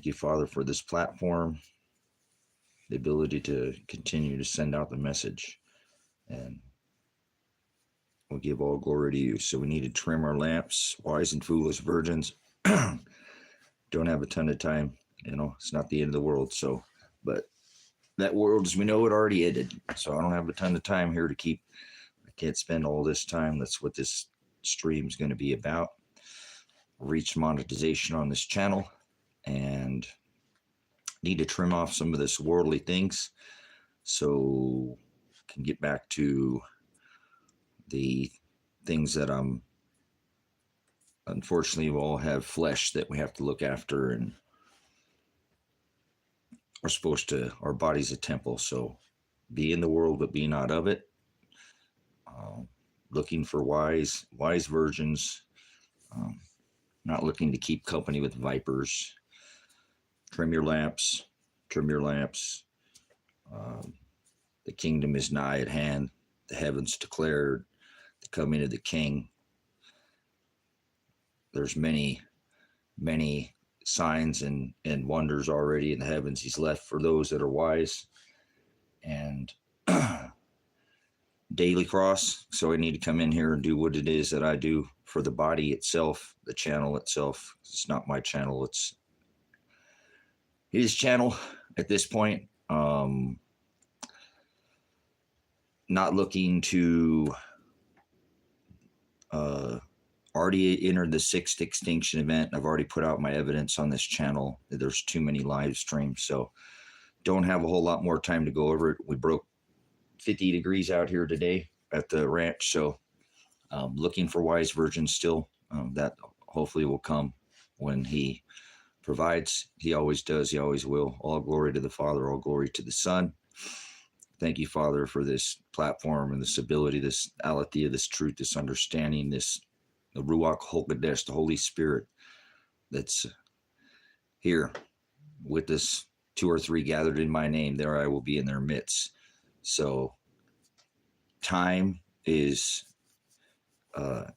Thank you, Father, for this platform, the ability to continue to send out the message. And we'll give all glory to you. So we need to trim our lamps, wise and foolish virgins. Don't have a ton of time. It's not the end of the world. So, but that world as we know it already ended. So I don't have a ton of time here to keep. I can't spend all this time. That's what this stream is going to be about. Reach monetization on this channel and need to trim off some of this worldly things so can get back to the things that unfortunately we all have flesh that we have to look after and are supposed to, our body's a temple, so be in the world but be not of it. Looking for wise virgins, not looking to keep company with vipers. Trim your lamps. The kingdom is nigh at hand. The heavens declared the coming of the King. There's many signs and wonders already in the heavens he's left for those that are wise. And daily cross. So I need to come in here and do what it is that I do for the body itself, the channel itself. It's not my channel. It's his channel at this point. Not looking to already entered the 6th extinction event. I've already put out my evidence on this channel. There's too many live streams, so don't have a whole lot more time to go over it. We broke 50 degrees out here today at the ranch, so looking for wise virgins still. That hopefully will come when he provides. He always does. He always will. All glory to the Father. All glory to the Son. Thank you, Father, for this platform and this ability, this aletheia, this truth, this understanding, the Ruach HaKodesh, the Holy Spirit that's here with us. 2 or 3 gathered in my name, there I will be in their midst. So time is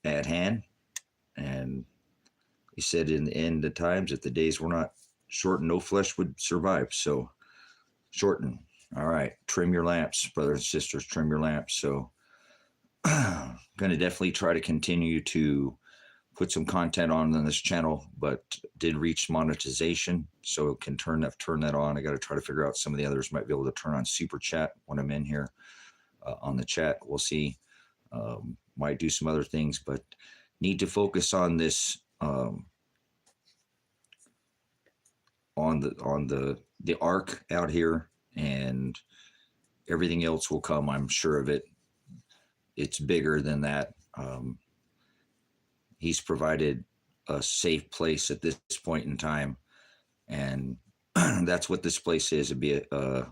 at hand. And he said in the end of times, if the days were not shortened, no flesh would survive. So shorten. All right. Trim your lamps, brothers and sisters, trim your lamps. So going to definitely try to continue to put some content on this channel, but did reach monetization, so I've turned that on. I got to try to figure out some of the others might be able to turn on super chat when I'm in here on the chat. We'll see. Might do some other things, but need to focus on this on the ark out here, and everything else will come. I'm sure of it. It's bigger than that. He's provided a safe place at this point in time, and that's what this place is. It'd be a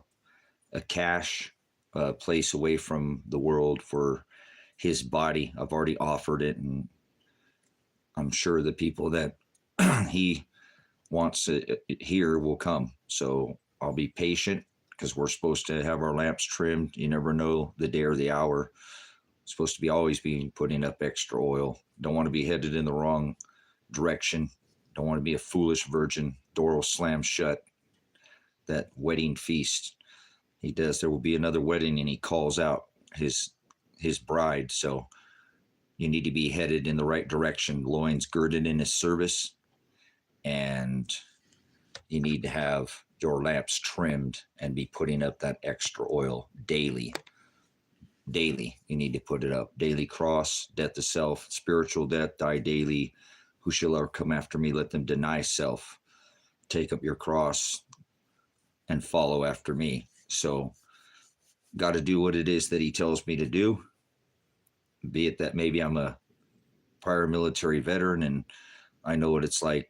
cache place away from the world for his body. I've already offered it, and I'm sure the people that he wants here will come. So I'll be patient, because we're supposed to have our lamps trimmed. You never know the day or the hour. Supposed to be always being putting up extra oil. Don't want to be headed in the wrong direction. Don't want to be a foolish virgin. Door will slam shut. That wedding feast he does, there will be another wedding, and he calls out his bride. So you need to be headed in the right direction, loins girded in his service, and you need to have your lamps trimmed and be putting up that extra oil daily. Daily, you need to put it up. Daily cross, death to self, spiritual death, die daily. Who shall ever come after me? Let them deny self. Take up your cross and follow after me. So, got to do what it is that he tells me to do. Be it that maybe I'm a prior military veteran and I know what it's like,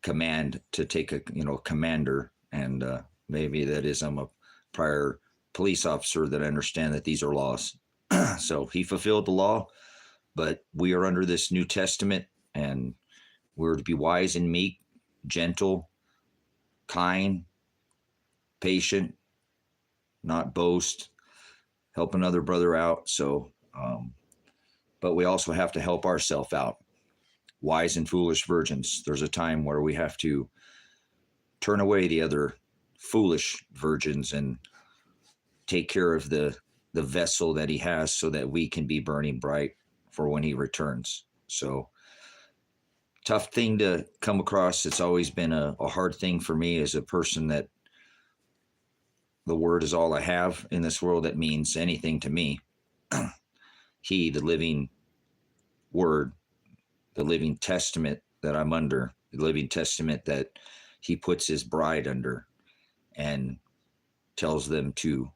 command to take a commander, and maybe that is I'm a prior police officer that I understand that these are laws. So he fulfilled the law, but we are under this New Testament, and we're to be wise and meek, gentle, kind, patient, not boast, help another brother out. So, but we also have to help ourselves out. Wise and foolish virgins. There's a time where we have to turn away the other foolish virgins and take care of the vessel that he has so that we can be burning bright for when he returns. So tough thing to come across. It's always been a hard thing for me as a person that the word is all I have in this world that means anything to me. He, the living word, the living testament that I'm under, the living testament that he puts his bride under and tells them to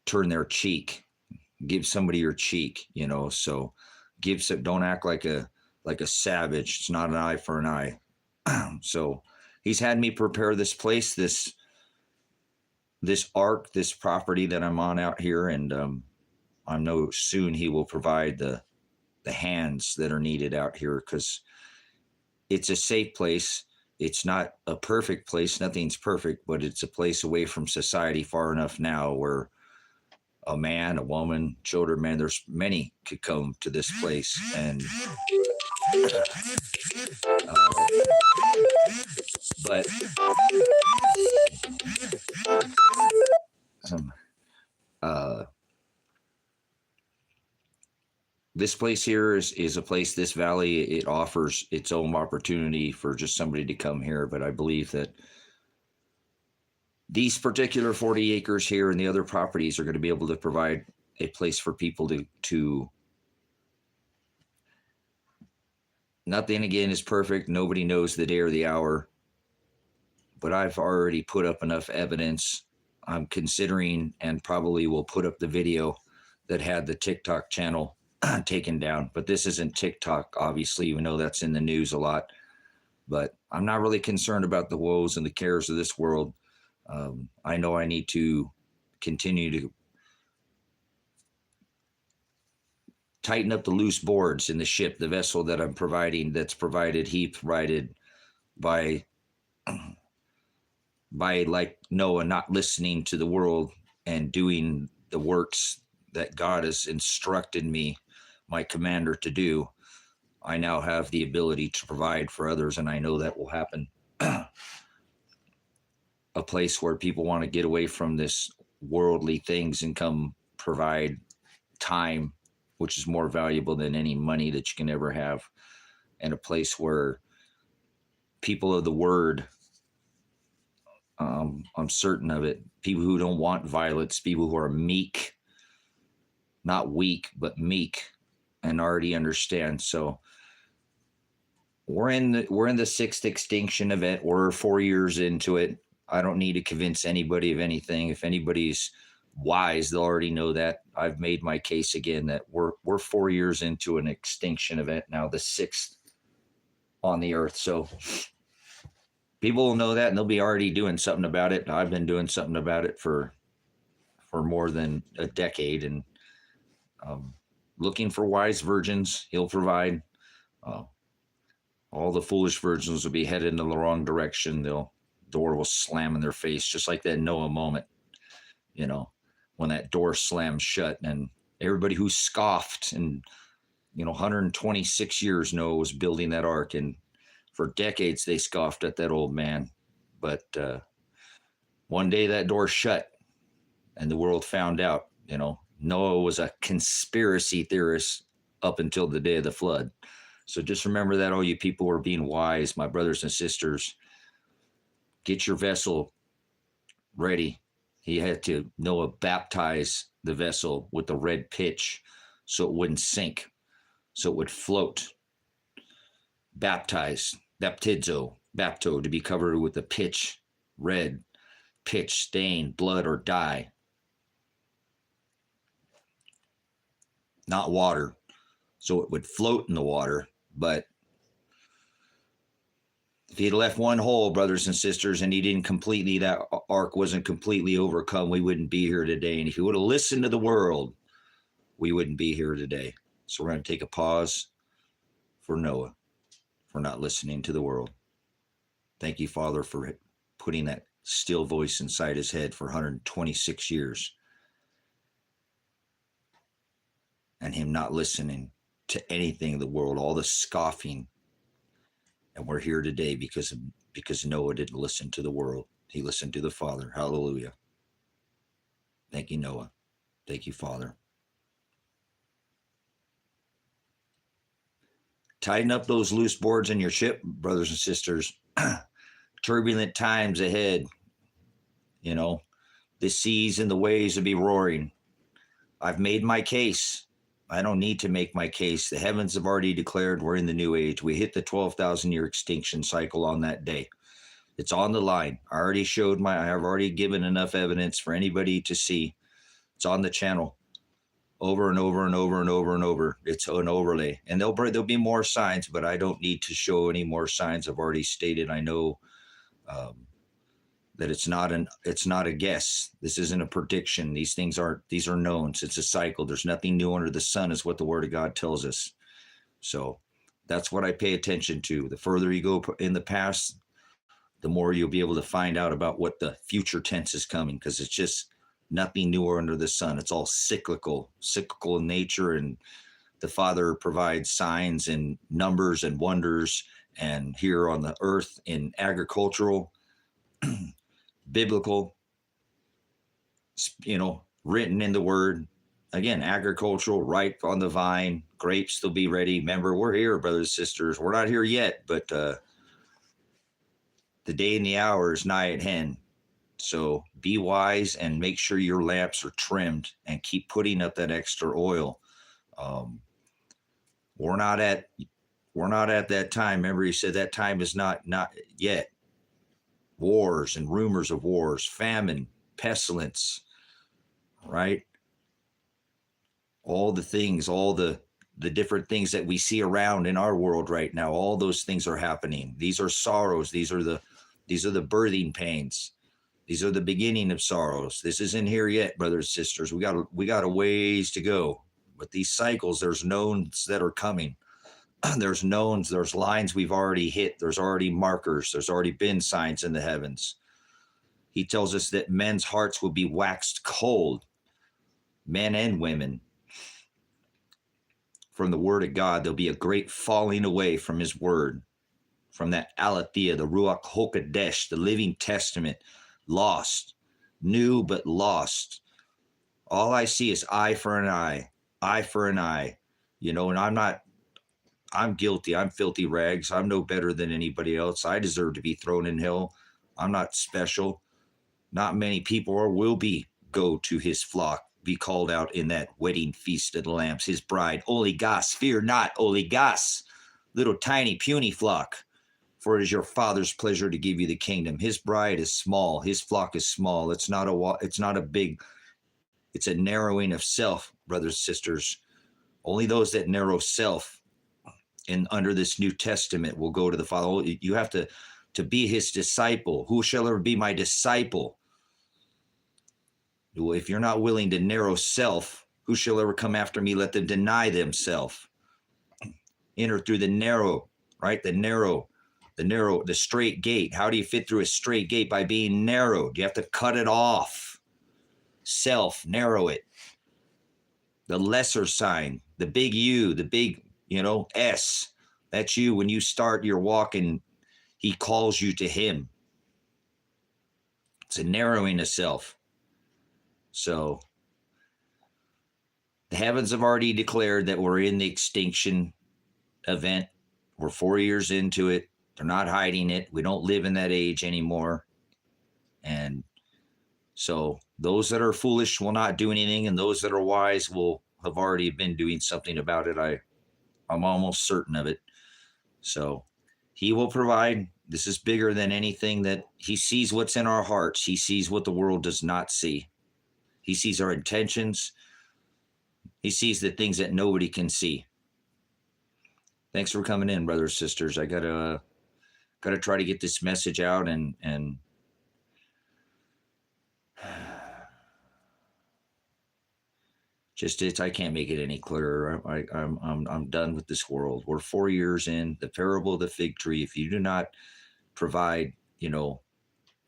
turn their cheek, give somebody your cheek, you know. So don't act like a savage. It's not an eye for an eye. So he's had me prepare this place, this ark, this property that I'm on out here, and I know soon he will provide the hands that are needed out here, because it's a safe place. It's not a perfect place. Nothing's perfect, but it's a place away from society far enough now where a man, a woman, children, man, there's many could come to this place. And but this place here is a place, this valley, it offers its own opportunity for just somebody to come here. But I believe that these particular 40 acres here and the other properties are going to be able to provide a place for people to nothing again is perfect. Nobody knows the day or the hour, but I've already put up enough evidence. I'm considering and probably will put up the video that had the TikTok channel taken down, but this isn't TikTok, obviously, even though that's in the news a lot. But I'm not really concerned about the woes and the cares of this world. I know I need to continue to tighten up the loose boards in the ship, the vessel that I'm providing, he provided by like Noah, not listening to the world and doing the works that God has instructed me, my commander, to do. I now have the ability to provide for others, and I know that will happen. A place where people want to get away from this worldly things and come provide time, which is more valuable than any money that you can ever have, and a place where people of the word, I'm certain of it, people who don't want violence, people who are meek, not weak, but meek, and already understand. So we're in the sixth extinction event. We're 4 years into it. I don't need to convince anybody of anything. If anybody's wise, they'll already know that. I've made my case again that we're 4 years into an extinction event now, the sixth on the earth. So people will know that, and they'll be already doing something about it. I've been doing something about it for more than a decade, and looking for wise virgins. He'll provide. All the foolish virgins will be headed in the wrong direction. Door will slam in their face, just like that Noah moment, you know, when that door slammed shut, and everybody who scoffed, and 126 years Noah was building that ark, and for decades they scoffed at that old man. But one day that door shut, and the world found out, Noah was a conspiracy theorist up until the day of the flood. So just remember that, all you people who are being wise, my brothers and sisters. Get your vessel ready. He had to, Noah, baptize the vessel with the red pitch so it wouldn't sink, so it would float. Baptize, baptizo, bapto, to be covered with the pitch, red pitch, stain, blood, or dye. Not water, so it would float in the water. But if he had left one hole, brothers and sisters, and that ark wasn't completely overcome, we wouldn't be here today. And if he would have listened to the world, we wouldn't be here today. So we're going to take a pause for Noah, for not listening to the world. Thank you, Father, for putting that still voice inside his head for 126 years. And him not listening to anything in the world, all the scoffing. And we're here today because of because Noah didn't listen to the world. He listened to the Father. Hallelujah. Thank you, Noah. Thank you, Father. Tighten up those loose boards in your ship, brothers and sisters. Turbulent times ahead. You know, the seas and the waves will be roaring. I've made my case. I don't need to make my case. The heavens have already declared we're in the new age. We hit the 12,000 year extinction cycle on that day. It's on the line. I have already given enough evidence for anybody to see. It's on the channel over and over and over and over and over. It's an overlay. And there'll be more signs, but I don't need to show any more signs. I've already stated I know that it's not a guess. This isn't a prediction. These are knowns. It's a cycle. There's nothing new under the sun is what the Word of God tells us. So that's what I pay attention to. The further you go in the past, the more you'll be able to find out about what the future tense is coming, because it's just nothing newer under the sun. It's all cyclical in nature, and the Father provides signs and numbers and wonders, and here on the earth in agricultural, biblical, written in the Word. Again, agricultural, ripe on the vine, grapes will be ready. Remember, we're here, brothers and sisters. We're not here yet, but the day and the hour is nigh at hand. So be wise and make sure your lamps are trimmed and keep putting up that extra oil. We're not at that time. Remember, he said that time is not yet. Wars and rumors of wars, famine, pestilence, right? All the things, all the different things that we see around in our world right now, all those things are happening. These are sorrows. These are the birthing pains. These are the beginning of sorrows. This isn't here yet, brothers and sisters. We got a ways to go. But these cycles, there's knowns that are coming. There's knowns, there's lines we've already hit. There's already markers. There's already been signs in the heavens. He tells us that men's hearts will be waxed cold, men and women. From the Word of God, there'll be a great falling away from His Word, from that aletheia, the Ruach HaKodesh, the Living Testament, lost, new but lost. All I see is eye for an eye, and I'm guilty. I'm filthy rags. I'm no better than anybody else. I deserve to be thrown in hell. I'm not special. Not many people will go to His flock, be called out in that wedding feast of the lambs, His bride. Oligos, fear not, Oligos, little tiny puny flock, for it is your Father's pleasure to give you the kingdom. His bride is small. His flock is small. It's not a big. It's a narrowing of self, brothers and sisters. Only those that narrow self and under this New Testament will go to the Father. You have to be His disciple. Who shall ever be my disciple? If you're not willing to narrow self, who shall ever come after me? Let them deny themselves. Enter through the narrow, right? The straight gate. How do you fit through a straight gate? By being narrowed. You have to cut it off. Self, narrow it. The lesser sign, the big U, the big, S. That's you. When you start your walk and He calls you to Him. It's a narrowing of self. So the heavens have already declared that we're in the extinction event. We're 4 years into it. They're not hiding it. We don't live in that age anymore. And so those that are foolish will not do anything, and those that are wise will have already been doing something about it. I'm almost certain of it. So He will provide. This is bigger than anything that He sees what's in our hearts. He sees what the world does not see. He sees our intentions. He sees the things that nobody can see. Thanks for coming in, brothers and sisters. I gotta try to get this message out and I can't make it any clearer. I'm done with this world. We're 4 years in. The parable of the fig tree. If you do not provide, if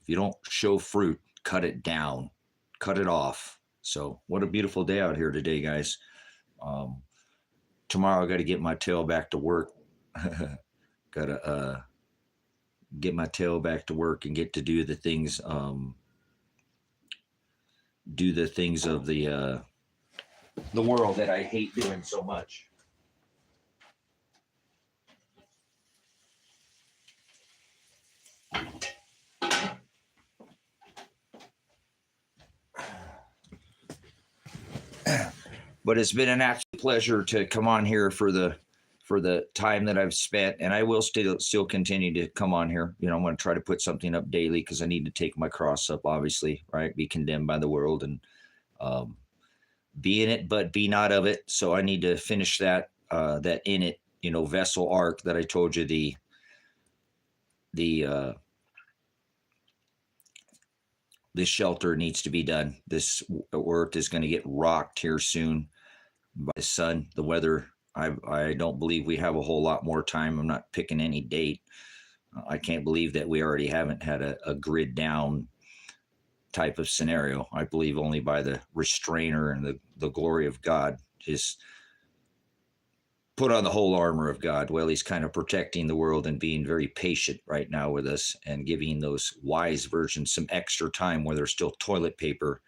you don't show fruit, cut it down, cut it off. So what a beautiful day out here today, guys. Tomorrow I got to get my tail back to work. Gotta get my tail back to work and get to do the things of the world that I hate doing so much. But it's been an absolute pleasure to come on here for the time that I've spent, and I will still continue to come on here. You know, I'm going to try to put something up daily because I need to take my cross up, obviously, right? Be condemned by the world and be in it, but be not of it. So I need to finish that in it, vessel arc that I told you this shelter needs to be done. This earth is going to get rocked here soon by the sun, the weather. I don't believe we have a whole lot more time. I'm not picking any date. I can't believe that we already haven't had a grid down type of scenario. I believe only by the restrainer and the glory of God is put on the whole armor of God. Well, he's kind of protecting the world and being very patient right now with us and giving those wise virgins some extra time where there's still toilet paper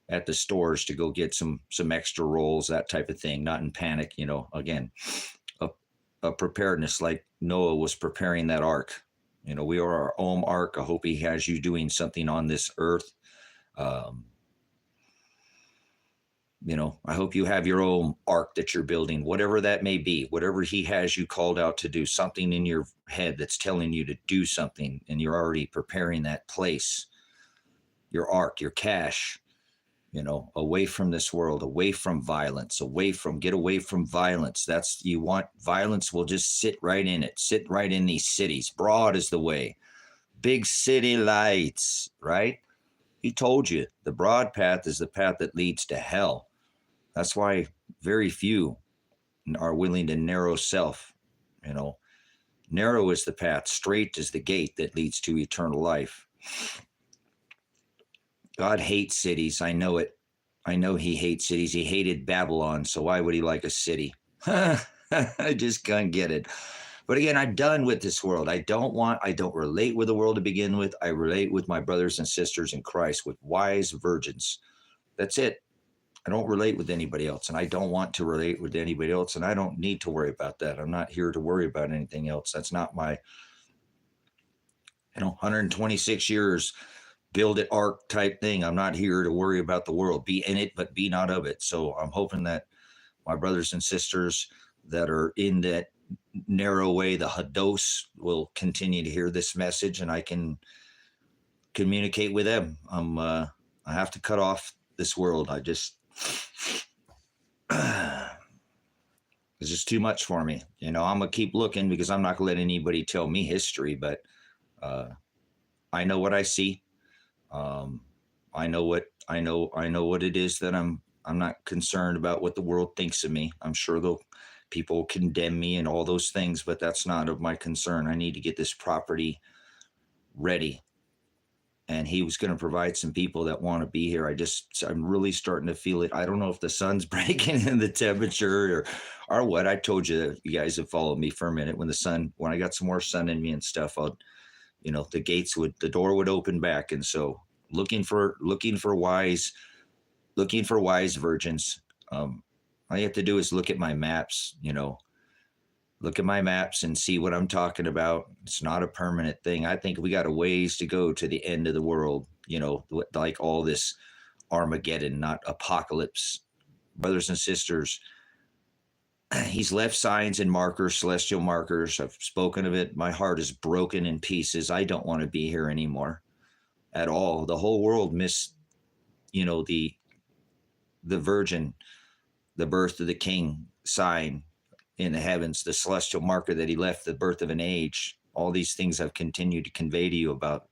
at the stores to go get some extra rolls, that type of thing, not in panic, again, a preparedness like Noah was preparing that ark. We are our own ark. I hope he has you doing something on this earth. I hope you have your own ark that you're building, whatever that may be, whatever he has you called out to do, something in your head that's telling you to do something, and you're already preparing that place, your ark, your cache, away from this world, away from violence, get away from violence. You want violence, will just sit right in it, sit right in these cities. Broad is the way, big city lights, right? He told you the broad path is the path that leads to hell. That's why very few are willing to narrow self. Narrow is the path, straight is the gate that leads to eternal life. God hates cities. I know it. I know he hates cities. He hated Babylon. So why would he like a city? I just can't get it. But again, I'm done with this world. I don't relate with the world to begin with. I relate with my brothers and sisters in Christ, with wise virgins. That's it. I don't relate with anybody else, and I don't want to relate with anybody else, and I don't need to worry about that. I'm not here to worry about anything else. That's not my, 126 years, build it arc type thing. I'm not here to worry about the world. Be in it, but be not of it. So I'm hoping that my brothers and sisters that are in that narrow way, the Hados, will continue to hear this message, and I can communicate with them. I have to cut off this world. It's just too much for me. I'm gonna keep looking because I'm not gonna let anybody tell me history, but I know what I see. I know what it is that I'm not concerned about what the world thinks of me. I'm sure people condemn me and all those things, but that's not of my concern. I need to get this property ready. And he was going to provide some people that want to be here. I'm really starting to feel it. I don't know if the sun's breaking in the temperature or what. I told you that you guys have followed me for a minute. When I got some more sun in me and stuff, the door would open back. And so looking for wise virgins. All you have to do is look at my maps, look at my maps and see what I'm talking about. It's not a permanent thing. I think we got a ways to go to the end of the world, like all this Armageddon, not apocalypse. Brothers and sisters, he's left signs and markers, celestial markers. I've spoken of it. My heart is broken in pieces. I don't want to be here anymore at all. The whole world missed, the virgin, the birth of the king sign in the heavens, the celestial marker that he left, the birth of an age. All these things I've continued to convey to you about.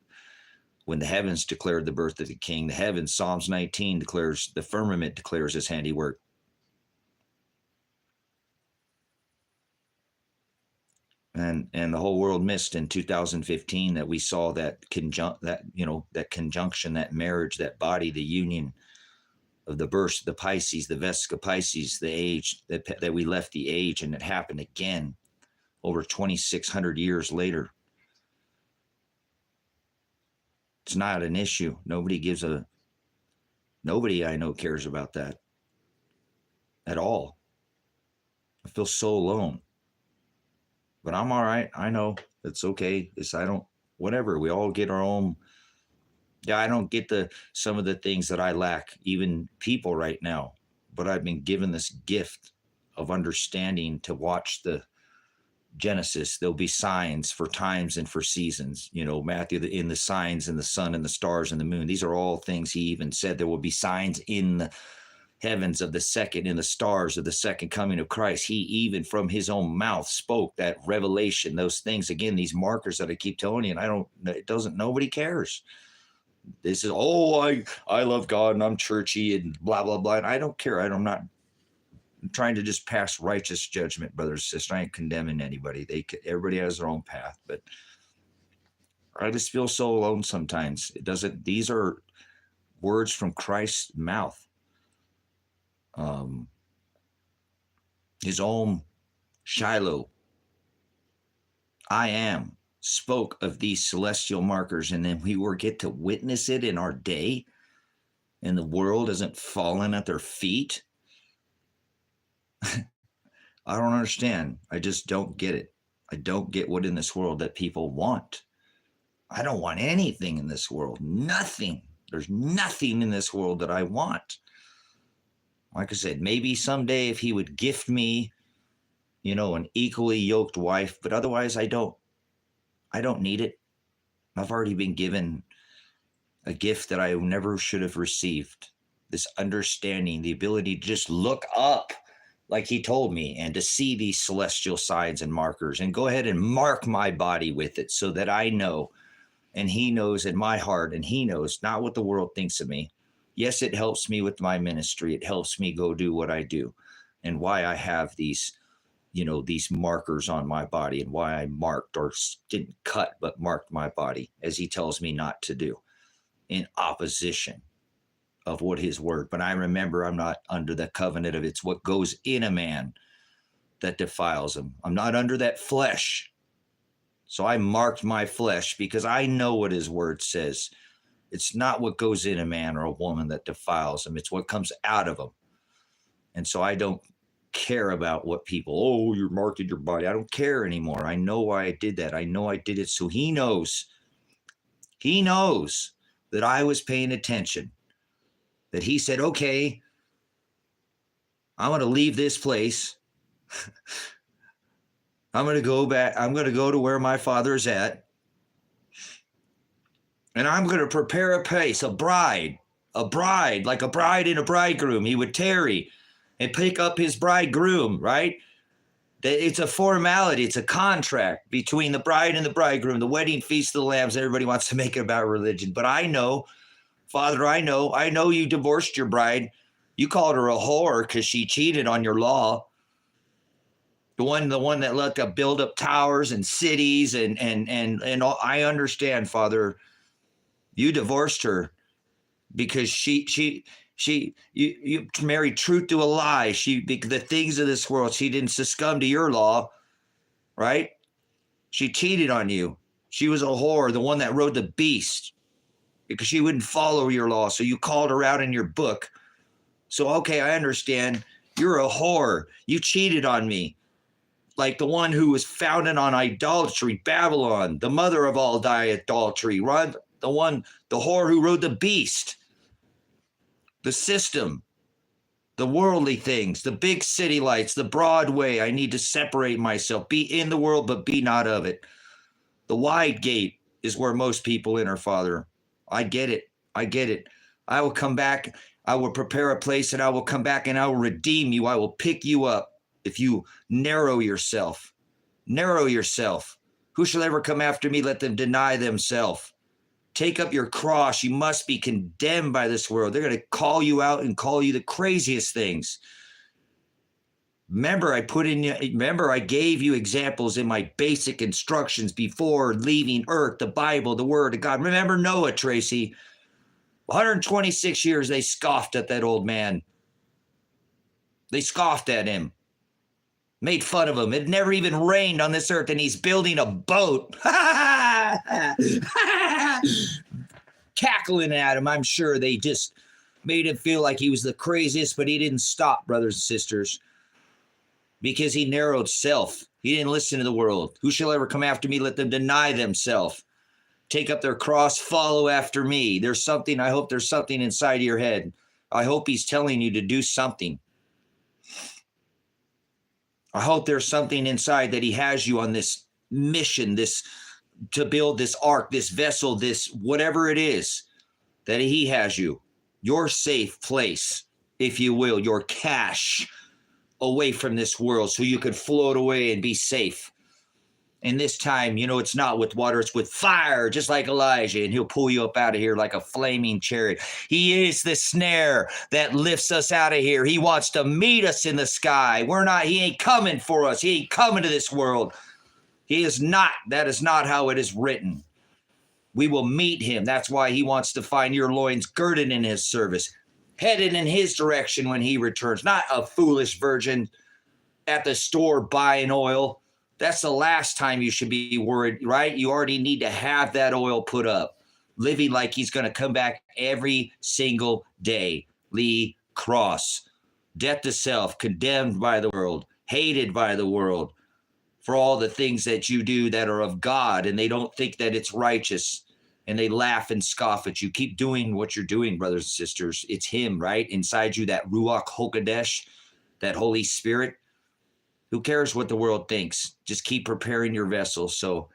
When the heavens declared the birth of the king, the heavens, Psalms 19 declares, the firmament declares his handiwork. And the whole world missed in 2015 that we saw that conjunction, that marriage, that body, the union of the birth, the Pisces, the Vesica Pisces, the age that we left the age, and it happened again over 2,600 years later. It's not an issue. Nobody I know cares about that at all. I feel so alone. But I'm all right. I know it's okay. Whatever. We all get our own. Yeah, I don't get some of the things that I lack, even people right now. But I've been given this gift of understanding to watch the Genesis. There'll be signs for times and for seasons. Matthew, in the signs and the sun and the stars and the moon. These are all things he even said. There will be signs in the heavens of the second, in the stars of the second coming of Christ. He even from his own mouth spoke that revelation, those things. Again, these markers that I keep telling you, and nobody cares. This is, I love God and I'm churchy and blah, blah, blah. And I don't care. I'm not trying to just pass righteous judgment, brothers and sisters. I ain't condemning anybody. Everybody has their own path, but I just feel so alone sometimes. These are words from Christ's mouth. His own Shiloh, I am, spoke of these celestial markers, and then we get to witness it in our day, and the world isn't falling at their feet. I don't understand. I just don't get it. I don't get what in this world that people want. I don't want anything in this world. Nothing. There's nothing in this world that I want. Like I said, maybe someday if he would gift me, an equally yoked wife, but otherwise I don't need it. I've already been given a gift that I never should have received. This understanding, the ability to just look up like he told me and to see these celestial signs and markers and go ahead and mark my body with it so that I know, and he knows in my heart, and he knows not what the world thinks of me. Yes, it helps me with my ministry. It helps me go do what I do, and why I have these markers on my body, and why I marked, or didn't cut, but marked my body as he tells me not to do, in opposition of what his word. But I remember I'm not under the covenant of it's what goes in a man that defiles him. I'm not under that flesh. So I marked my flesh because I know what his word says. It's not what goes in a man or a woman that defiles them. It's what comes out of them. And so I don't care about what people, you're marking your body. I don't care anymore. I know why I did that. I know I did it so he knows. He knows that I was paying attention, that he said, okay, I'm going to leave this place. I'm going to go back. I'm going to go to where my father's at. And I'm going to prepare a place, a bride, like a bride and a bridegroom. He would tarry and pick up his bridegroom, right? It's a formality. It's a contract between the bride and the bridegroom, the wedding feast of the lambs. Everybody wants to make it about religion. But I know, Father, I know you divorced your bride. You called her a whore because she cheated on your law. The one that let to build up towers and cities and all. I understand, Father. You divorced her because you married truth to a lie. The things of this world, she didn't succumb to your law, right? She cheated on you. She was a whore, the one that rode the beast, because she wouldn't follow your law. So you called her out in your book. So, okay, I understand. You're a whore. You cheated on me. Like the one who was founded on idolatry, Babylon, the mother of all idolatry, right? The whore who rode the beast, the system, the worldly things, the big city lights, the broad way. I need to separate myself, be in the world, but be not of it. The wide gate is where most people enter, Father. I get it. I will come back. I will prepare a place, and I will come back, and I will redeem you. I will pick you up if you narrow yourself. Who shall ever come after me? Let them deny themselves. Take up your cross. You must be condemned by this world. They're going to call you out and call you the craziest things. Remember, I gave you examples in my basic instructions before leaving earth, the Bible, the word of God. Remember Noah, Tracy. 126 years they scoffed at that old man. They scoffed at him. Made fun of him. It never even rained on this earth, and he's building a boat. cackling at him. I'm sure they just made him feel like he was the craziest, but he didn't stop, brothers and sisters, because he narrowed self. He didn't listen to the world. Who shall ever come after me? Let them deny themselves. Take up their cross, follow after me. There's something, I hope there's something inside of your head. I hope he's telling you to do something. I hope there's something inside that he has you on this mission, this to build this ark, this vessel, this whatever it is that he has you. Your safe place, if you will, your cache away from this world so you could float away and be safe. And this time, you know, it's not with water, it's with fire, just like Elijah, and he'll pull you up out of here like a flaming chariot. He is the snare that lifts us out of here. He wants to meet us in the sky. He ain't coming for us. He ain't coming to this world. He is not. That is not how it is written. We will meet him. That's why he wants to find your loins girded in his service, headed in his direction when he returns, not a foolish virgin at the store buying oil. That's the last time you should be worried, right? You already need to have that oil put up, living like he's going to come back every single day. Lee Cross, death to self, condemned by the world, hated by the world for all the things that you do that are of God, and they don't think that it's righteous, and they laugh and scoff at you. Keep doing what you're doing, brothers and sisters. It's him, right? Inside you, that Ruach HaKodesh, that Holy Spirit. Who cares what the world thinks? Just keep preparing your vessel. So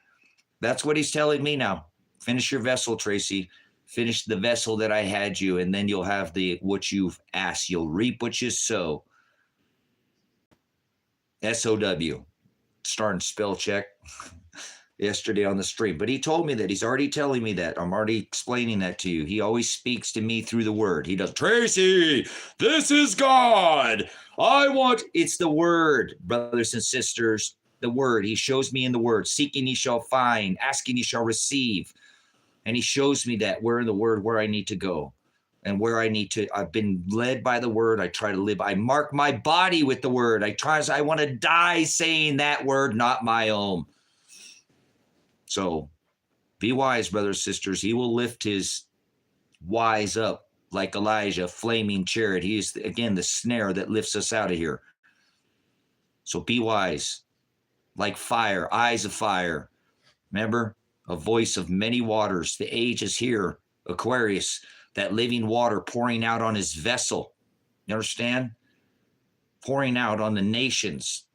that's what he's telling me now. Finish your vessel, Tracy. Finish the vessel that I had you, and then you'll have what you've asked. You'll reap what you sow. SOW. Starting spell check yesterday on the stream. But he told me that. He's already telling me that. I'm already explaining that to you. He always speaks to me through the word. He does, Tracy, this is God. It's the word, brothers and sisters, the word. He shows me in the word. Seeking ye shall find, asking ye shall receive. And he shows me that where in the word, where I need to go and where I've been led by the word. I try to live. I mark my body with the word. I want to die saying that word, not my own. So be wise, brothers and sisters. He will lift his wise up like Elijah, flaming chariot. He is, again, the snare that lifts us out of here. So be wise, like fire, eyes of fire. Remember, a voice of many waters. The age is here, Aquarius, that living water pouring out on his vessel. You understand? Pouring out on the nations.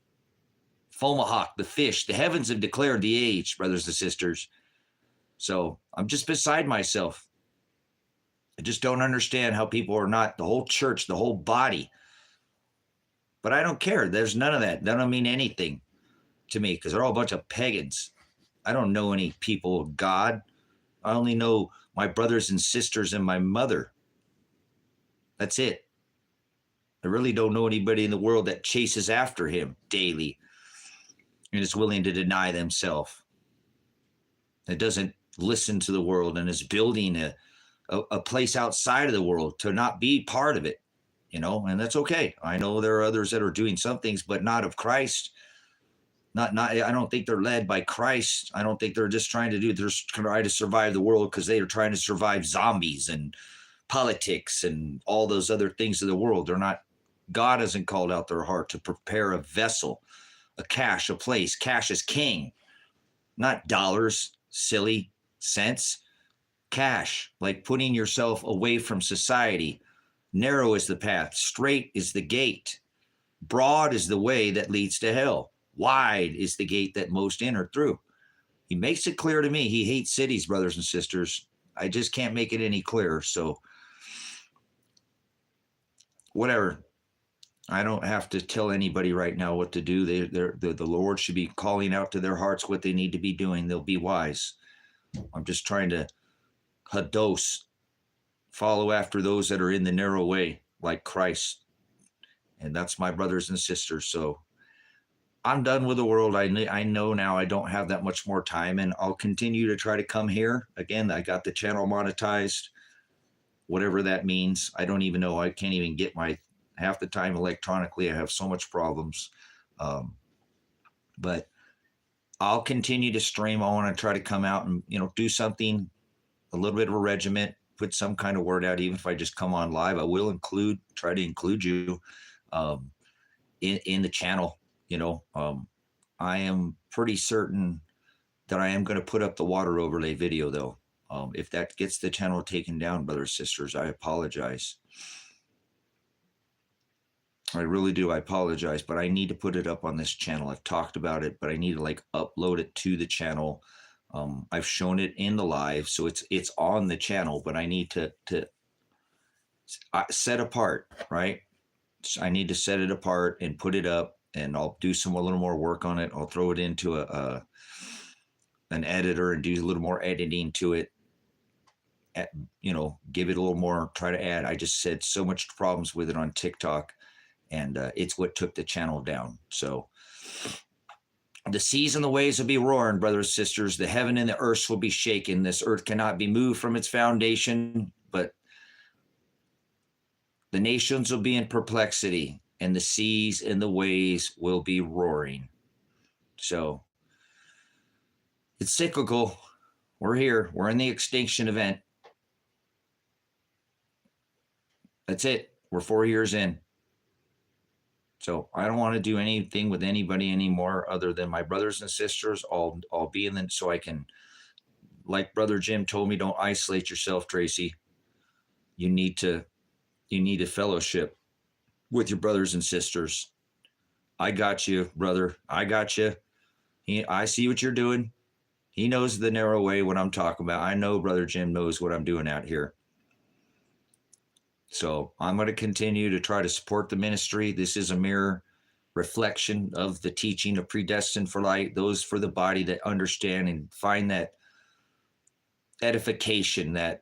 Fomahawk, the fish. The heavens have declared the age, brothers and sisters. So I'm just beside myself. I just don't understand how people are not, the whole church, the whole body. But I don't care. There's none of that. That don't mean anything to me because they're all a bunch of pagans. I don't know any people of God. I only know my brothers and sisters and my mother. That's it. I really don't know anybody in the world that chases after him daily and is willing to deny themselves. That doesn't listen to the world and is building a place outside of the world to not be part of it, and that's okay. I know there are others that are doing some things, but not of Christ. I don't think they're led by Christ. I don't think they're just trying to survive the world because they are trying to survive zombies and politics and all those other things of the world. They're not, God hasn't called out their heart to prepare a vessel, a cache, a place. Cash is king, not dollars, silly cents. Cash, like putting yourself away from society. Narrow is the path, straight is the gate. Broad is the way that leads to hell. Wide is the gate that most enter through. He makes it clear to me. He hates cities, brothers and sisters. I just can't make it any clearer. So whatever. I don't have to tell anybody right now what to do. The Lord should be calling out to their hearts what they need to be doing. They'll be wise. I'm just trying to hados, follow after those that are in the narrow way, like Christ. And that's my brothers and sisters. So I'm done with the world. I know now I don't have that much more time, and I'll continue to try to come here. Again, I got the channel monetized, whatever that means. I don't even know. I can't even get my half the time electronically. I have so much problems. But I'll continue to stream. I want to try to come out and, do something a little bit of a regiment, put some kind of word out. Even if I just come on live, I will try to include you um, in the channel. I am pretty certain that I am going to put up the water overlay video, though. If that gets the channel taken down, brothers, sisters, I apologize. I really do. I apologize, but I need to put it up on this channel. I've talked about it, but I need to upload it to the channel. I've shown it in the live, so it's on the channel, but I need to set apart, right? So I need to set it apart and put it up, and I'll do a little more work on it. I'll throw it into an editor and do a little more editing to it. Give it a little more, try to add. I just said so much problems with it on TikTok, and it's what took the channel down. So the seas and the waves will be roaring, brothers and sisters. The heaven and the earth will be shaken. This earth cannot be moved from its foundation, but the nations will be in perplexity, and the seas and the waves will be roaring. So it's cyclical. We're here. We're in the extinction event. That's it. We're 4 years in. So I don't want to do anything with anybody anymore other than my brothers and sisters. I'll be in them so I can, like Brother Jim told me, don't isolate yourself, Tracy. You need a fellowship with your brothers and sisters. I got you, brother. I got you. I see what you're doing. He knows the narrow way, what I'm talking about. I know Brother Jim knows what I'm doing out here. So I'm going to continue to try to support the ministry. This is a mere reflection of the teaching of predestined for light, those for the body that understand and find that edification, that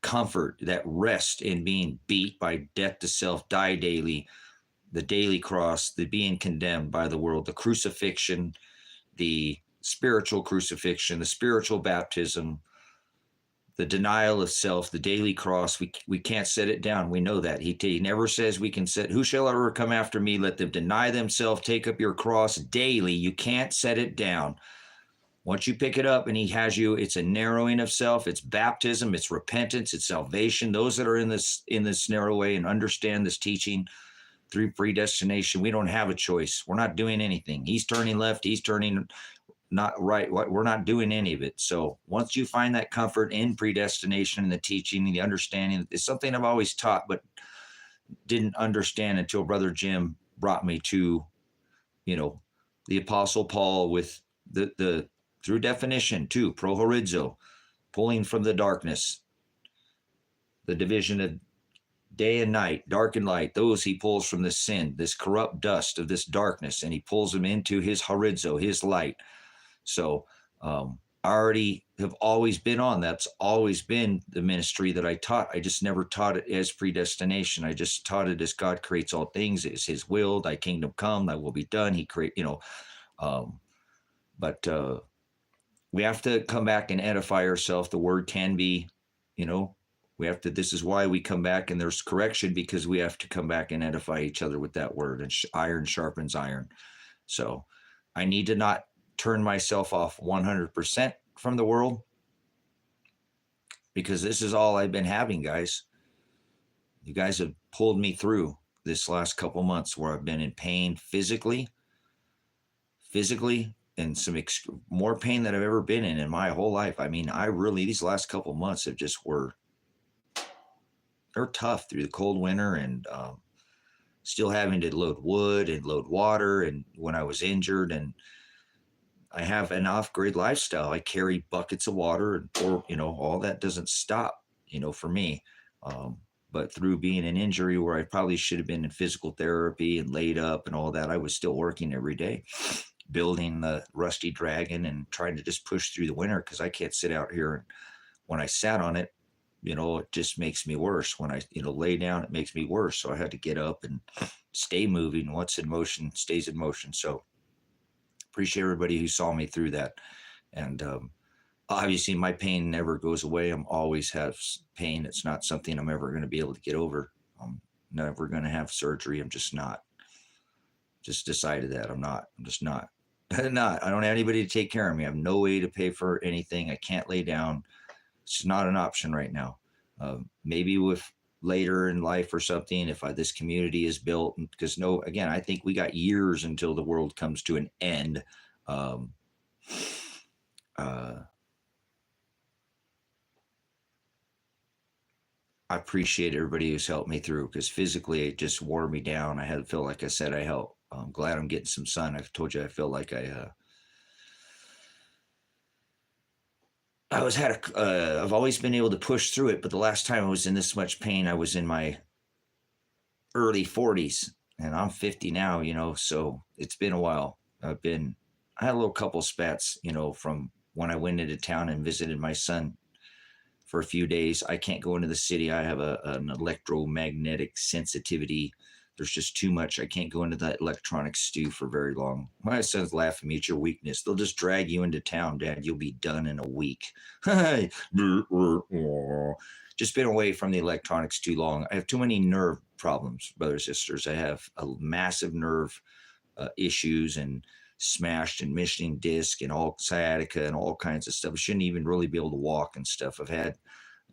comfort, that rest in being beat by death to self, die daily, the daily cross, the being condemned by the world, the crucifixion, the spiritual crucifixion, the spiritual baptism, the denial of self, the daily cross. We can't set it down. We know that. He never says we can set, who shall ever come after me? Let them deny themselves, take up your cross daily. You can't set it down. Once you pick it up and he has you, it's a narrowing of self, it's baptism, it's repentance, it's salvation. Those that are in this narrow way and understand this teaching through predestination, we don't have a choice. We're not doing anything. He's turning left, he's turning not right. We're not doing any of it. So once you find that comfort in predestination and the teaching and the understanding, it's something I've always taught, but didn't understand until Brother Jim brought me to, the Apostle Paul with the through definition too, prohorizo, pulling from the darkness, the division of day and night, dark and light, those he pulls from the sin, this corrupt dust of this darkness, and he pulls them into his horizo, his light. So I already have always been on. That's always been the ministry that I taught. I just never taught it as predestination. I just taught it as God creates all things. It's his will, thy kingdom come, thy will be done. He create, but we have to come back and edify ourselves. The word can be, we have to, this is why we come back and there's correction, because we have to come back and edify each other with that word, and iron sharpens iron. So I need to not turn myself off 100% from the world, because this is all I've been having, guys. You guys have pulled me through this last couple months where I've been in pain physically, and some more pain than I've ever been in my whole life. I mean, these last couple months have just they're tough through the cold winter, and still having to load wood and load water. And when I was injured, and I have an off-grid lifestyle, I carry buckets of water, and all that doesn't stop, for me. But through being an injury where I probably should have been in physical therapy and laid up and all that, I was still working every day, building the Rusty Dragon and trying to just push through the winter, because I can't sit out here. And when I sat on it, it just makes me worse. When I, lay down, it makes me worse. So I had to get up and stay moving. What's in motion stays in motion. So appreciate everybody who saw me through that. And obviously my pain never goes away. I'm always have pain. It's not something I'm ever going to be able to get over. I'm never going to have surgery. I'm just not. Just decided that I'm just not. I don't have anybody to take care of me. I have no way to pay for anything. I can't lay down. It's not an option right now. Maybe with later in life or something, if this community is built, because again, I think we got years until the world comes to an end. Um, uh, I appreciate everybody who's helped me through, because physically it just wore me down. I had feel like I said I helped. I'm glad I'm getting some sun. I've told you I feel like I've always been able to push through it, but the last time I was in this much pain, I was in my early 40s, and I'm 50 now, so it's been a while. I had a little couple spats, from when I went into town and visited my son for a few days. I can't go into the city. I have an electromagnetic sensitivity. There's just too much. I can't go into that electronic stew for very long. My son's laughing at me. It's your weakness. They'll just drag you into town, Dad. You'll be done in a week. Just been away from the electronics too long. I have too many nerve problems, brothers and sisters. I have a massive nerve issues and smashed and missing disc and all sciatica and all kinds of stuff. I shouldn't even really be able to walk and stuff. I've had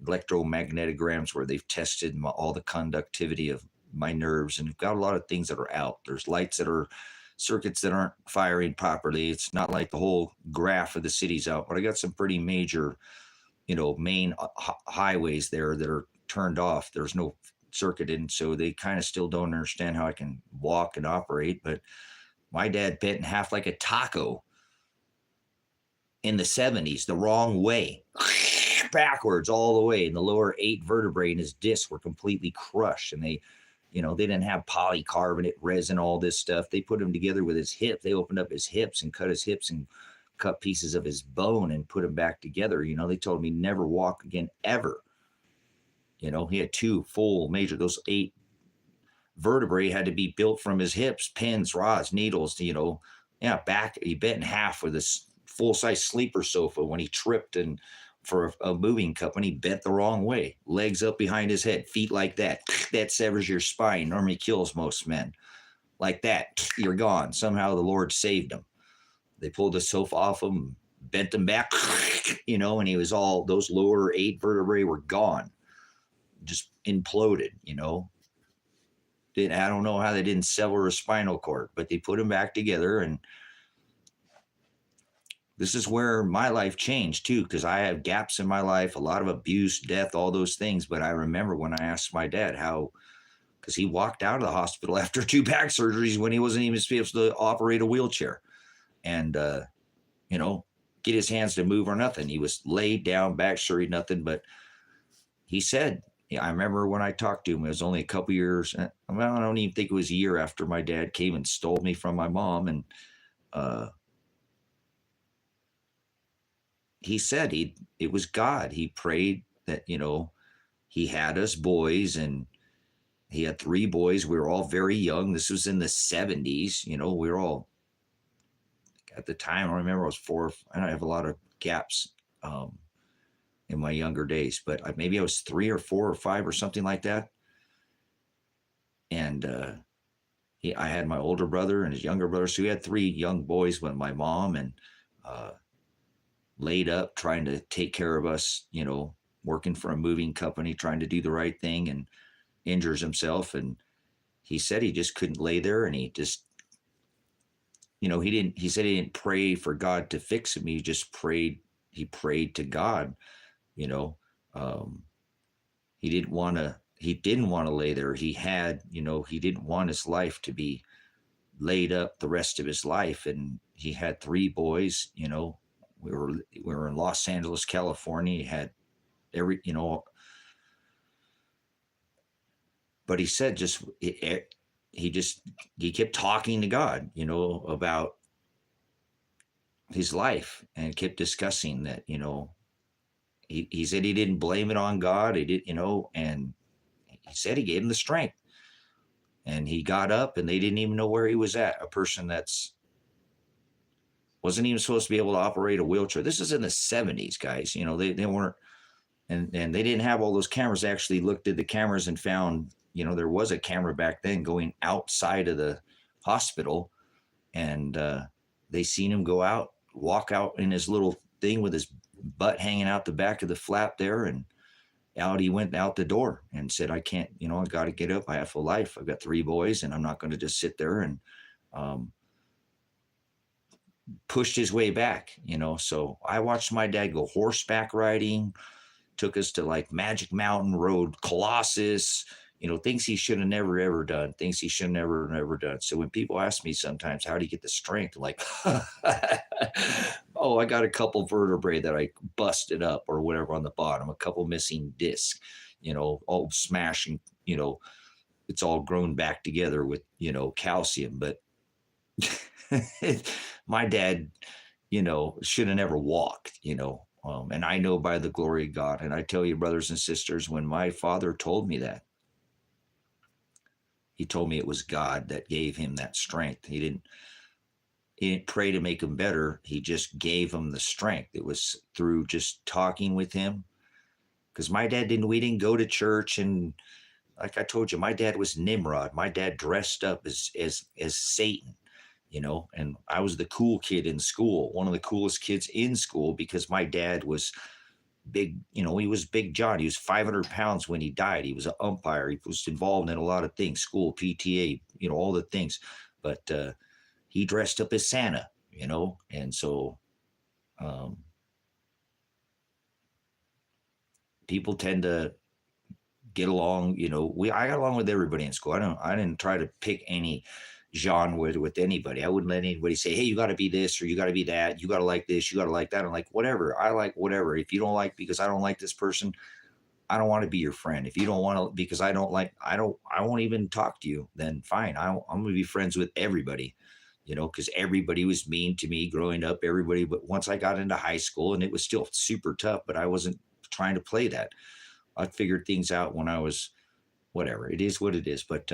electromagnetograms where they've tested all the conductivity of my nerves, and got a lot of things that are out. There's circuits that aren't firing properly. It's not like the whole graph of the city's out, but I got some pretty major, main highways there that are turned off. There's no circuit in, so they kind of still don't understand how I can walk and operate. But my dad bent in half like a taco in the 70s, the wrong way, backwards all the way. And the lower 8 vertebrae in his discs were completely crushed. And they didn't have polycarbonate resin, all this stuff. They put him together with his hip. They opened up his hips and cut his hips and cut pieces of his bone and put him back together. They told me never walk again, ever. He had 2 full major, those 8 vertebrae had to be built from his hips, pins, rods, needles, back. He bent in half with this full-size sleeper sofa when he tripped and for a moving company, bent the wrong way, legs up behind his head, feet like that. That severs your spine, normally kills most men. Like that, you're gone. Somehow the Lord saved him. They pulled the sofa off him, bent him back, and he was all, those lower 8 vertebrae were gone, just imploded, I don't know how they didn't sever a spinal cord, but they put him back together. And this is where my life changed too, because I have gaps in my life, a lot of abuse, death, all those things. But I remember when I asked my dad how, because he walked out of the hospital after 2 back surgeries when he wasn't even able to operate a wheelchair and, get his hands to move or nothing. He was laid down, back surgery, nothing. But he said, I remember when I talked to him, it was only a couple years. I don't even think it was a year after my dad came and stole me from my mom. And he said it was God. He prayed that, he had us boys, and he had 3 boys. We were all very young. This was in the 70s. We were all, at the time, I remember I was 4. I don't have a lot of gaps in my younger days, but maybe I was 3 or 4 or 5 or something like that. And I had my older brother and his younger brother. So we had 3 young boys with my mom, and laid up trying to take care of us, working for a moving company, trying to do the right thing, and injures himself. And he said he just couldn't lay there, and he just, he said he didn't pray for God to fix him. He just prayed to God. He didn't want to lay there. He had, he didn't want his life to be laid up the rest of his life. And he had 3 boys, we were in Los Angeles, California. He had but he said he kept talking to God, about his life, and kept discussing that, he said he didn't blame it on God. He did, and he said he gave him the strength, and he got up, and they didn't even know where he was at. A person that's wasn't even supposed to be able to operate a wheelchair. This is in the 70s, guys. They weren't, and they didn't have all those cameras. They actually looked at the cameras and found, there was a camera back then going outside of the hospital, and they seen him walk out in his little thing with his butt hanging out the back of the flap there, and out he went out the door and said, I can't, I got to get up. I have a life. I've got 3 boys, and I'm not going to just sit there. And um, pushed his way back. So I watched my dad go horseback riding, took us to like Magic Mountain, Road, Colossus, things he should have never, ever done, things he should have never done. So when people ask me sometimes, how do you get the strength? I'm like, oh, I got a couple vertebrae that I busted up or whatever on the bottom, a couple missing discs, all smashing, it's all grown back together with, calcium. But my dad, should have never walked, and I know by the glory of God. And I tell you, brothers and sisters, when my father told me that, he told me it was God that gave him that strength. He didn't pray to make him better. He just gave him the strength. It was through just talking with him. Because my dad we didn't go to church. And like I told you, my dad was Nimrod. My dad dressed up as Satan, and I was the cool kid in school, one of the coolest kids in school, because my dad was big, he was Big John. He was 500 pounds when he died. He was an umpire. He was involved in a lot of things, school, PTA, all the things. But he dressed up as Santa, and so people tend to get along. I got along with everybody in school. I didn't try to pick any genre with anybody. I wouldn't let anybody say, hey, you got to be this or you got to be that. You got to like this. You got to like that. I'm like, whatever. I like whatever. If you don't like because I don't like this person, I don't want to be your friend. If you don't want to because I won't even talk to you, then fine. I'm going to be friends with everybody, because everybody was mean to me growing up, everybody. But once I got into high school, and it was still super tough, but I wasn't trying to play that. I figured things out when I was whatever. It is what it is. But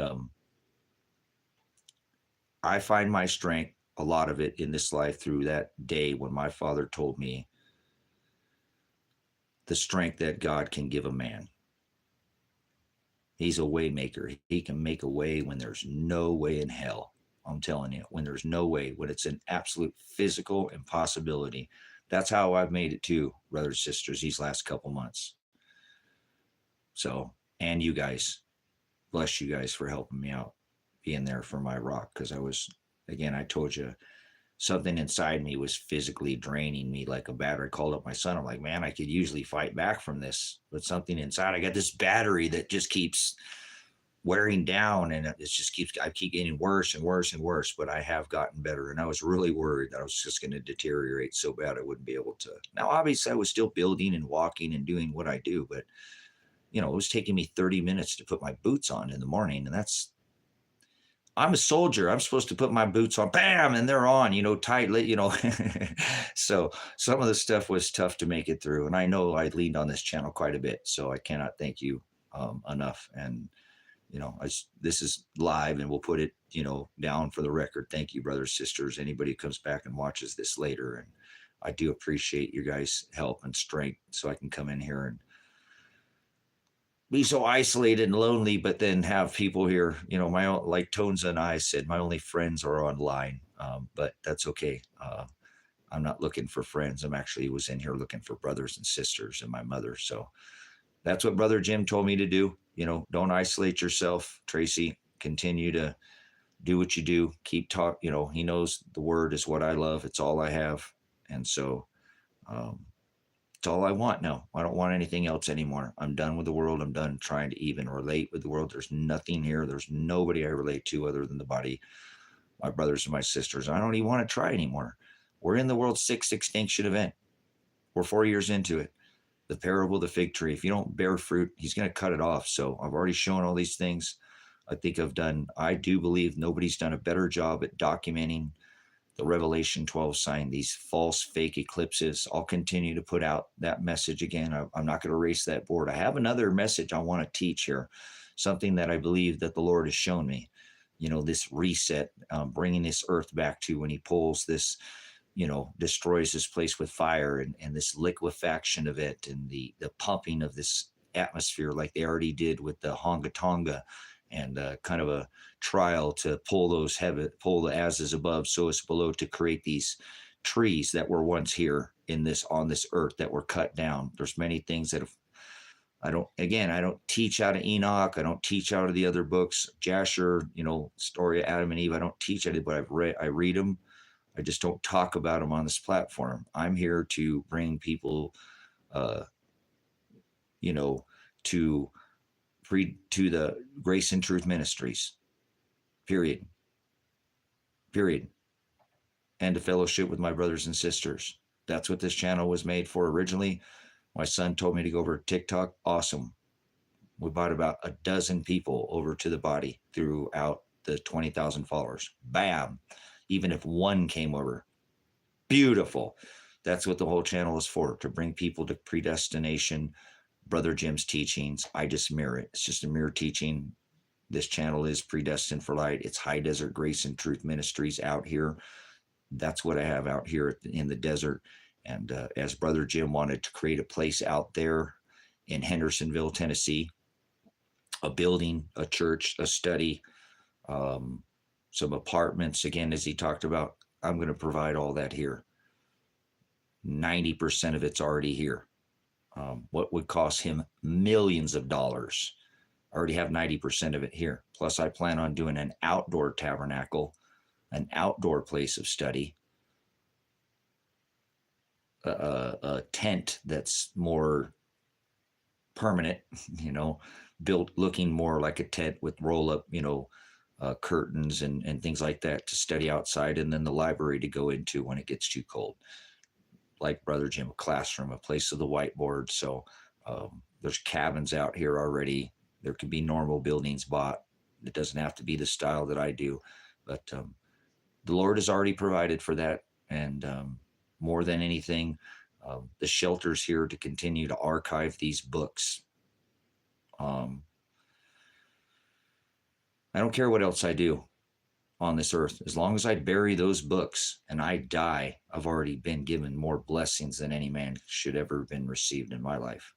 I find my strength, a lot of it in this life, through that day when my father told me the strength that God can give a man. He's a way maker. He can make a way when there's no way in hell. I'm telling you, when there's no way, when it's an absolute physical impossibility. That's how I've made it too, brothers and sisters, these last couple months. So, and you guys, bless you guys for helping me out, being there for my rock. Because I told you, something inside me was physically draining me like a battery. I called up my son. I'm like, man, I could usually fight back from this, but something inside, I got this battery that just keeps wearing down, and I keep getting worse and worse and worse, but I have gotten better. And I was really worried that I was just going to deteriorate so bad I wouldn't be able to. Now, obviously I was still building and walking and doing what I do, but it was taking me 30 minutes to put my boots on in the morning. And I'm a soldier. I'm supposed to put my boots on, bam, and they're on, tightly, So some of the stuff was tough to make it through. And I know I leaned on this channel quite a bit, so I cannot thank you enough. And, this is live, and we'll put it, down for the record. Thank you, brothers, sisters, anybody who comes back and watches this later. And I do appreciate your guys' help and strength, so I can come in here and be so isolated and lonely, but then have people here, my own, like Tones and I said, my only friends are online. But that's okay. I'm not looking for friends. Was in here looking for brothers and sisters and my mother. So that's what Brother Jim told me to do. Don't isolate yourself, Tracy. Continue to do what you do. Keep talk. He knows the word is what I love. It's all I have. And so, it's all I want now. I don't want anything else anymore. I'm done with the world. I'm done trying to even relate with the world. There's nothing here. There's nobody I relate to other than the body, my brothers and my sisters. I don't even want to try anymore. We're in the world's 6th extinction event. We're 4 years into it. The parable of the fig tree. If you don't bear fruit, he's going to cut it off. So I've already shown all these things. I do believe nobody's done a better job at documenting the Revelation 12 sign, these false fake eclipses. I'll continue to put out that message again. I'm not going to erase that board. I have another message I want to teach here, something that I believe that the Lord has shown me, this reset, bringing this earth back to when he pulls this, destroys this place with fire, and this liquefaction of it, and the pumping of this atmosphere like they already did with the Honga Tonga, and kind of a trial to pull the as is above, so is below, to create these trees that were once here, on this earth that were cut down. There's many things that I don't teach out of Enoch. I don't teach out of the other books, Jasher, story of Adam and Eve. I don't teach it, but I read them. I just don't talk about them on this platform. I'm here to bring people, uh, you know, to to the Grace and Truth Ministries. Period. Period. And to fellowship with my brothers and sisters. That's what this channel was made for originally. My son told me to go over to TikTok. Awesome. We brought about a dozen people over to the body throughout the 20,000 followers. Bam. Even if one came over. Beautiful. That's what the whole channel is for, to bring people to predestination, Brother Jim's teachings. I just mirror it. It's just a mirror teaching. This channel is Predestined for Light. It's High Desert Grace and Truth Ministries out here. That's what I have out here in the desert. And as Brother Jim wanted to create a place out there in Hendersonville, Tennessee, a building, a church, a study, some apartments, again, as he talked about, I'm going to provide all that here. 90% of it's already here. What would cost him millions of dollars. I already have 90% of it here. Plus, I plan on doing an outdoor tabernacle, an outdoor place of study, a tent that's more permanent, built looking more like a tent with roll up, curtains and things like that to study outside, and then the library to go into when it gets too cold. Like Brother Jim, a classroom, a place of the whiteboard. So there's cabins out here already. There could be normal buildings bought. It doesn't have to be the style that I do, but the Lord has already provided for that. And more than anything, the shelter's here to continue to archive these books. I don't care what else I do on this earth. As long as I bury those books and I die, I've already been given more blessings than any man should ever have been received in my life.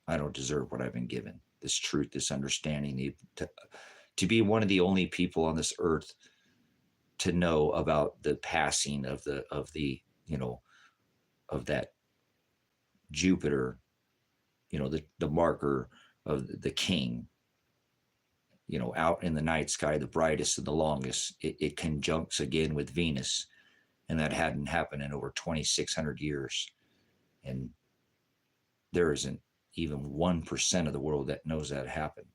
I don't deserve what I've been given. This truth, this understanding, to be one of the only people on this earth to know about the passing of that Jupiter, the marker of the king, out in the night sky, the brightest and the longest. It conjuncts again with Venus, and that hadn't happened in over 2,600 years. And there isn't even 1% of the world that knows that happened.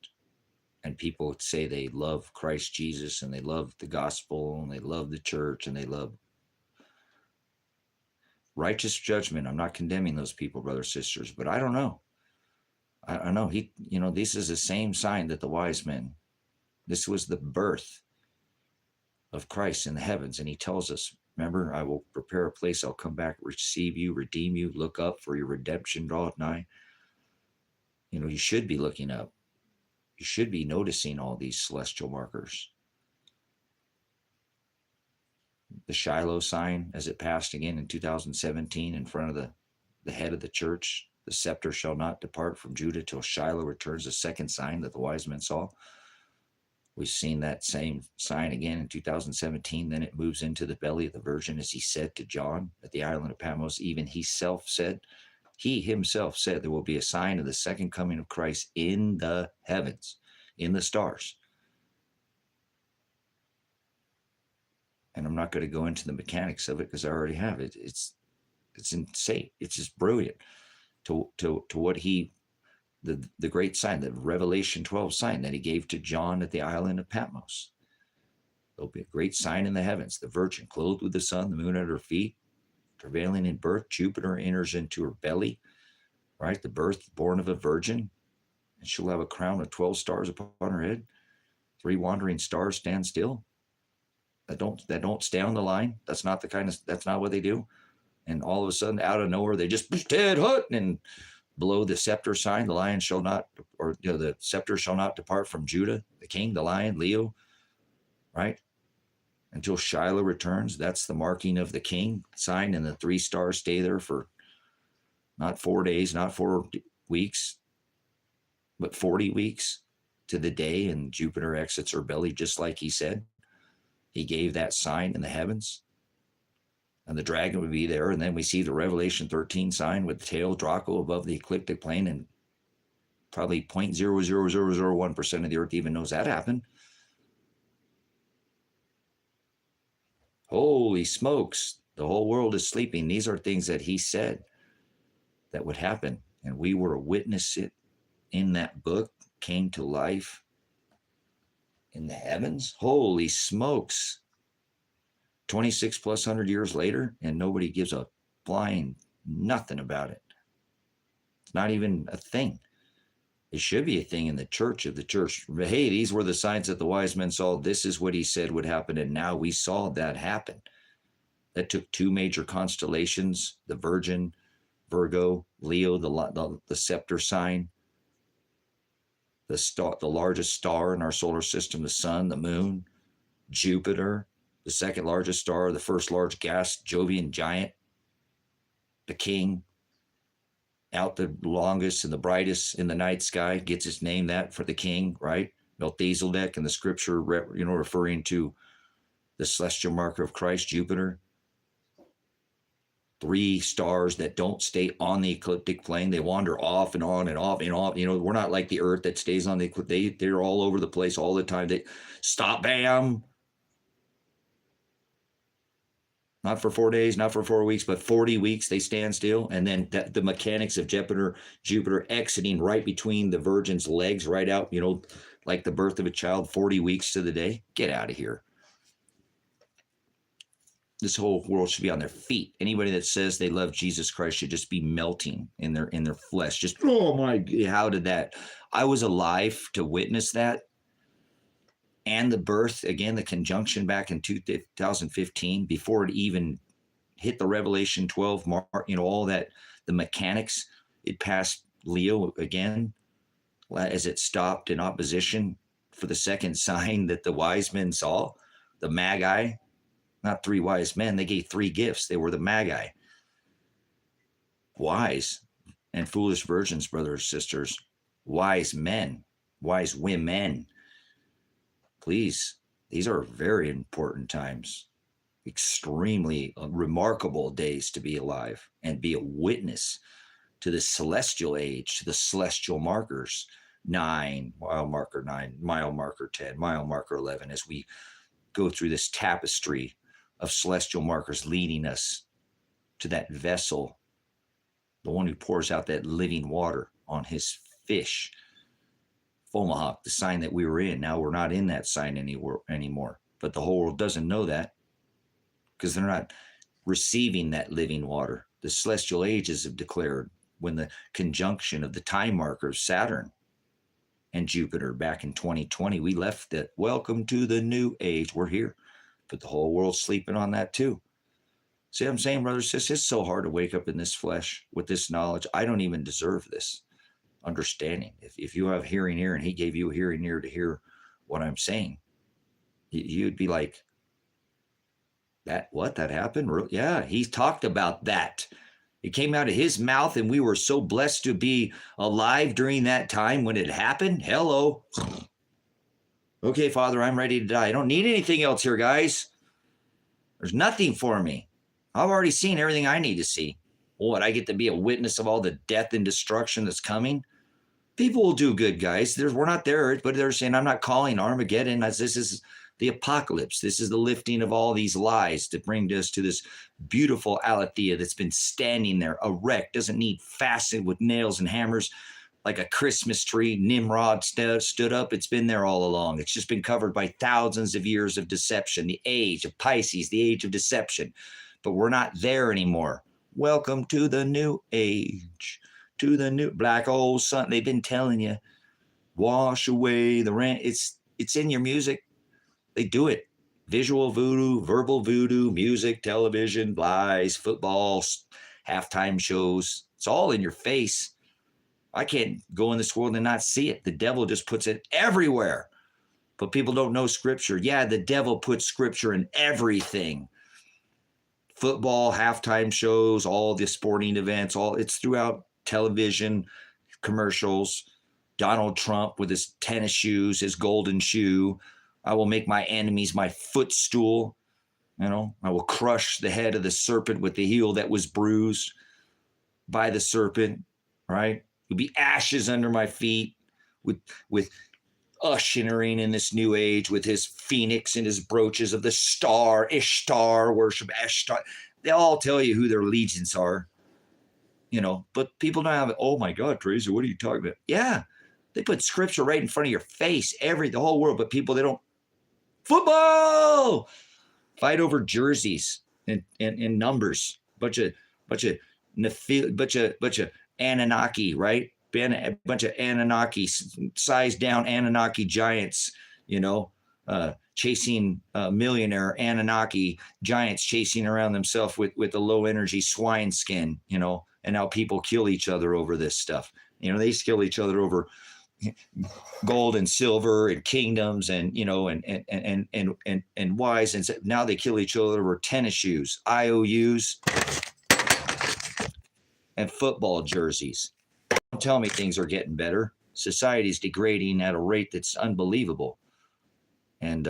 And people say they love Christ Jesus, and they love the gospel, and they love the church, and they love righteous judgment. I'm not condemning those people, brothers, sisters, but I don't know. I know this is the same sign that the wise men, this was the birth of Christ in the heavens. And he tells us, remember, I will prepare a place. I'll come back, receive you, redeem you, look up, for your redemption draweth nigh. You should be looking up. You should be noticing all these celestial markers. The Shiloh sign, as it passed again in 2017 in front of the head of the church, the scepter shall not depart from Judah till Shiloh returns, the second sign that the wise men saw. We've seen that same sign again in 2017. Then it moves into the belly of the Virgin, as he said to John at the island of Patmos. Even he himself said there will be a sign of the second coming of Christ in the heavens, in the stars. And I'm not going to go into the mechanics of it because I already have it. It's insane. It's just brilliant to what the great sign, the Revelation 12 sign that he gave to John at the island of Patmos. There'll be a great sign in the heavens. The Virgin, clothed with the sun, the moon at her feet, travailing in birth. Jupiter enters into her belly, right? The birth born of a virgin. And she'll have a crown of 12 stars upon her head. 3 wandering stars stand still. That don't stay on the line. That's not what they do. And all of a sudden, out of nowhere, they just Ted Hut, and below the scepter sign, the lion shall not, the scepter shall not depart from Judah, the king, the lion, Leo, right? Until Shiloh returns. That's the marking of the king sign, and the 3 stars stay there for not 4 days, not 4 weeks, but 40 weeks to the day, and Jupiter exits her belly, just like he said. He gave that sign in the heavens. and the dragon would be there. And then we see the Revelation 13 sign with the tail Draco above the ecliptic plane, and probably 0.00001% of the earth even knows that happened. Holy smokes, the whole world is sleeping. These are things that he said that would happen, and we were a witness it in that book, came to life in the heavens. Holy smokes. 26 plus 100 years later, and nobody gives a flying nothing about it. It's not even a thing. It should be a thing in the church of the church. Hey, these were the signs that the wise men saw. This is what he said would happen, and now we saw that happen. That took two major constellations, the Virgin, Virgo, Leo, the scepter sign, the largest star in our solar system, the sun, the moon, Jupiter, the second largest star, the first large gas Jovian giant, the king, out the longest and the brightest in the night sky, gets its name that for the king, right? Melchizedek in the scripture, referring to the celestial marker of Christ, Jupiter. Three stars that don't stay on the ecliptic plane. They wander off and on and off and off. We're not like the earth that stays on the ecliptic. They're all over the place all the time. They stop, bam. Not for 4 days, not for 4 weeks, but 40 weeks they stand still. And then the mechanics of Jupiter exiting right between the Virgin's legs, right out, like the birth of a child, 40 weeks to the day. Get out of here. This whole world should be on their feet. Anybody that says they love Jesus Christ should just be melting in their flesh. Just, oh my, how did that? I was alive to witness that. And the birth, again, the conjunction back in 2015, before it even hit the Revelation 12 mark, all that, the mechanics, it passed Leo again as it stopped in opposition for the second sign that the wise men saw, the Magi, not three wise men. They gave three gifts. They were the Magi. Wise and foolish virgins, brothers, sisters, wise men, wise women. Please, these are very important times, extremely remarkable days to be alive and be a witness to the celestial age, to the celestial markers, 9, mile marker 9, mile marker 10, mile marker 11, as we go through this tapestry of celestial markers leading us to that vessel, the one who pours out that living water on his fish, Fomalhaut, the sign that we were in. Now we're not in that sign anymore. But the whole world doesn't know that because they're not receiving that living water. The celestial ages have declared when the conjunction of the time markers, Saturn and Jupiter back in 2020, we left that. Welcome to the new age. We're here. But the whole world's sleeping on that too. See what I'm saying, brothers, sisters? It's so hard to wake up in this flesh with this knowledge. I don't even deserve this understanding. If you have hearing ear and he gave you a hearing ear to hear what I'm saying, you'd be like, that happened? Yeah, he talked about that. It came out of his mouth, and we were so blessed to be alive during that time when it happened. Hello. Okay, Father, I'm ready to die. I don't need anything else here, guys. There's nothing for me. I've already seen everything I need to see. What, I get to be a witness of all the death and destruction that's coming? People will do good, guys. We're not there, but they're saying, I'm not calling Armageddon. This is the apocalypse. This is the lifting of all these lies to bring us to this beautiful aletheia that's been standing there erect, doesn't need fastened with nails and hammers like a Christmas tree. Nimrod stood up. It's been there all along. It's just been covered by thousands of years of deception, the age of Pisces, the age of deception. But we're not there anymore. Welcome to the new age. To the new black old sun. They've been telling you, wash away the rent. It's in your music. They do it. Visual voodoo, verbal voodoo, music, television, lies, football, halftime shows. It's all in your face. I can't go in this world and not see it. The devil just puts it everywhere. But people don't know scripture. Yeah, the devil puts scripture in everything. Football, halftime shows, all the sporting events, it's throughout television, commercials, Donald Trump with his tennis shoes, his golden shoe. I will make my enemies my footstool. I will crush the head of the serpent with the heel that was bruised by the serpent, right? It'll be ashes under my feet with ushering in this new age with his phoenix and his brooches of the star, Ishtar, worship Ishtar. They all tell you who their legions are, but people don't have it. Oh my God, Tracy, what are you talking about? Yeah, they put scripture right in front of your face, the whole world, but people, they don't. Football! Fight over jerseys and numbers. Bunch of Anunnaki, right? A bunch of Anunnaki, sized down Anunnaki giants, chasing millionaire Anunnaki giants chasing around themselves with a low energy swine skin, and how people kill each other over this stuff. They kill each other over gold and silver and kingdoms and wives, and now they kill each other over tennis shoes, IOUs, and football jerseys. Don't tell me things are getting better. Society's degrading at a rate that's unbelievable. And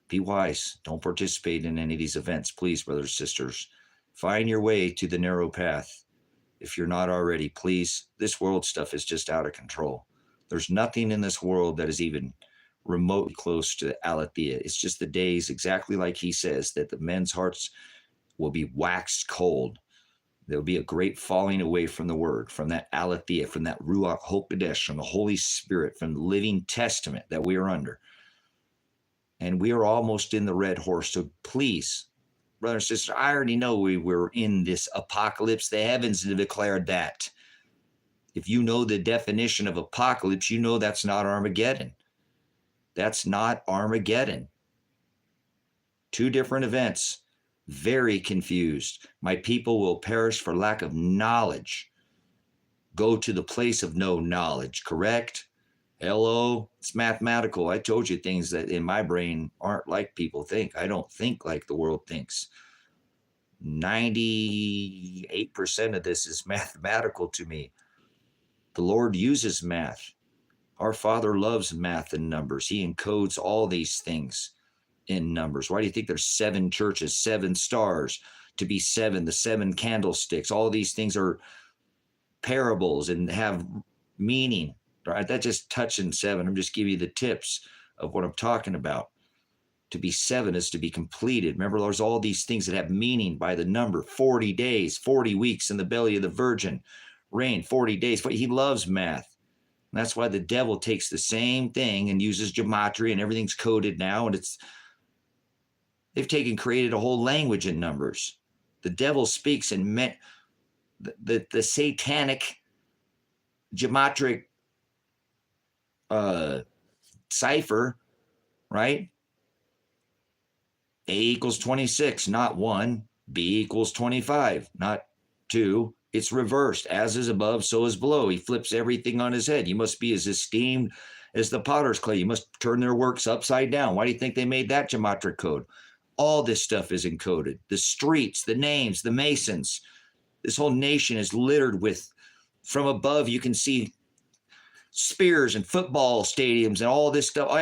be wise. Don't participate in any of these events, please, brothers and sisters. Find your way to the narrow path. If you're not already, please. This world stuff is just out of control. There's nothing in this world that is even remotely close to aletheia. It's just the days, exactly like he says, that the men's hearts will be waxed cold. There'll be a great falling away from the word, from that aletheia, from that Ruach HaKodesh, from the Holy Spirit, from the living testament that we are under. And we are almost in the red horse. So please, brother and sister, I already know we were in this apocalypse. The heavens have declared that. If you know the definition of apocalypse, you know that's not Armageddon. That's not Armageddon. Two different events. Very confused. My people will perish for lack of knowledge. Go to the place of no knowledge, correct? Hello, it's mathematical. I told you things that in my brain aren't like people think. I don't think like the world thinks. 98% of this is mathematical to me. The Lord uses math. Our Father loves math and numbers. He encodes all these things in numbers. Why do you think there's 7 churches, 7 stars, to be 7, the 7 candlesticks? All these things are parables and have meaning. Right? That's just touching 7. I'm just giving you the tips of what I'm talking about. To be 7 is to be completed. Remember, there's all these things that have meaning by the number. 40 days, 40 weeks in the belly of the Virgin. Reign, 40 days. He loves math. And that's why the devil takes the same thing and uses gematria, and everything's coded now. And they've created a whole language in numbers. The devil speaks in the satanic gematria cipher, right? A equals 26, not 1. B equals 25, not 2. It's reversed. As is above, so is below. He flips everything on his head. You must be as esteemed as the potter's clay. You must turn their works upside down. Why do you think they made that gematria code? All this stuff is encoded. The streets, the names, the Masons. This whole nation is littered with, from above, you can see spears and football stadiums and all this stuff.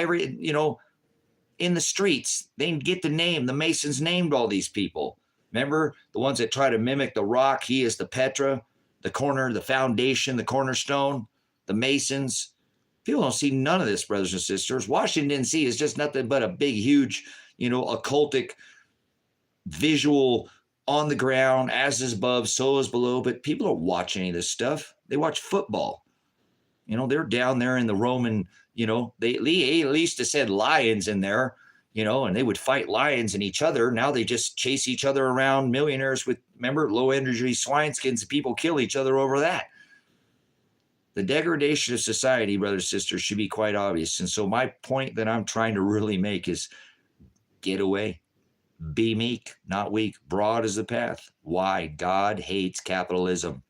In the streets, they get the name. The Masons named all these people. Remember the ones that try to mimic the rock? He is the Petra, the corner, the foundation, the cornerstone, the Masons. People don't see none of this, brothers and sisters. Washington, D.C. is just nothing but a big, huge, occultic visual on the ground, as is above, so is below. But people don't watch any of this stuff. They watch football. They're down there in the Roman, they at least have said lions in there, and they would fight lions and each other. Now they just chase each other around, millionaires with, remember, low energy swine skins, and people kill each other over that. The degradation of society, brothers and sisters, should be quite obvious. And so my point that I'm trying to really make is get away. Be meek, not weak. Broad is the path. Why? God hates capitalism.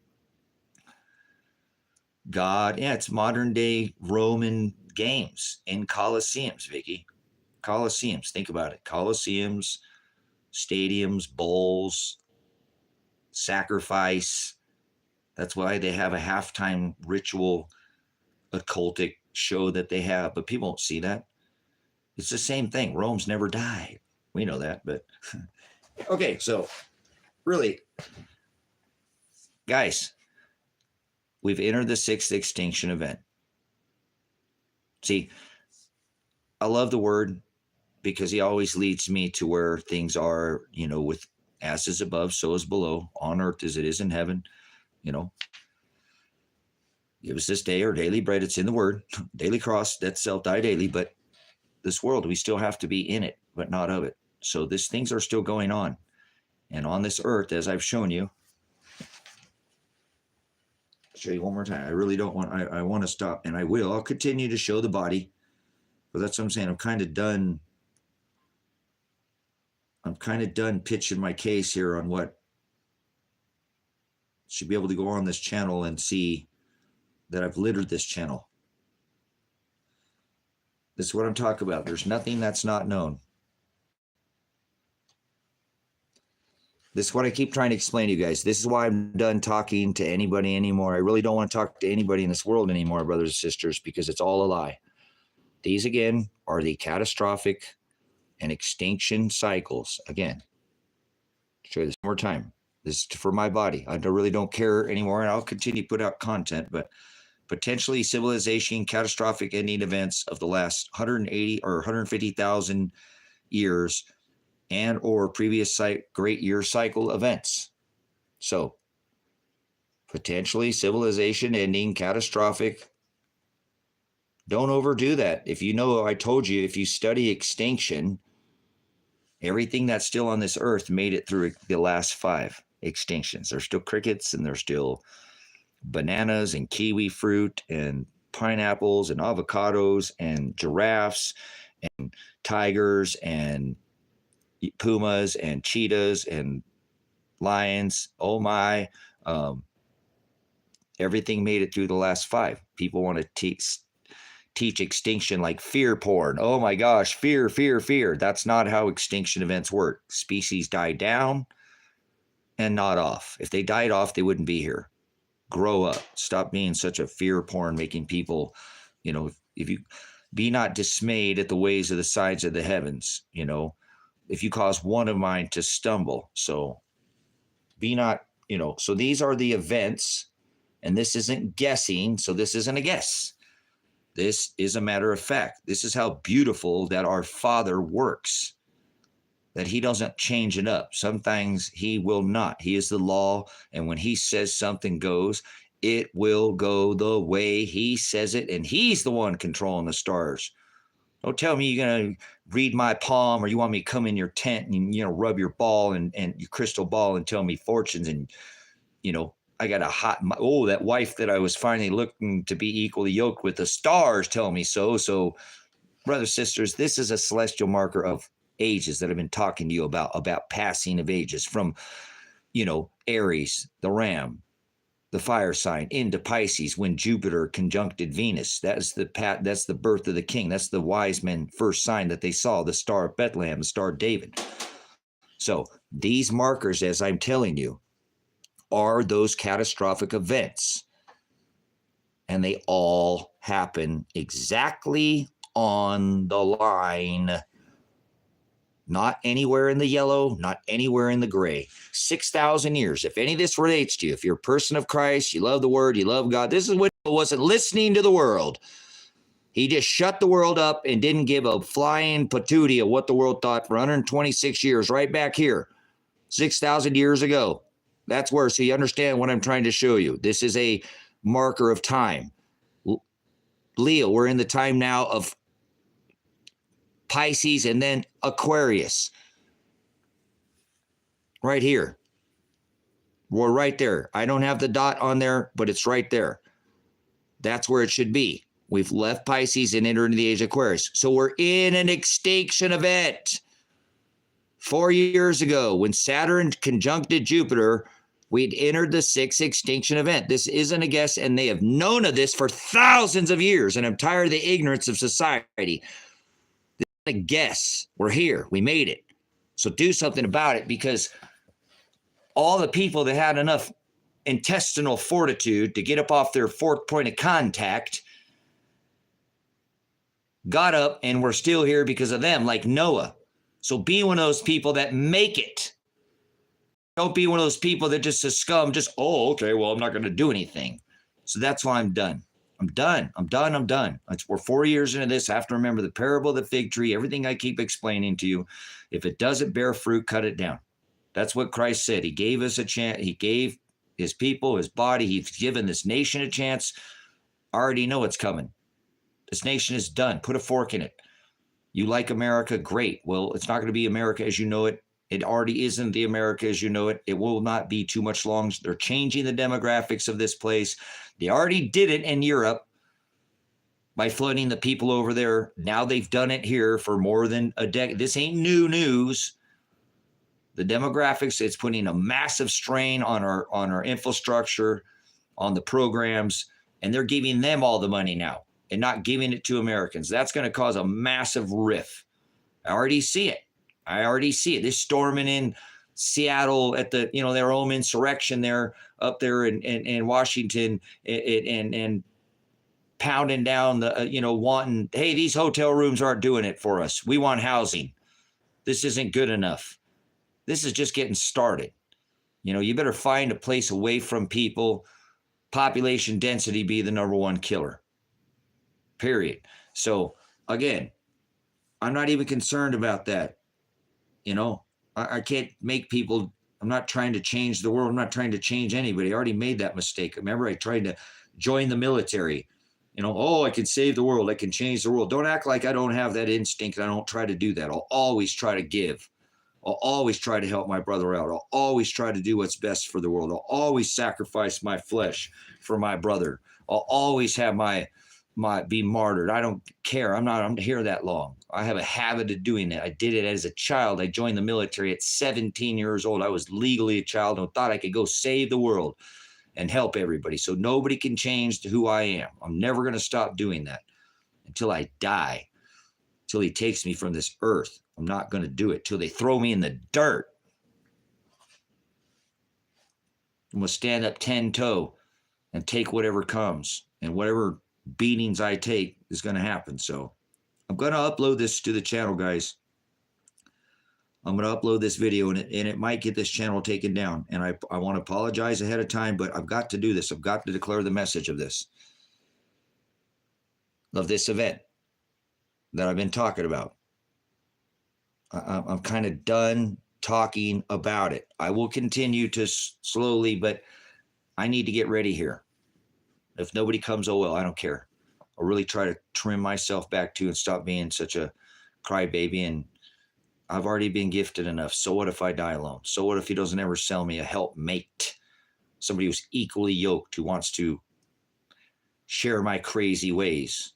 It's modern day Roman games in Colosseums, Vicky. Colosseums, think about it. Colosseums, stadiums, bowls, sacrifice. That's why they have a halftime ritual occultic show that they have, but people don't see that. It's the same thing. Rome's never died. We know that, but okay. So really, guys, we've entered the sixth extinction event. See, I love the word because he always leads me to where things are, with as is above, so is below, on earth as it is in heaven. Give us this day our daily bread. It's in the word. Daily cross, death, self, die daily. But this world, we still have to be in it, but not of it. So these things are still going on. And on this earth, as I've shown you, show you one more time. I really don't want, I want to stop, and I will. I'll continue to show the body, but that's what I'm saying. I'm kind of done pitching my case here on what should be able to go on this channel and see that I've littered this channel. This is what I'm talking about. There's nothing that's not known. This is what I keep trying to explain to you guys. This is why I'm done talking to anybody anymore. I really don't want to talk to anybody in this world anymore, brothers and sisters, because it's all a lie. These, again, are the catastrophic and extinction cycles. Again, show you this one more time. This is for my body. I really don't care anymore, and I'll continue to put out content, but potentially civilization, catastrophic ending events of the last 180 or 150,000 years, and or previous great year cycle events. So potentially civilization ending, catastrophic. Don't overdo that. If you know, I told you, if you study extinction, everything that's still on this earth made it through the last 5 extinctions. There's still crickets, and there's still bananas and kiwi fruit and pineapples and avocados and giraffes and tigers and pumas and cheetahs and lions. Oh my, everything made it through the last 5. People want to teach extinction like fear porn. Oh my gosh, fear, fear, fear. That's not how extinction events work. Species die down and not off. If they died off, they wouldn't be here. Grow up. Stop being such a fear porn, making people, if you be not dismayed at the ways of the sides of the heavens, if you cause one of mine to stumble. So be not, so these are the events, and this isn't guessing. So this isn't a guess. This is a matter of fact. This is how beautiful that our Father works, that he doesn't change it up. Some things he will not. He is the law, and when he says something goes, it will go the way he says it, and he's the one controlling the stars. Don't tell me you're going to read my palm, or you want me to come in your tent and, rub your ball and your crystal ball and tell me fortunes. And, I got that wife that I was finally looking to be equally yoked with, the stars tell me so. So, brothers, sisters, this is a celestial marker of ages that I've been talking to you about passing of ages from, Aries, the ram, the fire sign, into Pisces when Jupiter conjuncted Venus. That's the birth of the king. That's the wise men first sign that they saw, the star of Bethlehem, the star of David. So these markers, as I'm telling you, are those catastrophic events. And they all happen exactly on the line. Not anywhere in the yellow, not anywhere in the gray. 6,000 years. If any of this relates to you, if you're a person of Christ, you love the word, you love God, this is what wasn't listening to the world. He just shut the world up and didn't give a flying patootie of what the world thought for 126 years, right back here, 6,000 years ago. That's where, so you understand what I'm trying to show you. This is a marker of time. Leo, we're in the time now of Pisces and then Aquarius. Right here. We're right there. I don't have the dot on there, but it's right there. That's where it should be. We've left Pisces and entered into the age of Aquarius. So we're in an extinction event. 4 years ago, when Saturn conjuncted Jupiter, we'd entered the 6th extinction event. This isn't a guess, and they have known of this for thousands of years, and I'm tired of the ignorance of society. This isn't a guess. We're here. We made it. So do something about it, because all the people that had enough intestinal fortitude to get up off their 4th point of contact got up, and we're still here because of them, like Noah. So be one of those people that make it. Don't be one of those people that just succumb, just, oh, okay, well, I'm not going to do anything. So that's why I'm done. I'm done. We're 4 years into this. I have to remember the parable of the fig tree, everything I keep explaining to you. If it doesn't bear fruit, cut it down. That's what Christ said. He gave us a chance. He gave his people, his body. He's given this nation a chance. I already know it's coming. This nation is done. Put a fork in it. You like America? Great. Well, it's not going to be America as you know it. It already isn't the America as you know it. It will not be too much long. They're changing the demographics of this place. They already did it in Europe by flooding the people over there. Now they've done it here for more than a decade. This ain't new news. The demographics, it's putting a massive strain on our infrastructure, on the programs, and they're giving them all the money now and not giving it to Americans. That's going to cause a massive rift. I already see it. They're storming in Seattle at the, their own insurrection there up there in Washington and pounding down the, wanting, hey, these hotel rooms aren't doing it for us. We want housing. This isn't good enough. This is just getting started. You better find a place away from people. Population density be the number one killer. Period. So again, I'm not even concerned about that. I can't make people, I'm not trying to change the world. I'm not trying to change anybody. I already made that mistake. Remember, I tried to join the military. I can save the world. I can change the world. Don't act like I don't have that instinct. I don't try to do that. I'll always try to give. I'll always try to help my brother out. I'll always try to do what's best for the world. I'll always sacrifice my flesh for my brother. I'll always have my be martyred. I don't care. I'm here that long. I have a habit of doing that. I did it as a child. I joined the military at 17 years old. I was legally a child and thought I could go save the world and help everybody. So nobody can change who I am. I'm never going to stop doing that until I die, until he takes me from this earth. I'm not going to do it till they throw me in the dirt. I'm going to stand up 10-toe and take whatever comes, and whatever beatings I take is going to happen. So I'm going to upload this to the channel, guys. I'm going to upload this video, and it might get this channel taken down. And I want to apologize ahead of time, but I've got to do this. I've got to declare the message of this event that I've been talking about. I'm kind of done talking about it. I will continue to slowly, but I need to get ready here. If nobody comes, oh well, I don't care. I'll really try to trim myself back to and stop being such a crybaby. And I've already been gifted enough. So what if I die alone? So what if he doesn't ever sell me a helpmate? Somebody who's equally yoked, who wants to share my crazy ways.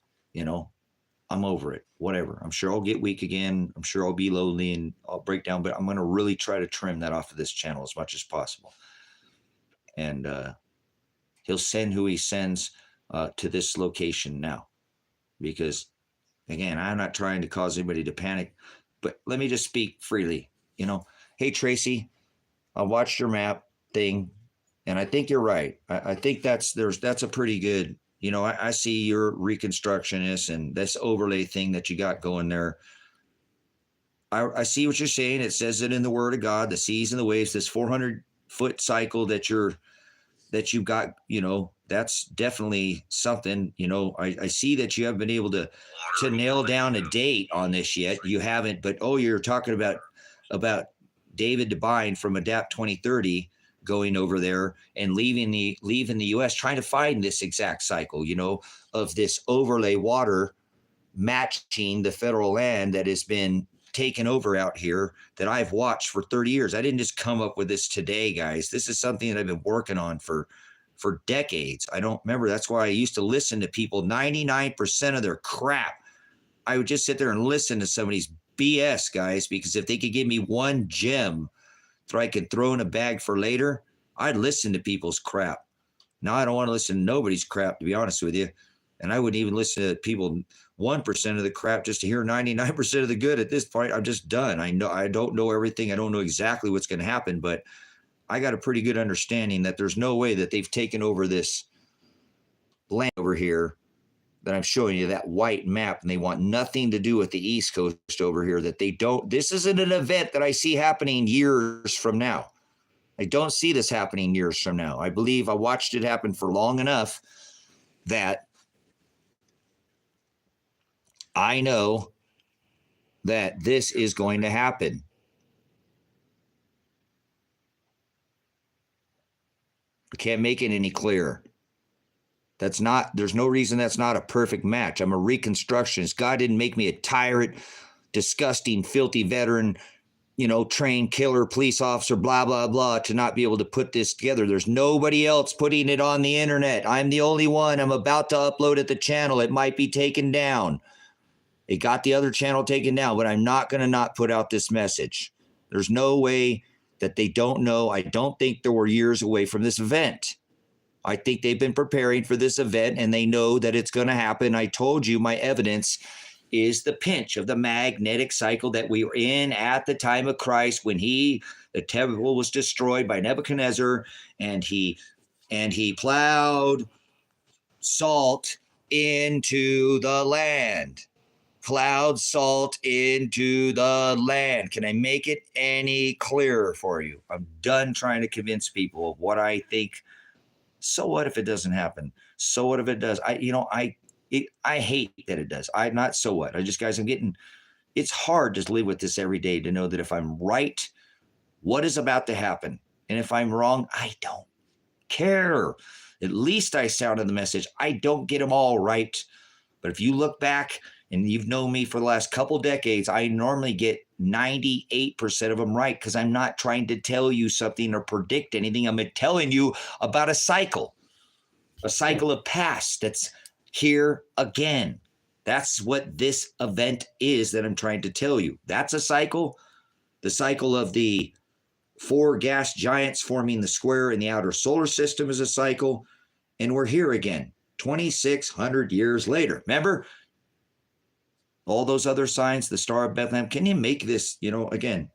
I'm over it. Whatever. I'm sure I'll get weak again. I'm sure I'll be lonely and I'll break down, but I'm going to really try to trim that off of this channel as much as possible. And he'll send who he sends to this location now, because again, I'm not trying to cause anybody to panic, but let me just speak freely. Hey, Tracy, I watched your map thing and I think you're right. I think that's a pretty good, I see your reconstructionist and this overlay thing that you got going there. I see what you're saying. It says it in the word of God, the seas and the waves, this 400-foot cycle that you got, that's definitely something. I see that you haven't been able to nail down a date on this yet. You haven't, but you're talking about David Devine from Adapt 2030 going over there and leaving the U.S. trying to find this exact cycle, of this overlay water matching the federal land that has been taken over out here that I've watched for 30 years. I didn't just come up with this today, guys. This is something that I've been working on for decades. I don't remember. That's why I used to listen to people, 99% of their crap. I would just sit there and listen to somebody's BS, guys, because if they could give me one gem that I could throw in a bag for later, I'd listen to people's crap. Now I don't want to listen to nobody's crap, to be honest with you. And I wouldn't even listen to people 1% of the crap just to hear 99% of the good. At this point, I'm just done. I don't know everything. I don't know exactly what's going to happen, but I got a pretty good understanding that there's no way that they've taken over this land over here that I'm showing you, that white map, and they want nothing to do with the East Coast over here, that they don't, this isn't an event that I see happening years from now. I don't see this happening years from now. I believe I watched it happen for long enough that I know that this is going to happen. I can't make it any clearer. There's no reason that's not a perfect match. I'm a reconstructionist. God didn't make me a tyrant, disgusting, filthy veteran, trained killer, police officer, blah, blah, blah, to not be able to put this together. There's nobody else putting it on the internet. I'm the only one. I'm about to upload at the channel. It might be taken down. It got the other channel taken down, but I'm not going to not put out this message. There's no way that they don't know. I don't think they were years away from this event. I think they've been preparing for this event, and they know that it's going to happen. I told you my evidence is the pinch of the magnetic cycle that we were in at the time of Christ, when the temple was destroyed by Nebuchadnezzar, and he plowed salt into the land. Plowed salt into the land. Can I make it any clearer for you? I'm done trying to convince people of what I think. So what if it doesn't happen? So what if it does? I hate that it does. So what? It's hard to live with this every day, to know that if I'm right, what is about to happen? And if I'm wrong, I don't care. At least I sounded the message. I don't get them all right. But if you look back, and you've known me for the last couple decades, I normally get 98% of them right, because I'm not trying to tell you something or predict anything. I'm telling you about a cycle of past that's here again. That's what this event is that I'm trying to tell you. That's a cycle. The cycle of the 4 gas giants forming the square in the outer solar system is a cycle. And we're here again, 2,600 years later. Remember? All those other signs, the Star of Bethlehem. Can you make this, again,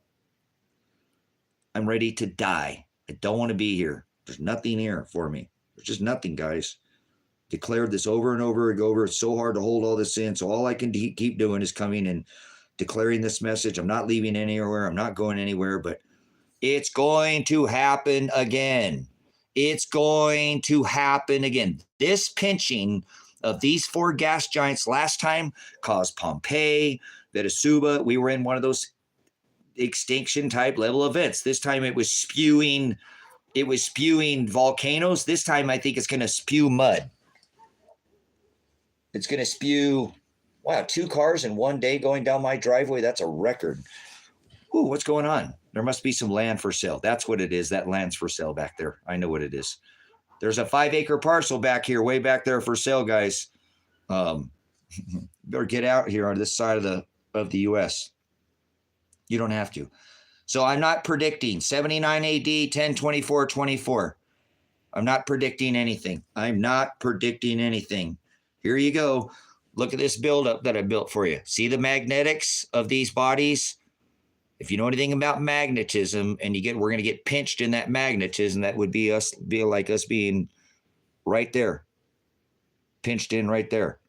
I'm ready to die. I don't want to be here. There's nothing here for me. There's just nothing, guys. Declared this over and over and over. It's so hard to hold all this in. So all I can keep doing is coming and declaring this message. I'm not leaving anywhere. I'm not going anywhere, but it's going to happen again. It's going to happen again. This pinching of these 4 gas giants last time caused Pompeii, Venezuela. We were in one of those extinction type level events. This time it was spewing volcanoes. This time I think it's going to spew mud. It's going to spew, 2 cars in one day going down my driveway. That's a record. Ooh, what's going on? There must be some land for sale. That's what it is. That land's for sale back there. I know what it is. There's a 5-acre parcel back here, way back there for sale, guys. Better get out here on this side of the U.S. You don't have to. So I'm not predicting 79 AD, 1024-24. I'm not predicting anything. Here you go. Look at this buildup that I built for you. See the magnetics of these bodies? If you know anything about magnetism, and we're going to get pinched in that magnetism, that would be like us being right there, pinched in right there.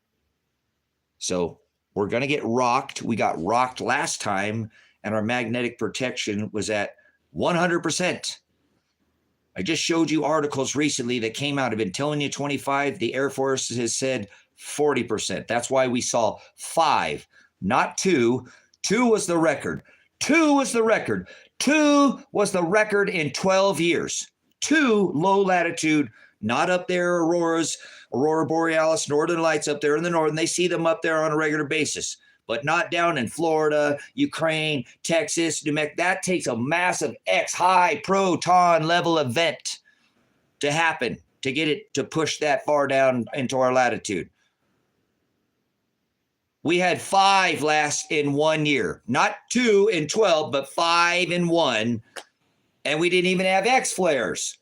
So we're going to get rocked. We got rocked last time, and our magnetic protection was at 100%. I just showed you articles recently that came out. I've been telling you 25. The Air Force has said 40%. That's why we saw 5, not 2. 2 was the record. 2 was the record. 2 was the record in 12 years. 2 low latitude, not up there, Aurora Borealis, Northern Lights up there in the north, and they see them up there on a regular basis, but not down in Florida, Ukraine, Texas, New Mexico. That takes a massive high proton level event to happen, to get it to push that far down into our latitude. We had 5 last in 1 year, not 2 in 12, but 5 in 1. And we didn't even have X flares.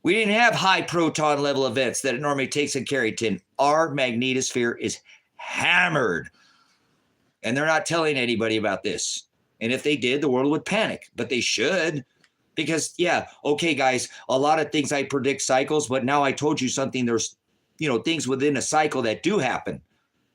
We didn't have high proton level events that it normally takes in Carrington. Our magnetosphere is hammered. And they're not telling anybody about this. And if they did, the world would panic. But they should. Because, okay, guys, a lot of things I predict cycles, but now I told you something. There's, things within a cycle that do happen.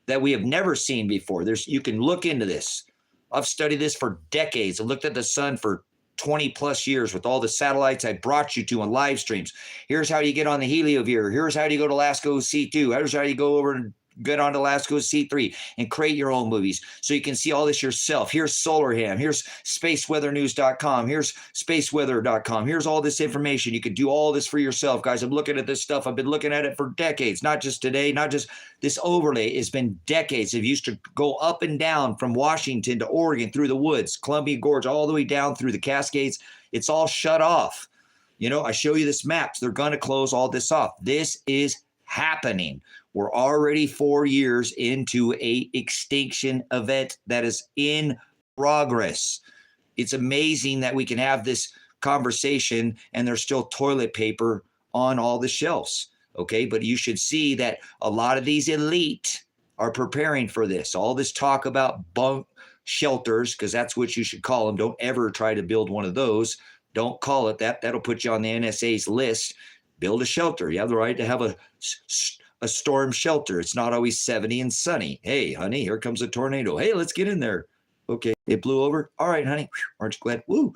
that we have never seen before. You can look into this. I've studied this for decades. I looked at the sun for 20 plus years with all the satellites I brought you to on live streams. Here's how you get on the Helioviewer. Here's how you go to LASCO C2. Here's how you go over and get onto LASCO C3 and create your own movies so you can see all this yourself. Here's SolarHam. Here's spaceweathernews.com. Here's spaceweather.com. Here's all this information. You can do all this for yourself, guys. I'm looking at this stuff. I've been looking at it for decades, not just today, not just this overlay. It's been decades. It used to go up and down from Washington to Oregon through the woods, Columbia Gorge, all the way down through the Cascades. It's all shut off. You know, I show you this maps. They're going to close all this off. This is happening. We're already 4 years into a extinction event that is in progress. It's amazing that we can have this conversation and there's still toilet paper on all the shelves. Okay, but you should see that a lot of these elite are preparing for this. All this talk about bunk shelters, because that's what you should call them. Don't ever try to build one of those. Don't call it that. That'll put you on the NSA's list. Build a shelter. You have the right to have a storm shelter. It's not always 70 and sunny. Hey, honey, here comes a tornado. Hey, let's get in there. Okay, it blew over. All right, honey. Aren't you glad? Woo,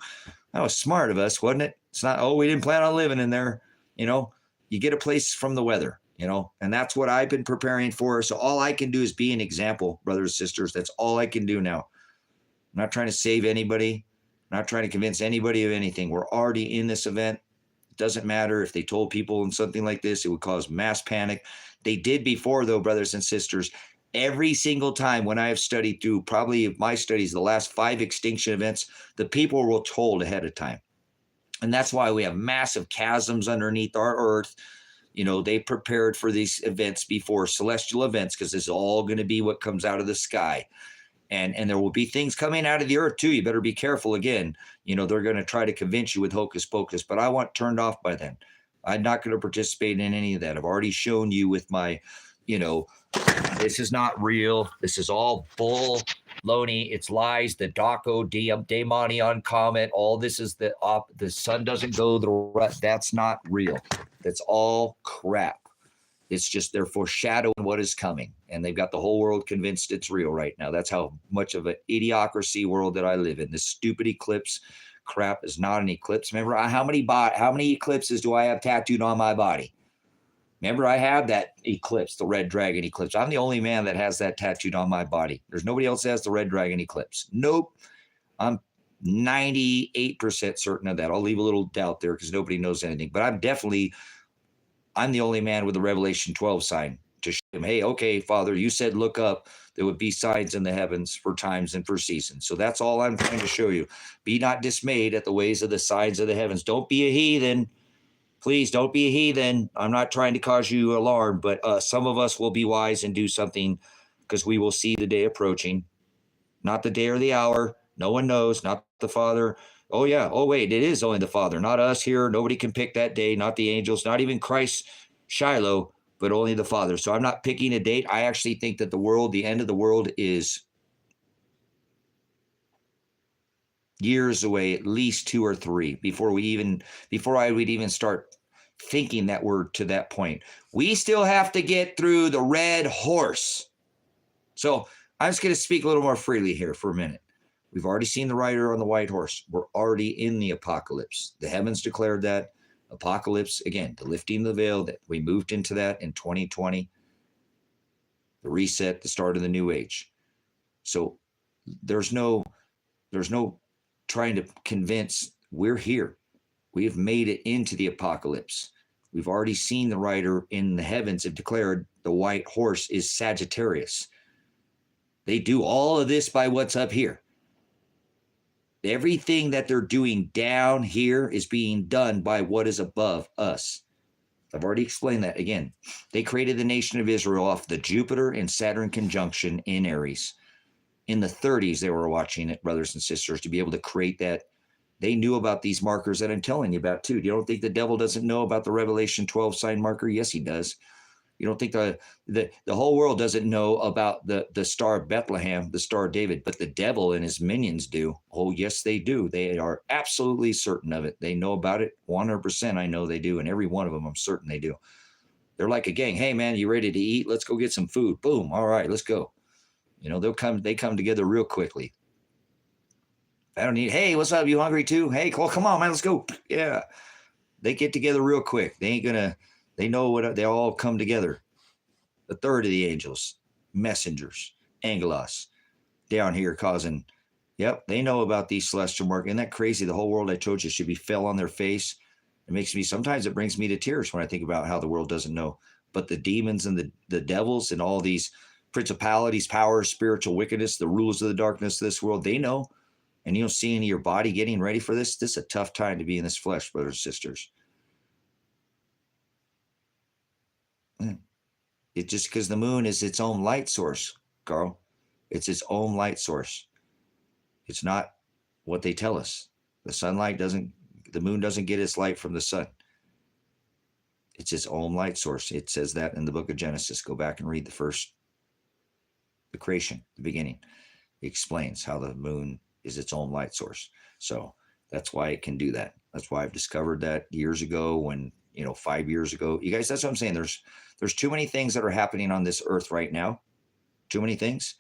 that was smart of us, wasn't it? It's not, oh, we didn't plan on living in there. You know, you get a place from the weather, you know, and that's what I've been preparing for. So all I can do is be an example, brothers and sisters. That's all I can do now. I'm not trying to save anybody. I'm not trying to convince anybody of anything. We're already in this event. It doesn't matter if they told people in something like this, it would cause mass panic. They did before, though, brothers and sisters. Every single time when I have studied through probably my studies, the last 5 extinction events, the people were told ahead of time. And that's why we have massive chasms underneath our earth. You know, they prepared for these events before, celestial events, because this is all going to be what comes out of the sky. And there will be things coming out of the earth, too. You better be careful again. You know, they're going to try to convince you with hocus pocus, but I want turned off by then. I'm not going to participate in any of that. I've already shown you with my, you know, this is not real. This is all bull, loney. It's lies. The Daimonion comet. All this is the sun doesn't go the rest. That's not real. That's all crap. It's just they're foreshadowing what is coming, and they've got the whole world convinced it's real right now. That's how much of an idiocracy world that I live in. This stupid eclipse crap is not an eclipse. Remember, how many eclipses do I have tattooed on my body? Remember, I have that eclipse, the red dragon eclipse. I'm the only man that has that tattooed on my body. There's nobody else that has the red dragon eclipse. Nope. I'm 98% certain of that. I'll leave a little doubt there because nobody knows anything. But I'm the only man with the Revelation 12 sign to show him, hey, okay, Father, you said look up. There would be signs in the heavens for times and for seasons. So that's all I'm trying to show you. Be not dismayed at the ways of the signs of the heavens. Don't be a heathen. Please don't be a heathen. I'm not trying to cause you alarm, but some of us will be wise and do something because we will see the day approaching. Not the day or the hour. No one knows. Not the Father. Oh, yeah. Oh, wait. It is only the Father. Not us here. Nobody can pick that day. Not the angels. Not even Christ Shiloh, but only the Father. So I'm not picking a date. I actually think that the end of the world is years away, at least 2 or 3 before I would even start thinking that we're to that point. We still have to get through the red horse. So I'm just going to speak a little more freely here for a minute. We've already seen the rider on the white horse. We're already in the apocalypse. The heavens declared that. Apocalypse, again, the lifting of the veil, that we moved into that in 2020. The reset, the start of the new age. So there's no trying to convince. We're here. We have made it into the apocalypse. We've already seen the rider in the heavens have declared the white horse is Sagittarius. They do all of this by what's up here. Everything that they're doing down here is being done by what is above us. I've already explained that. Again, they created the nation of Israel off the Jupiter and Saturn conjunction in Aries. In the 30s, they were watching it, brothers and sisters, to be able to create that. They knew about these markers that I'm telling you about, too. You don't think the devil doesn't know about the Revelation 12 sign marker? Yes, he does. You don't think the whole world doesn't know about the Star of Bethlehem, the Star of David, but the devil and his minions do. Oh, yes, they do. They are absolutely certain of it. They know about it 100%. I know they do. And every one of them, I'm certain they do. They're like a gang. Hey man, you ready to eat? Let's go get some food. Boom. All right, let's go. They come together real quickly. I don't need, hey, what's up? You hungry too? Hey, well, come on, man, let's go. Yeah. They get together real quick. They know what, they all come together. The third of the angels, messengers, angelos, down here causing, yep, they know about these celestial marks. Isn't that crazy? The whole world, I told you, should be fell on their face. Sometimes it brings me to tears when I think about how the world doesn't know. But the demons and the devils and all these principalities, powers, spiritual wickedness, the rulers of the darkness of this world, they know. And you don't see any of your body getting ready for this. This is a tough time to be in this flesh, brothers and sisters. It's just because the moon is its own light source, Carl. It's its own light source. It's not what they tell us. The moon doesn't get its light from the sun. It's its own light source. It says that in the book of Genesis. Go back and read the creation, the beginning. It explains how the moon is its own light source. So that's why it can do that. That's why I've discovered that years ago when, 5 years ago. You guys, that's what I'm saying. There's too many things that are happening on this earth right now. Too many things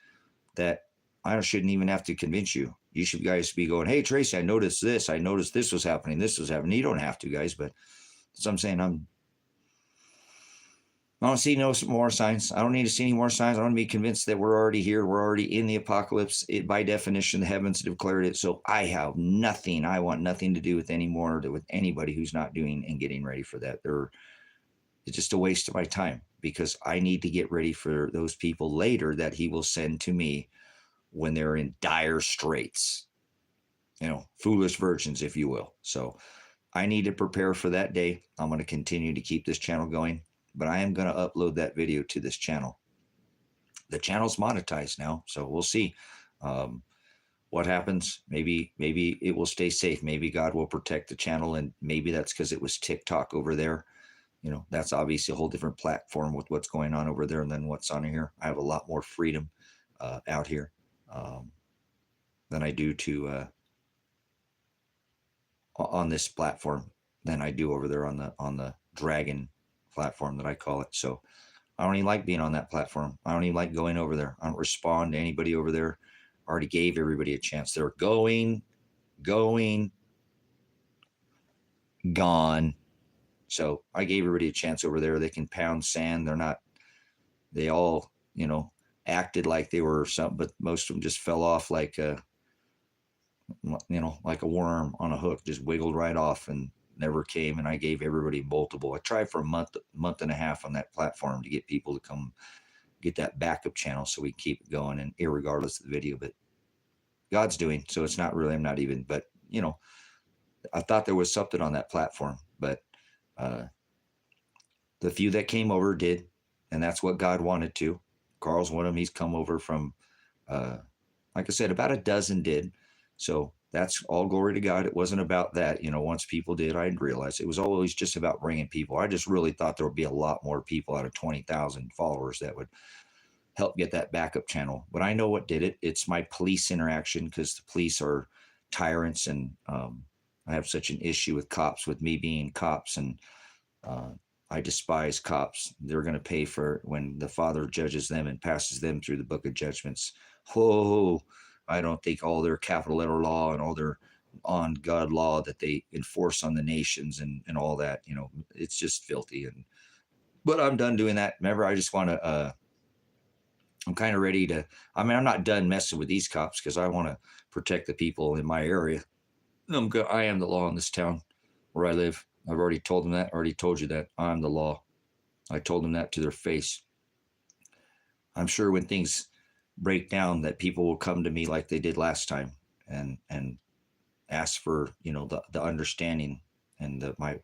that I shouldn't even have to convince you. You should guys be going, hey, Tracy, I noticed this. I noticed this was happening. This was happening. You don't have to, guys, but that's what I'm saying. I don't see no more signs. I don't need to see any more signs. I don't want to be convinced that we're already here. We're already in the apocalypse. By definition, the heavens declared it. So I have nothing. I want nothing to do with with anybody who's not doing and getting ready for that. It's just a waste of my time because I need to get ready for those people later that he will send to me when they're in dire straits. Foolish virgins, if you will. So I need to prepare for that day. I'm going to continue to keep this channel going. But I am going to upload that video to this channel. The channel's monetized now, so we'll see what happens. Maybe it will stay safe. Maybe God will protect the channel, and maybe that's because it was TikTok over there. That's obviously a whole different platform with what's going on over there than what's on here. I have a lot more freedom out here than I do on this platform than I do over there on the Dragon platform that I call it. So I don't even like being on that platform. I don't even like going over there. I don't respond to anybody over there. I already gave everybody a chance. They're going, gone. So I gave everybody a chance over there. They can pound sand. They all, acted like they were something, but most of them just fell off like a worm on a hook, just wiggled right off and never came. And I gave everybody multiple. I tried for a month and a half on that platform to get people to come get that backup channel so we keep it going, and irregardless of the video. But God's doing, so it's not really, I'm not even, but I thought there was something on that platform, but the few that came over did, and that's what God wanted to. Carl's one of them. He's come over from like I said, about a dozen did. So that's all glory to God. It wasn't about that. Once people did, I realized it was always just about bringing people. I just really thought there would be a lot more people out of 20,000 followers that would help get that backup channel. But I know what did it. It's my police interaction, because the police are tyrants, and I have such an issue with cops, with me being cops, and I despise cops. They're going to pay for it when the Father judges them and passes them through the book of judgments. Whoa. I don't think all their capital letter law and all their on God law that they enforce on the nations and all that, it's just filthy. But I'm done doing that. Remember, I just want to, I'm kind of ready to, I'm not done messing with these cops, because I want to protect the people in my area. I am the law in this town where I live. I've already told them that. I already told you that. I'm the law. I told them that to their face. I'm sure when things break down that people will come to me like they did last time and ask for the understanding and my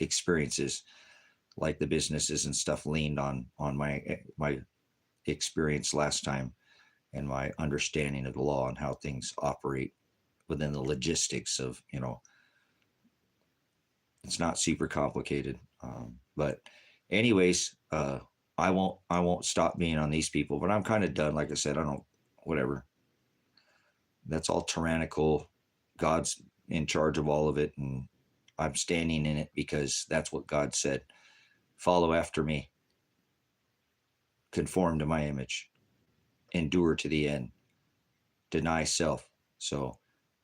experiences, like the businesses and stuff leaned on my experience last time and my understanding of the law and how things operate within the logistics of it's not super complicated. But anyways, I won't stop being on these people, but I'm kind of done. Like I said, whatever. That's all tyrannical. God's in charge of all of it, and I'm standing in it because that's what God said. Follow after me. conform to my image, endure to the end, deny self. So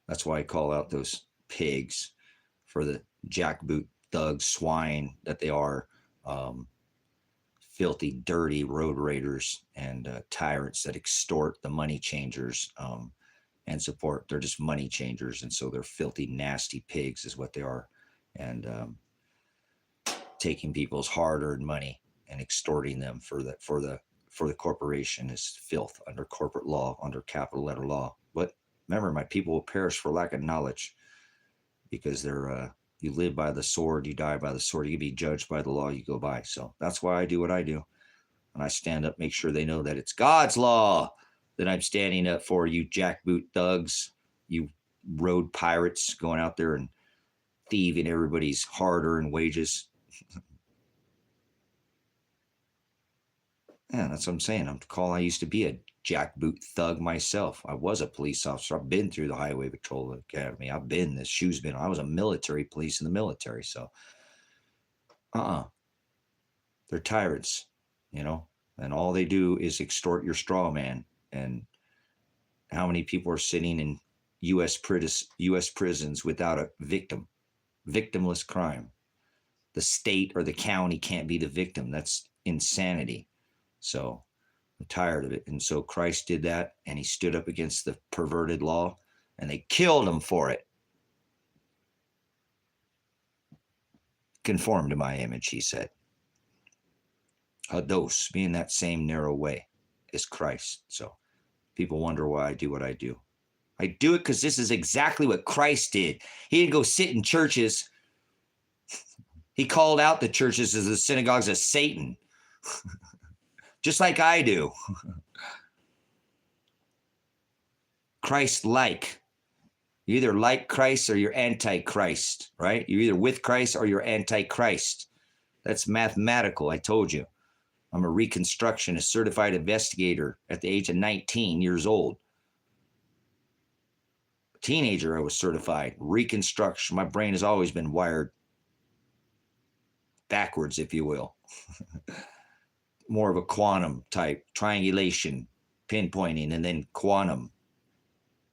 that's why I call out those pigs for the jackboot thugs, swine that they are, filthy, dirty road raiders and tyrants that extort the money changers and support. They're just money changers, and so they're filthy, nasty pigs, is what they are, and taking people's hard-earned money and extorting them for the corporation is filth under corporate law, under capital letter law. But remember, my people will perish for lack of knowledge, because they're you live by the sword, you die by the sword, you can be judged by the law you go by. So that's why I do what I do. And I stand up, make sure they know that it's God's law that I'm standing up for, you jackboot thugs, you road pirates going out there and thieving everybody's hard-earned wages. Yeah, that's what I'm saying. I used to be a jackboot thug myself. I was a police officer. I've been through the Highway Patrol Academy. I've been this shoe's been. I was a military police in the military. So, they're tyrants, and all they do is extort your straw man. And how many people are sitting in U.S. prisons without a victim? Victimless crime. The state or the county can't be the victim. That's insanity. So I'm tired of it. And so Christ did that, and he stood up against the perverted law, and they killed him for it. Conform to my image, he said. Hados, be in that same narrow way as Christ. So people wonder why I do what I do. I do it because this is exactly what Christ did. He didn't go sit in churches. He called out the churches as the synagogues of Satan, just like I do. Christ-like. You either like Christ or you're anti-Christ, right? You're either with Christ or you're anti-Christ. That's mathematical, I told you. I'm a reconstructionist, certified investigator at the age of 19 years old. Teenager, I was certified. Reconstruction. My brain has always been wired backwards, if you will. More of a quantum type, triangulation, pinpointing, and then quantum.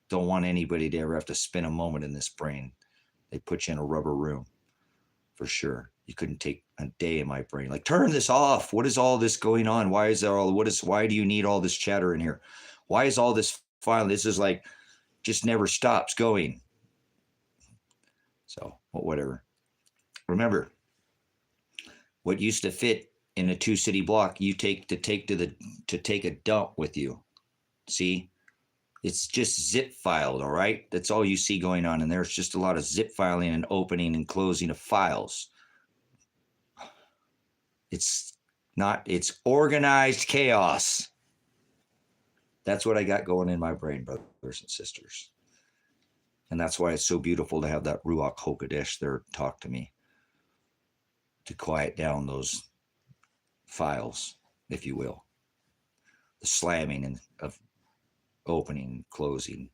Don't want anybody to ever have to spend a moment in this brain. They put you in a rubber room, for sure. You couldn't take a day in my brain. Like, turn this off. What is all this going on? Why do you need all this chatter in here? Why is all this file? This is like, just never stops going. So, whatever. Remember, what used to fit in a 2-city block, you take a dump with you. See? It's just zip filed, all right? That's all you see going on in there. It's just a lot of zip filing and opening and closing of files. It's organized chaos. That's what I got going in my brain, brothers and sisters. And that's why it's so beautiful to have that Ruach HaKodesh there talk to me, to quiet down those files, if you will. The slamming of opening, closing.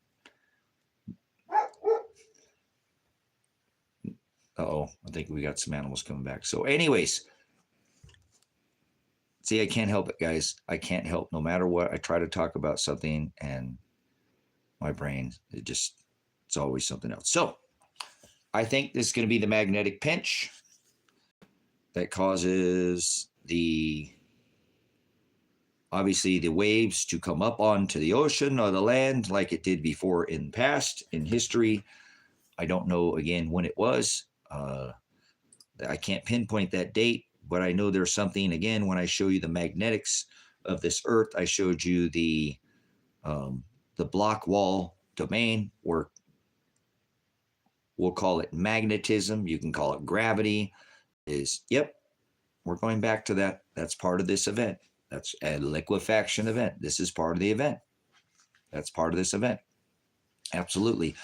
Uh-oh, I think we got some animals coming back. So anyways, see, I can't help it, guys. I can't help. No matter what, I try to talk about something, and my brain, it's always something else. So I think this is going to be the magnetic pinch that causes obviously the waves to come up onto the ocean or the land like it did before in past, in history. I don't know, again, when it was. I can't pinpoint that date, but I know there's something, again, when I show you the magnetics of this earth, I showed you the block wall domain, or we'll call it magnetism. You can call it gravity. We're going back to that. That's part of this event. That's a liquefaction event. This is part of the event. That's part of this event. Absolutely.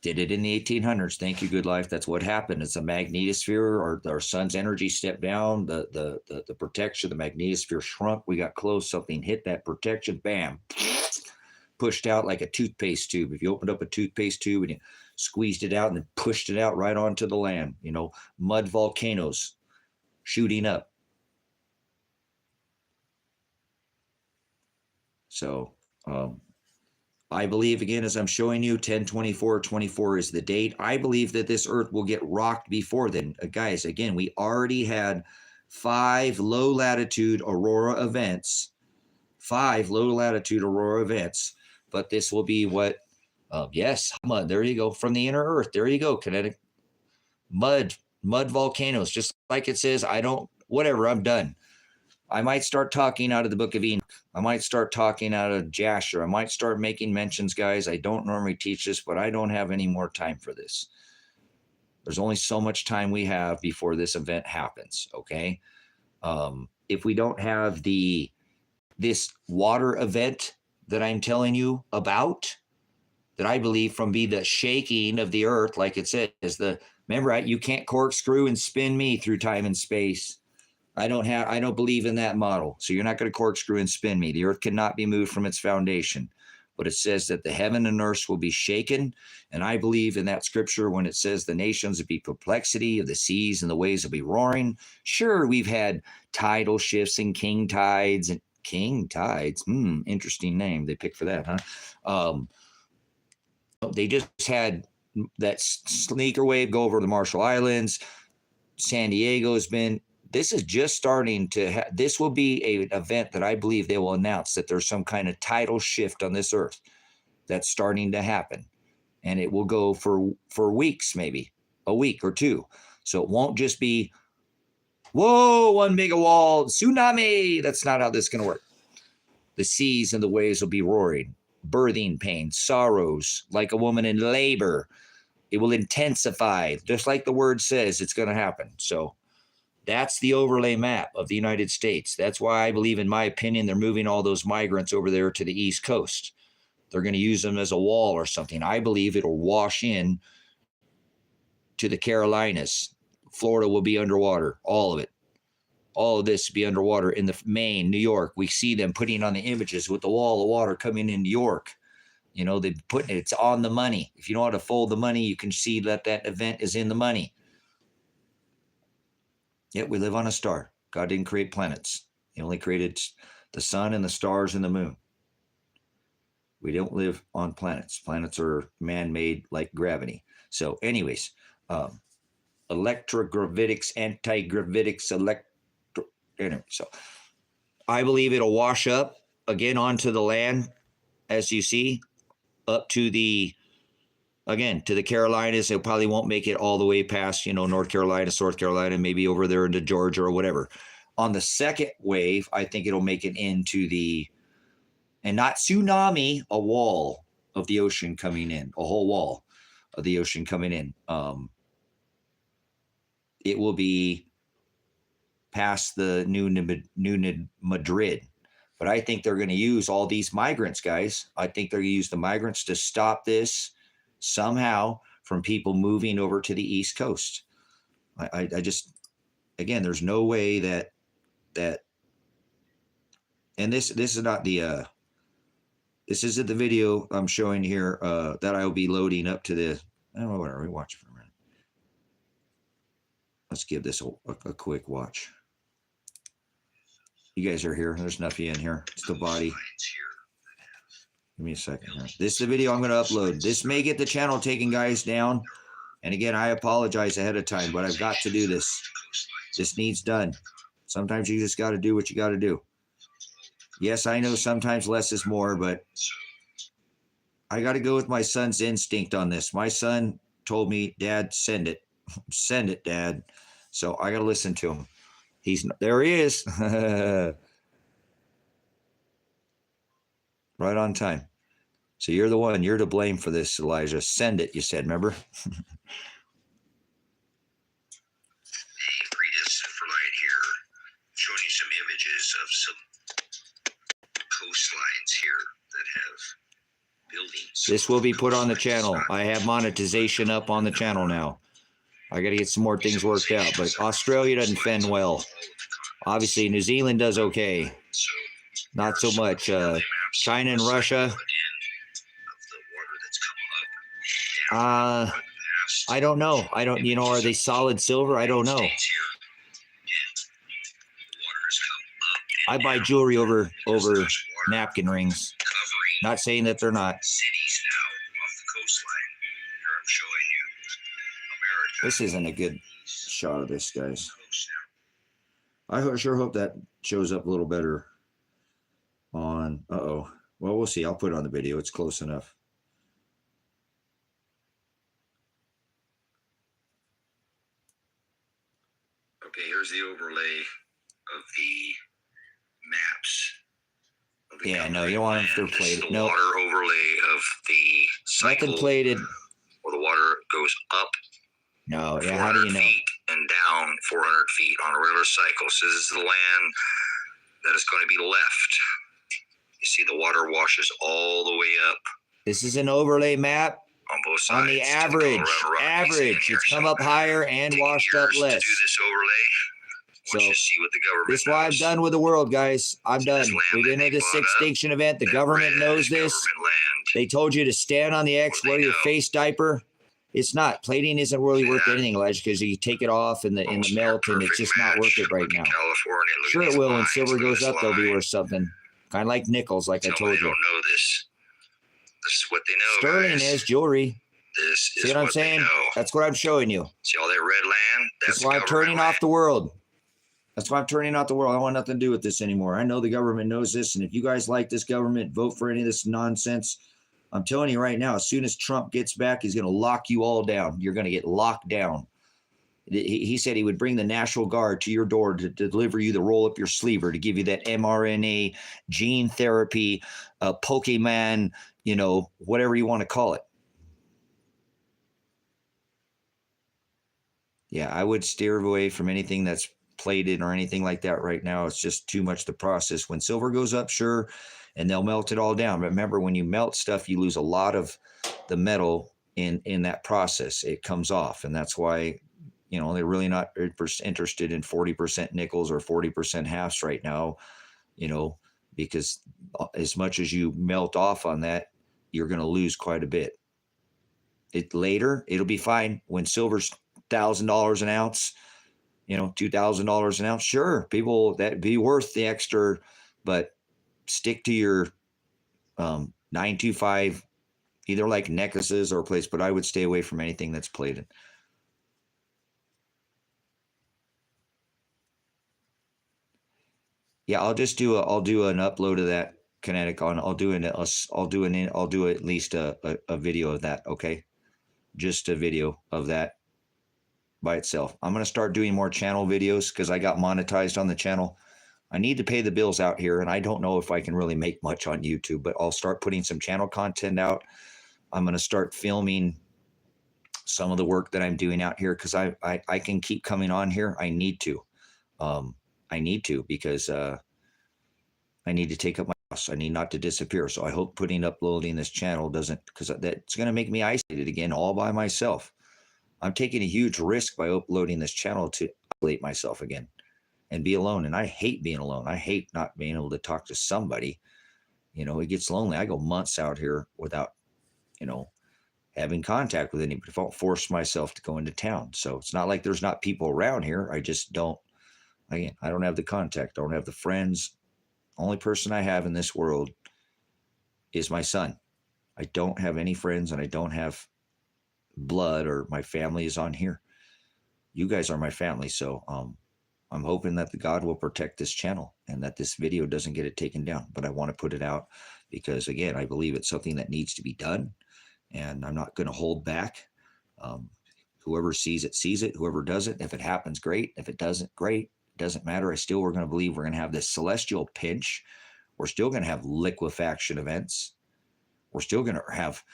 Did it in the 1800s. Thank you, good life. That's what happened. It's a magnetosphere. Our sun's energy stepped down. The protection, the magnetosphere shrunk. We got close. Something hit that protection. Bam. Pushed out like a toothpaste tube. If you opened up a toothpaste tube and you squeezed it out and then pushed it out right onto the land, mud volcanoes shooting up. So I believe, again, as I'm showing you, 10/24/24 is the date. I believe that this Earth will get rocked before then. Guys, again, we already had 5 low-latitude aurora events. 5 low-latitude aurora events. But this will be what, yes, mud. There you go. From the inner Earth. There you go, kinetic. Mud volcanoes. Just like it says, whatever, I'm done. I might start talking out of the book of Enoch. I might start talking out of Jasher. I might start making mentions, guys. I don't normally teach this, but I don't have any more time for this. There's only so much time we have before this event happens, okay? If we don't have this water event that I'm telling you about, that I believe from be the shaking of the earth, like it says, remember, you can't corkscrew and spin me through time and space. I don't believe in that model. So you're not going to corkscrew and spin me. The earth cannot be moved from its foundation. But it says that the heaven and earth will be shaken. And I believe in that scripture when it says the nations will be perplexity of the seas and the waves will be roaring. Sure, we've had tidal shifts and king tides. Interesting name they picked for that, huh? They just had that sneaker wave go over the Marshall Islands. San Diego's been... This is just starting to this will be an event that I believe they will announce that there's some kind of tidal shift on this earth that's starting to happen. And it will go for weeks, maybe a week or two. So it won't just be, whoa, one mega wall, tsunami. That's not how this is going to work. The seas and the waves will be roaring, birthing pain, sorrows, like a woman in labor. It will intensify, just like the word says it's going to happen. So that's the overlay map of the United States. That's why I believe, in my opinion, they're moving all those migrants over there to the East Coast. They're going to use them as a wall or something. I believe it'll wash in to the Carolinas. Florida will be underwater, all of it. All of this will be underwater in the Maine, New York. We see them putting on the images with the wall of water coming in New York. You know, they put it's on the money. If you know how to fold the money, you can see that event is in the money. Yet we live on a star. God didn't create planets. He only created the sun and the stars and the moon. We don't live on planets. Planets are man-made like gravity. So anyways, electrogravitics, anti-gravitics, anyway, so I believe it'll wash up again onto the land, as you see, up to the Carolinas. It probably won't make it all the way past, North Carolina, South Carolina, maybe over there into Georgia or whatever. On the second wave, I think it'll make it into and not tsunami, a wall of the ocean coming in, a whole wall of the ocean coming in. It will be past the New Madrid. But I think they're going to use all these migrants, guys. I think they're going to use the migrants to stop this somehow from people moving over to the East Coast. I just, again, there's no way that, and this is not the, this isn't the video I'm showing here that I will be loading up to the, I don't know, whatever, watch for a minute. Let's give this a quick watch. You guys are here. There's enough of you in here. It's the body. Give me a second here. This is the video I'm going to upload. This may get the channel taken, guys, down. And again, I apologize ahead of time, but I've got to do this. This needs done. Sometimes you just got to do what you got to do. Yes, I know sometimes less is more, but I got to go with my son's instinct on this. My son told me, Dad, send it. Send it, Dad. So I got to listen to him. There he is. Right on time. So you're the one. You're to blame for this, Elijah. Send it, you said, remember? Predestined for Light here, showing you some images of some coastlines here that have buildings. This will be put on the channel. I have monetization up on the channel now. I got to get some more things worked out, but Australia doesn't fend well. Obviously, New Zealand does okay. Not so much. China and Russia. I don't know. Are they solid silver? I don't know. I buy jewelry over napkin rings. covering Not saying that they're not. cities now off the coastline. Here I'm showing you America. This isn't a good shot of this, guys. Coast I sure hope that shows up a little better on, well, we'll see. I'll put it on the video. It's close enough. Okay, here's the overlay of the maps. Of the Yeah, no, you don't want them if they're This is plated. the No, water overlay of the cycle nothing plated. where the water goes up No, yeah, 400 how do you know? feet and down 400 feet on a regular cycle. So this is the land that is going to be left. You see the water washes all the way up This is an overlay map. on both sides. On the to average, Colorado Rocky Basin here. it's come So up higher and taking washed up years less. to do this overlay. Once So, you see what the government this is why I'm knows. done with the world, guys. I'm So done. this land We've that entered they this bought up, extinction event. The that government red knows this. government land. They told you to stand on the X, What do wear they your know? face diaper. It's not. Plating isn't really worth Yeah. anything, Elijah, because you take it off and the Almost melt, and it's perfect just not worth match. it right Look at now. California. Look Sure at it these will. When lines. silver Look at goes this up, they'll be line. worth something. Kind of like nickels, like I Tell me told they you. don't know this. This is what they know, Sterling guys. is jewelry. This is See what I'm they saying? know. That's what I'm showing you. See all that red land? That's why I'm turning government off the world. That's why I'm turning off the world. I want nothing to do with this anymore. I know the government knows this, and if you guys like this government, vote for any of this nonsense. I'm telling you right now, as soon as Trump gets back, he's going to lock you all down. You're going to get locked down. He said he would bring the National Guard to your door to deliver you the roll up your sleever, to give you that mRNA, gene therapy, Pokemon, whatever you want to call it. Yeah, I would steer away from anything that's plated or anything like that right now. It's just too much to process. When silver goes up, sure, and they'll melt it all down. Remember, when you melt stuff, you lose a lot of the metal in that process. It comes off, and that's why they're really not interested in 40% nickels or 40% halves right now, because as much as you melt off on that, you're going to lose quite a bit. Later, it'll be fine. When silver's $1,000 an ounce, $2,000 an ounce, sure, people, that'd be worth the extra, but stick to your 925, either like necklaces or plates, but I would stay away from anything that's plated. Yeah, I'll do an upload of that kinetic on. I'll do at least a video of that. Okay, just a video of that by itself. I'm going to start doing more channel videos because I got monetized on the channel. I need to pay the bills out here, and I don't know if I can really make much on YouTube, but I'll start putting some channel content out. I'm going to start filming some of the work that I'm doing out here because I can keep coming on here. I need to. Because I need to take up my house. I need not to disappear. So I hope uploading this channel doesn't, because that's going to make me isolated again all by myself. I'm taking a huge risk by uploading this channel to isolate myself again and be alone. And I hate being alone. I hate not being able to talk to somebody. It gets lonely. I go months out here without, having contact with anybody. I don't force myself to go into town. So it's not like there's not people around here. I just don't. Again, I don't have the contact. I don't have the friends. Only person I have in this world is my son. I don't have any friends, and I don't have blood, or my family is on here. You guys are my family. So I'm hoping that the God will protect this channel and that this video doesn't get it taken down. But I want to put it out because, again, I believe it's something that needs to be done, and I'm not going to hold back. Whoever sees it, sees it. Whoever doesn't, if it happens, great. If it doesn't, great. Doesn't matter. We're going to believe we're going to have this celestial pinch. We're still going to have liquefaction events. We're still going to have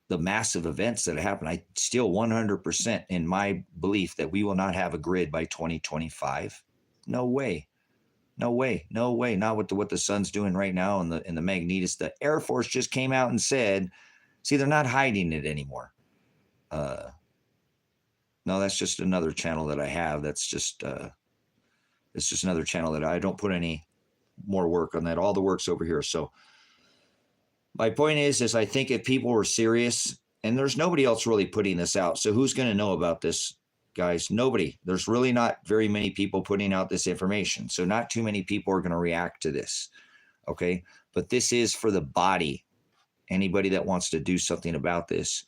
the massive events that happen. I still 100% in my belief that we will not have a grid by 2025. No way. No way. No way. Not with what the sun's doing right now in the magnetis. The Air Force just came out and said, see, they're not hiding it anymore. No, that's just another channel that I have. That's just it's just another channel that I don't put any more work on that. All the work's over here. So my point is I think if people were serious, and there's nobody else really putting this out. So who's going to know about this, guys? Nobody. There's really not very many people putting out this information. So not too many people are going to react to this. Okay. But this is for the body. Anybody that wants to do something about this,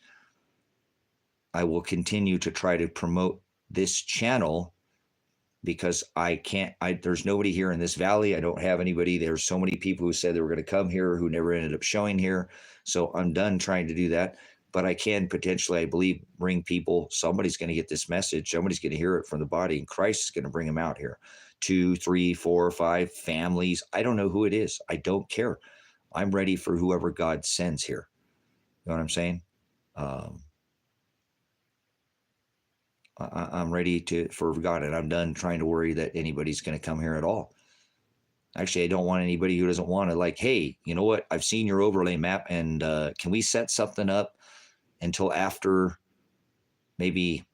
I will continue to try to promote this channel because there's nobody here in this valley. I don't have anybody. There's so many people who said they were going to come here who never ended up showing here. So I'm done trying to do that. But I can potentially, I believe, bring people. Somebody's going to get this message. Somebody's going to hear it from the body, and Christ is going to bring them out here. 2, 3, 4, 5 families. I don't know who it is. I don't care. I'm ready for whoever God sends here. You know what I'm saying? I'm ready for God, and I'm done trying to worry that anybody's going to come here at all. Actually, I don't want anybody who doesn't want to, like, hey, you know what? I've seen your overlay map, and can we set something up until after maybe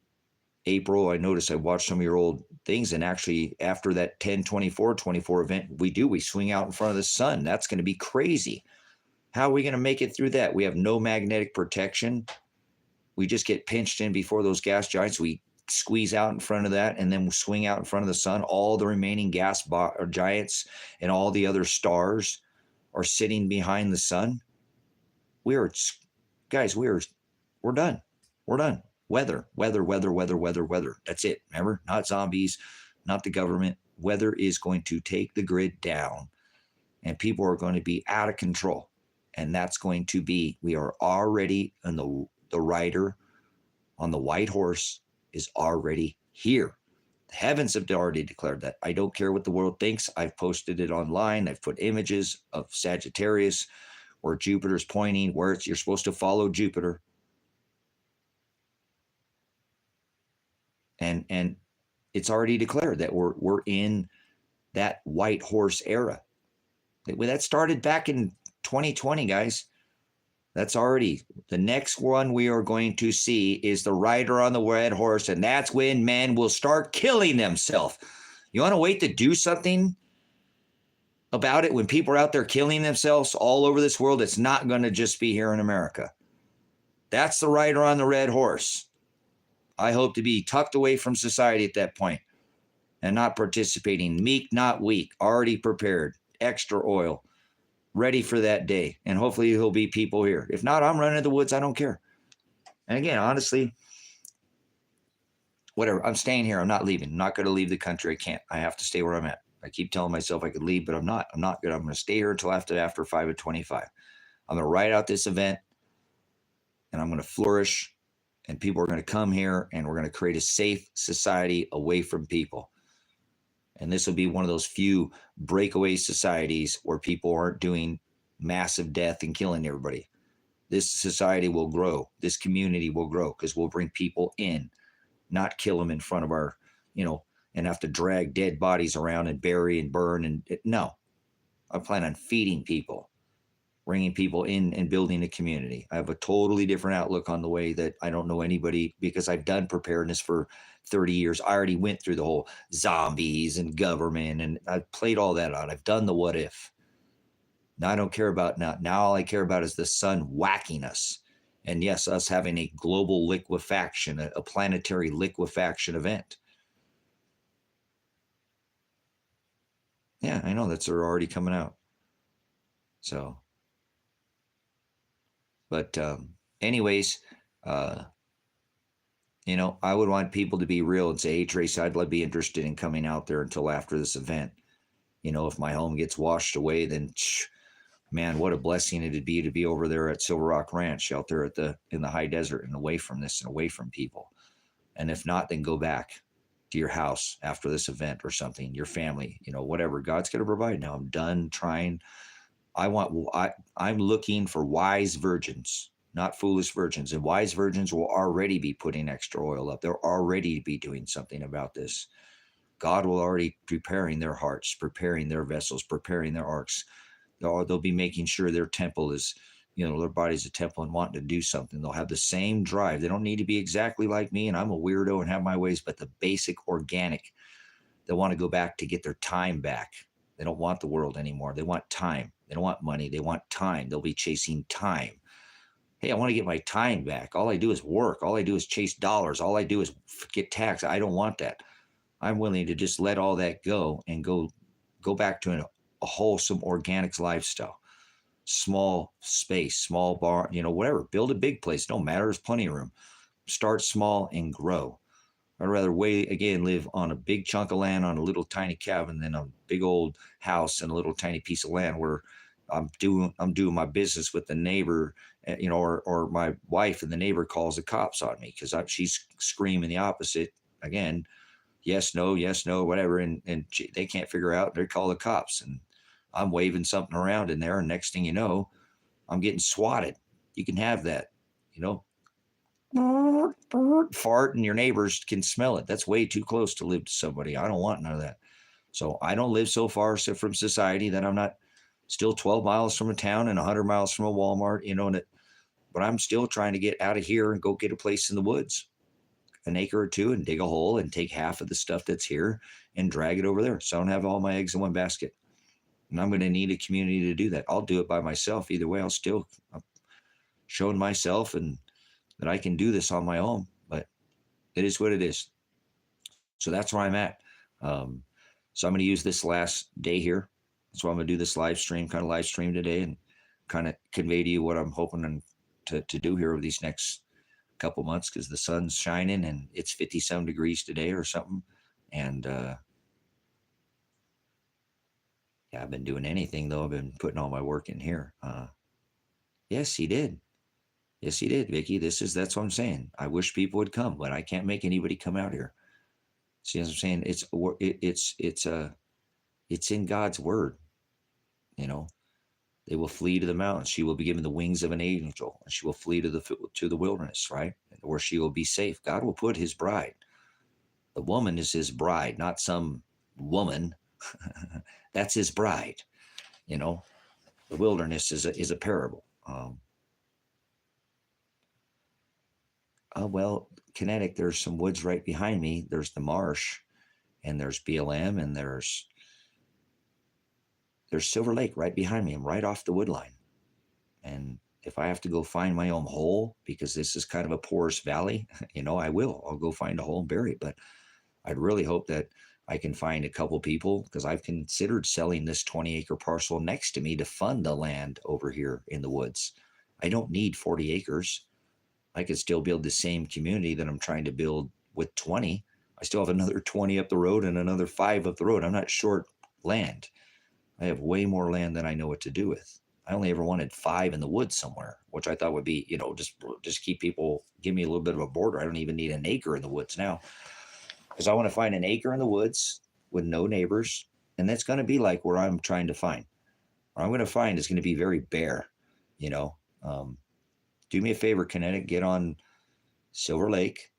April? I noticed I watched some of your old things, and actually after that 10-24-24 event, we swing out in front of the sun. That's going to be crazy. How are we going to make it through that? We have no magnetic protection. We just get pinched in before those gas giants. We squeeze out in front of that, and then we swing out in front of the sun. All the remaining gas giants and all the other stars are sitting behind the sun. We're done. We're done. Weather. That's it. Remember, not zombies, not the government. Weather is going to take the grid down, and people are going to be out of control. And that's going to be, we are already on the rider on the white horse is already here. The heavens have already declared that. I don't care what the world thinks. I've posted it online. I've put images of Sagittarius where Jupiter's pointing, where you're supposed to follow Jupiter. And it's already declared that we're in that white horse era. That started back in 2020, guys. That's already the next one we are going to see is the rider on the red horse, and that's when men will start killing themselves. You want to wait to do something about it when people are out there killing themselves all over this world? It's not going to just be here in America. That's the rider on the red horse. I hope to be tucked away from society at that point and not participating. Meek, not weak. Already prepared. Extra oil. Ready for that day. And hopefully there'll be people here. If not, I'm running to the woods. I don't care. And again, honestly, whatever. I'm staying here. I'm not leaving. I'm not going to leave the country. I can't. I have to stay where I'm at. I keep telling myself I could leave, but I'm not. I'm not good. I'm going to stay here until after 5/25. I'm going to ride out this event, and I'm going to flourish, and people are going to come here, and we're going to create a safe society away from people. And this will be one of those few breakaway societies where people aren't doing massive death and killing everybody. This society will grow. This community will grow because we'll bring people in, not kill them in front of our, and have to drag dead bodies around and bury and burn. No, I plan on feeding people, bringing people in and building a community. I have a totally different outlook on the way that I don't know anybody because I've done preparedness for 30 years. I already went through the whole zombies and government, and I've played all that out. I've done the what if. Now I don't care about now. Now all I care about is the sun whacking us. And yes, us having a global liquefaction, a planetary liquefaction event. Yeah, I know they're already coming out. So, but anyways, I would want people to be real and say, hey, Tracy, I'd be interested in coming out there until after this event. If my home gets washed away, then man, what a blessing it'd be to be over there at Silver Rock Ranch out there in the high desert and away from this and away from people. And if not, then go back to your house after this event or something, your family, whatever. God's going to provide. Now I'm done trying. I'm looking for wise virgins, not foolish virgins. And wise virgins will already be putting extra oil up. They'll already be doing something about this. God will already preparing their hearts, preparing their vessels, preparing their arks. They'll be making sure their temple is, their body's a temple and wanting to do something. They'll have the same drive. They don't need to be exactly like me, and I'm a weirdo and have my ways, but the basic organic. They want to go back to get their time back. They don't want the world anymore. They want time. They don't want money. They want time. They'll be chasing time. Hey, I want to get my time back. All I do is work. All I do is chase dollars. All I do is get taxed. I don't want that. I'm willing to just let all that go and go back to a wholesome organic lifestyle. Small space, small bar, whatever. Build a big place. Don't matter. There's plenty of room. Start small and grow. I'd rather live on a big chunk of land on a little tiny cabin than a big old house and a little tiny piece of land where I'm doing my business with the neighbor, or my wife and the neighbor calls the cops on me because she's screaming the opposite again. Yes, no, whatever, and they can't figure out. They call the cops, and I'm waving something around in there, and next thing you know, I'm getting swatted. You can have that, you know, fart and your neighbors can smell it. That's way too close to live to somebody. I don't want none of that. So I don't live so far from society that I'm not still 12 miles from a town and 100 miles from a Walmart, but I'm still trying to get out of here and go get a place in the woods, an acre or two, and dig a hole and take half of the stuff that's here and drag it over there. So I don't have all my eggs in one basket. And I'm going to need a community to do that. I'll do it by myself. Either way, I'm showing myself and that I can do this on my own, but it is what it is. So that's where I'm at. So I'm going to use this last day here. That's why I'm going to do this live stream today and kind of convey to you what I'm hoping to do here over these next couple months, because the sun's shining and it's 57 degrees today or something. And yeah, I've been doing anything though. I've been putting all my work in here. Yes, he did. Yes, he did, Vicky. That's what I'm saying. I wish people would come, but I can't make anybody come out here. See what I'm saying? It's in God's word. They will flee to the mountains. She will be given the wings of an angel, and she will flee to the wilderness, right? Where she will be safe. God will put his bride. The woman is his bride, not some woman. That's his bride. The wilderness is a parable. Well, Kinetic, there's some woods right behind me. There's the marsh, and there's BLM, and there's Silver Lake right behind me. I'm right off the wood line. And if I have to go find my own hole, because this is kind of a porous valley, I will. I'll go find a hole and bury it. But I'd really hope that I can find a couple people, because I've considered selling this 20-acre parcel next to me to fund the land over here in the woods. I don't need 40 acres. I could still build the same community that I'm trying to build with 20. I still have another 20 up the road and another 5 up the road. I'm not short land. I have way more land than I know what to do with. I only ever wanted 5 in the woods somewhere, which I thought would be, just keep people, give me a little bit of a border. I don't even need an acre in the woods now, because I want to find an acre in the woods with no neighbors. And that's going to be like where I'm trying to find. What I'm going to find is going to be very bare, do me a favor, Kinetic, get on Silver Lake,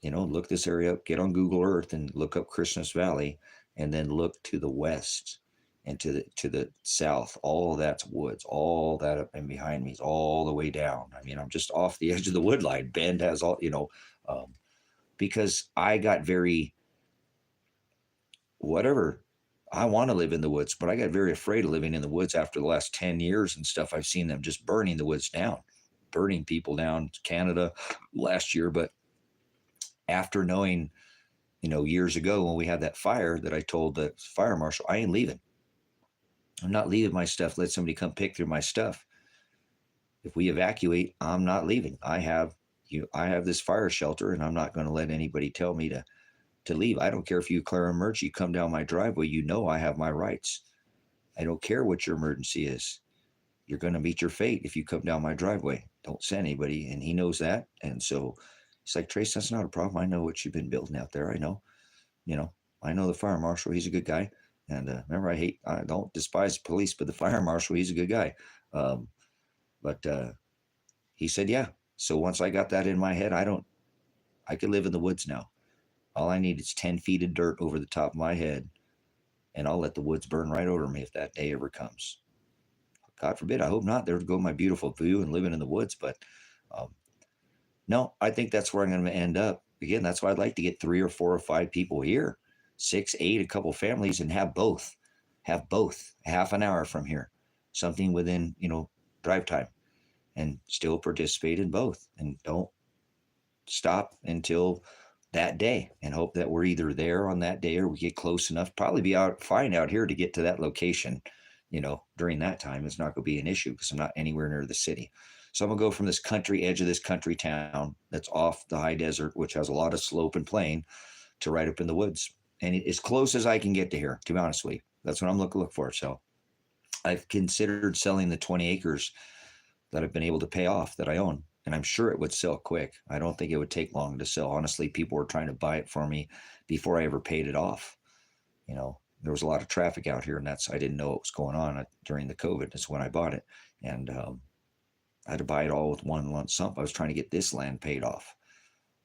look this area up, get on Google Earth and look up Christmas Valley, and then look to the west and to the south. All of that's woods. All that up and behind me is all the way down. I mean, I'm just off the edge of the wood line. Bend has all, because I got very, whatever, I want to live in the woods, but I got very afraid of living in the woods after the last 10 years and stuff. I've seen them just burning the woods down, burning people down. Canada last year. But after knowing, years ago when we had that fire, that I told the fire marshal, I ain't leaving. I'm not leaving my stuff. Let somebody come pick through my stuff. If we evacuate, I'm not leaving. I have this fire shelter, and I'm not going to let anybody tell me to leave. I don't care if you declare an emergency, you come down my driveway, I have my rights. I don't care what your emergency is. You're going to meet your fate if you come down my driveway. Don't send anybody. And he knows that. And so he's like, Trace, that's not a problem. I know what you've been building out there. I know, I know the fire marshal. He's a good guy. And remember, I don't despise the police, but the fire marshal, he's a good guy. But he said, yeah. So once I got that in my head, I could live in the woods now. All I need is 10 feet of dirt over the top of my head, and I'll let the woods burn right over me if that day ever comes. God forbid. I hope not. There would go my beautiful view and living in the woods. But no, I think that's where I'm going to end up. Again, that's why I'd like to get 3 or 4 or 5 people here, 6, 8, a couple families, and have both half an hour from here, something within, drive time, and still participate in both, and don't stop until that day and hope that we're either there on that day or we get close enough, probably be fine out here to get to that location during that time, it's not going to be an issue because I'm not anywhere near the city. So I'm going to go from this country edge of this country town that's off the high desert, which has a lot of slope and plain, to right up in the woods. And as close as I can get to here, to be honest with you. That's what I'm looking for. So I've considered selling the 20 acres that I've been able to pay off that I own. And I'm sure it would sell quick. I don't think it would take long to sell. Honestly, people were trying to buy it for me before I ever paid it off. There was a lot of traffic out here, and I didn't know what was going on during the COVID. That's when I bought it. And I had to buy it all with one lump sum. I was trying to get this land paid off,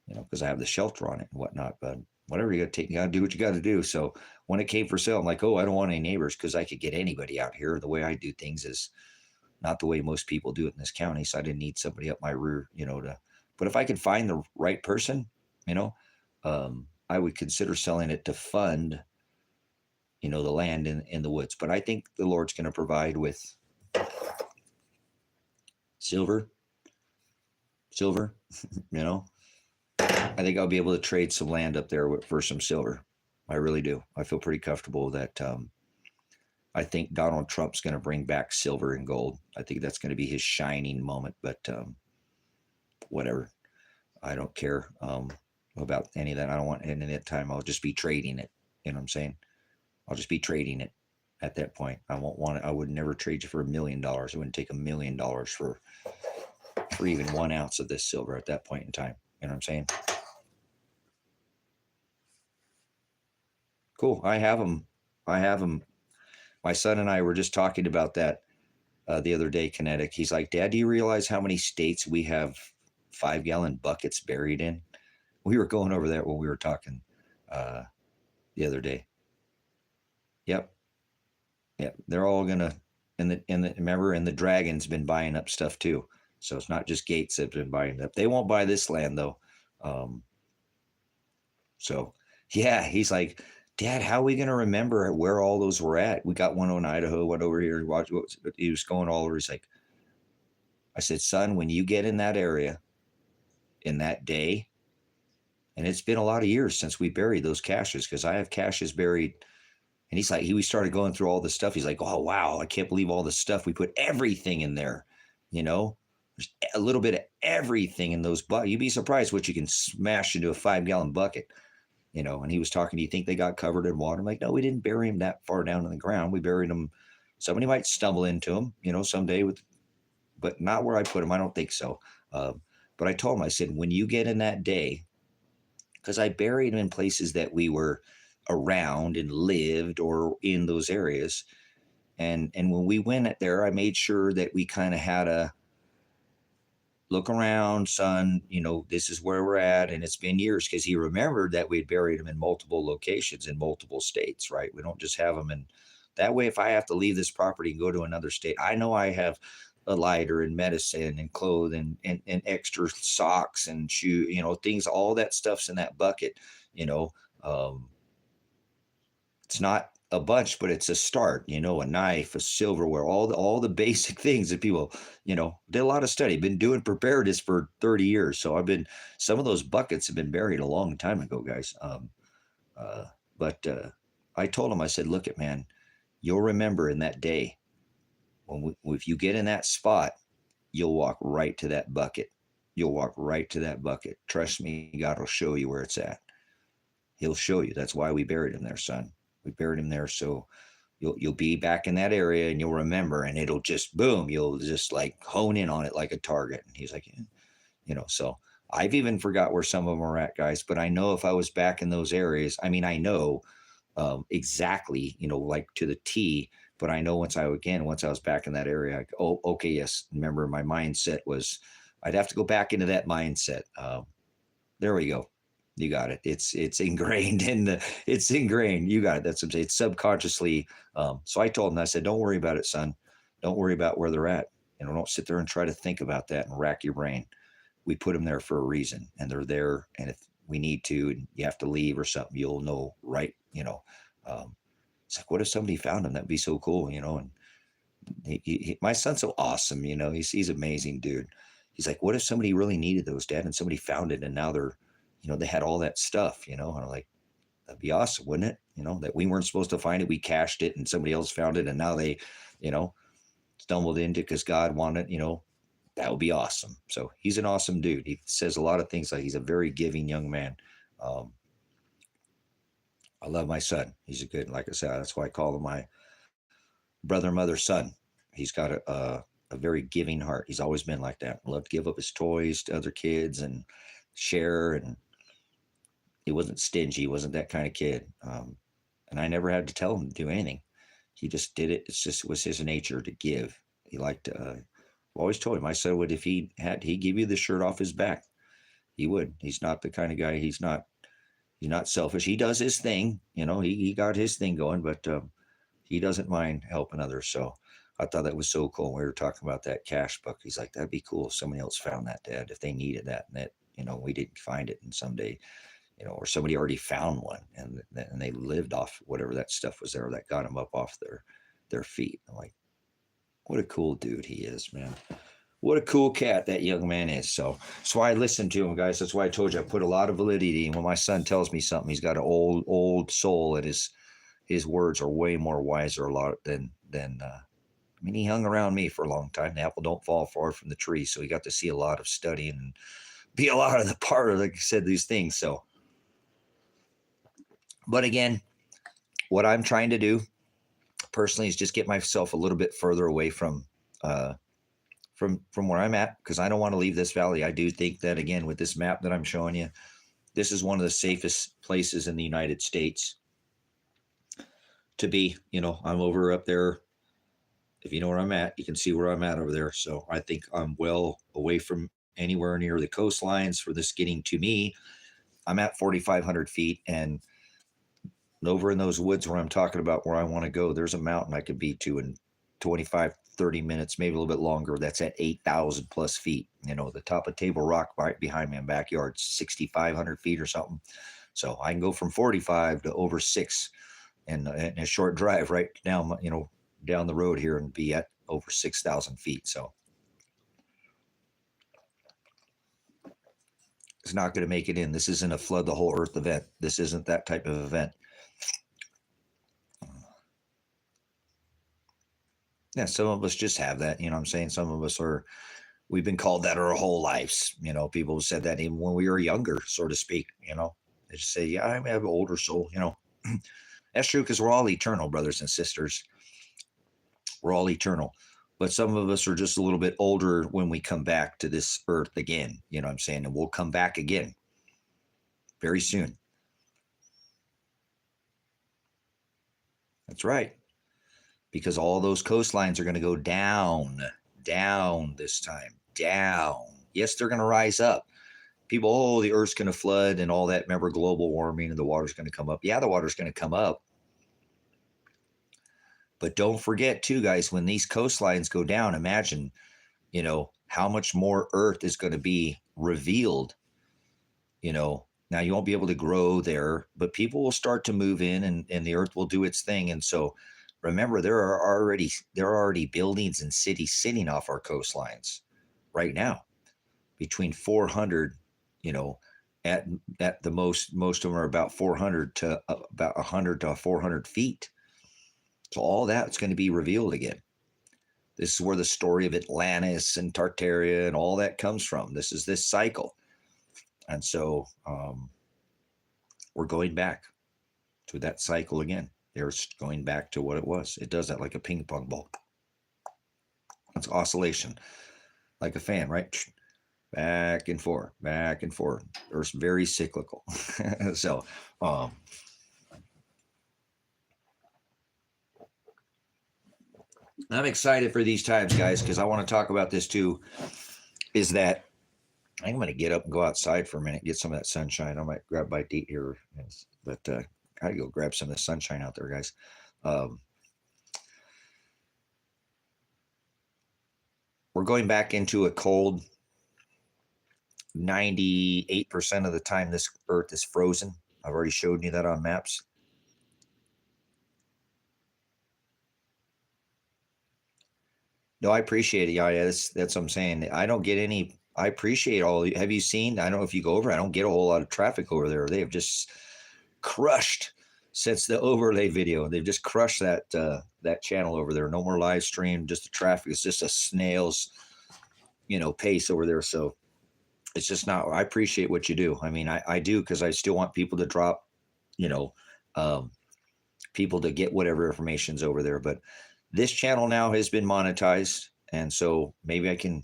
because I have the shelter on it and whatnot. But whatever, you got to do what you got to do. So when it came for sale, I'm like, oh, I don't want any neighbors because I could get anybody out here. The way I do things is not the way most people do it in this county. So I didn't need somebody up my rear, but if I could find the right person, I would consider selling it to fund, the land in the woods. But I think the Lord's going to provide with silver, I think I'll be able to trade some land up there for some silver. I really do. I feel pretty comfortable that I think Donald Trump's going to bring back silver and gold. I think that's going to be his shining moment. But whatever. I don't care about any of that. I don't want any of that time. I'll just be trading it. You know what I'm saying? I'll just be trading it at that point. I won't want it. I would never trade you for $1 million. I wouldn't take $1 million for even 1 ounce of this silver at that point in time. You know what I'm saying? Cool. I have them. My son and I were just talking about that the other day, Kinetic. He's like, Dad, do you realize how many states we have 5-gallon buckets buried in? We were going over that when we were talking the other day. Yep. They're all gonna, and the Dragon's been buying up stuff too. So it's not just Gates that have been buying it up. They won't buy this land though. So yeah, he's like, Dad, how are we going to remember where all those were at? We got one in Idaho, one over here. He was going all over. He's like, I said, son, when you get in that area in that day, and it's been a lot of years since we buried those caches, because I have caches buried. And he's like, we started going through all this stuff. He's like, oh, wow, I can't believe all the stuff. We put everything in there, There's a little bit of everything in those buckets. You'd be surprised what you can smash into a 5-gallon bucket. And he was talking, do you think they got covered in water? I'm like, no, we didn't bury them that far down in the ground. We buried them. Somebody might stumble into them, someday but not where I put them. I don't think so. But I told him, I said, when you get in that day, because I buried them in places that we were around and lived or in those areas. And when we went there, I made sure that we kind of had a look around, son, this is where we're at. And it's been years, because he remembered that we'd buried them in multiple locations in multiple states, right? We don't just have them. And that way, if I have to leave this property and go to another state, I know I have a lighter and medicine and clothing and extra socks and shoe, things, all that stuff's in that bucket. It's not a bunch, but it's a start, a knife, a silverware, all the basic things that people, did a lot of study, been doing preparedness for 30 years. So some of those buckets have been buried a long time ago, guys. But I told him, I said, look it, man, you'll remember in that day if you get in that spot, you'll walk right to that bucket. Trust me, God will show you where it's at. He'll show you. That's why we buried him there, son. We buried him there, so you'll be back in that area and you'll remember, and it'll just boom. You'll just like hone in on it like a target. And he's like, so I've even forgot where some of them are at, guys. But I know if I was back in those areas, I know exactly, like to the T. But I know once I was back in that area, oh, okay, yes. Remember, my mindset was I'd have to go back into that mindset. There we go. You got it. It's ingrained it's ingrained. You got it. That's what I'm saying. It's subconsciously. So I told him, I said, don't worry about it, son. Don't worry about where they're at. Don't sit there and try to think about that and rack your brain. We put them there for a reason, and they're there. And if we need to, and you have to leave or something, you'll know, right? It's like, what if somebody found them? That'd be so cool, and my son's so awesome. He's an amazing dude. He's like, what if somebody really needed those, Dad, and somebody found it, and now they're, they had all that stuff, and I'm like, that'd be awesome, wouldn't it? That we weren't supposed to find it. We cached it and somebody else found it. And now they stumbled into because God wanted, that would be awesome. So he's an awesome dude. He says a lot of things. Like, he's a very giving young man. I love my son. He's a good, like I said, that's why I call him my brother, mother, son. He's got a very giving heart. He's always been like that. Loved to give up his toys to other kids and share. And he wasn't stingy. He wasn't that kind of kid. And I never had to tell him to do anything. He just did it. It was his nature to give. He liked to, I've always told him, I said, would, if he'd give you the shirt off his back, he would. He's not the kind of guy. He's not selfish. He does his thing. He got his thing going, but he doesn't mind helping others. So I thought that was so cool. We were talking about that cash book. He's like, that'd be cool if somebody else found that, Dad, if they needed that, and that, we didn't find it, and someday, or somebody already found one, and they lived off whatever that stuff was there that got them up off their feet. I'm like, what a cool dude he is, man. What a cool cat that young man is. So that's why I listen to him, guys. That's why I told you I put a lot of validity in. When my son tells me something, he's got an old soul, and his words are way more wiser a lot than he hung around me for a long time. The apple don't fall far from the tree. So he got to see a lot of studying and be a lot of the part of, like I said, these things. So, but again, what I'm trying to do personally is just get myself a little bit further away from where I'm at, because I don't want to leave this valley. I do think that, again, with this map that I'm showing you, this is one of the safest places in the United States to be. I'm over up there. If you know where I'm at, you can see where I'm at over there. So I think I'm well away from anywhere near the coastlines for this getting to me. I'm at 4,500 feet, and over in those woods where I'm talking about, where I want to go, there's a mountain I could be to in 25, 30 minutes, maybe a little bit longer. That's at 8,000 plus feet. The top of Table Rock right behind me in backyard, 6,500 feet or something. So I can go from 45 to over 6 in a short drive right down, down the road here, and be at over 6,000 feet. So it's not going to make it in. This isn't a flood the whole earth event. This isn't that type of event. Yeah, some of us just have that, what I'm saying? Some of us we've been called that our whole lives. People have said that even when we were younger, so to speak. They just say, yeah, I have an older soul. That's true, because we're all eternal, brothers and sisters. We're all eternal. But some of us are just a little bit older when we come back to this earth again. You know what I'm saying? And we'll come back again very soon. That's right. Because all those coastlines are going to go down this time, down. Yes, they're going to rise up. People, the earth's going to flood and all that. Remember global warming and the water's going to come up. Yeah, the water's going to come up. But don't forget too, guys, when these coastlines go down, imagine, how much more earth is going to be revealed. Now you won't be able to grow there, but people will start to move in, and the earth will do its thing. And so remember, there are already buildings and cities sitting off our coastlines right now, between 400, at the most of them are about 400 to about 100 to 400 feet. So all that's going to be revealed again. This is where the story of Atlantis and Tartaria and all that comes from. This is this cycle. And so we're going back to that cycle again. They're going back to what it was. It does that like a ping pong ball. It's oscillation, like a fan, right? Back and forth, back and forth. Earth's very cyclical. So, I'm excited for these times, guys, because I want to talk about this too. Is that I'm going to get up and go outside for a minute, get some of that sunshine. I might grab a bite to eat here, but gotta go grab some of the sunshine out there, guys. We're going back into a cold. 98% of the time this earth is frozen. I've already showed you that on maps. No, I appreciate it. Yeah, that's what I'm saying. I don't get any. I appreciate all. Have you seen? I don't know if you go over. I don't get a whole lot of traffic over there. They have just crushed since the overlay video. They've just crushed that that channel over there. No more live stream. Just the traffic is just a snail's, pace over there. So it's just not. I appreciate what you do. I mean, I do, because I still want people to drop, um, people to get whatever information's over there. But this channel now has been monetized, and so maybe I can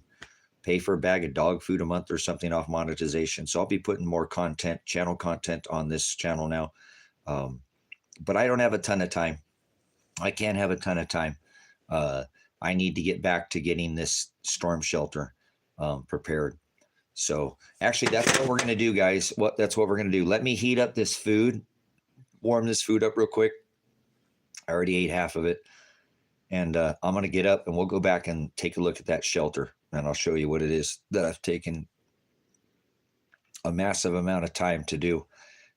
pay for a bag of dog food a month or something off monetization. So I'll be putting more content, channel content on this channel now. But I don't have a ton of time. I can't have a ton of time. I need to get back to getting this storm shelter prepared. So actually, that's what we're going to do, guys. That's what we're going to do. Let me heat up this food, warm this food up real quick. I already ate half of it. And I'm going to get up and we'll go back and take a look at that shelter. And I'll show you what it is that I've taken a massive amount of time to do,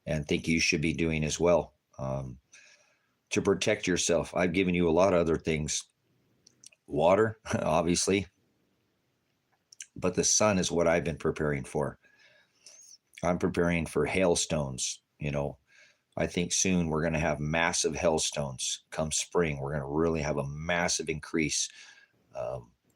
and think you should be doing as well, to protect yourself. I've given you a lot of other things. Water, obviously. But the sun is what I've been preparing for. I'm preparing for hailstones. I think soon we're going to have massive hailstones. Come spring, we're going to really have a massive increase.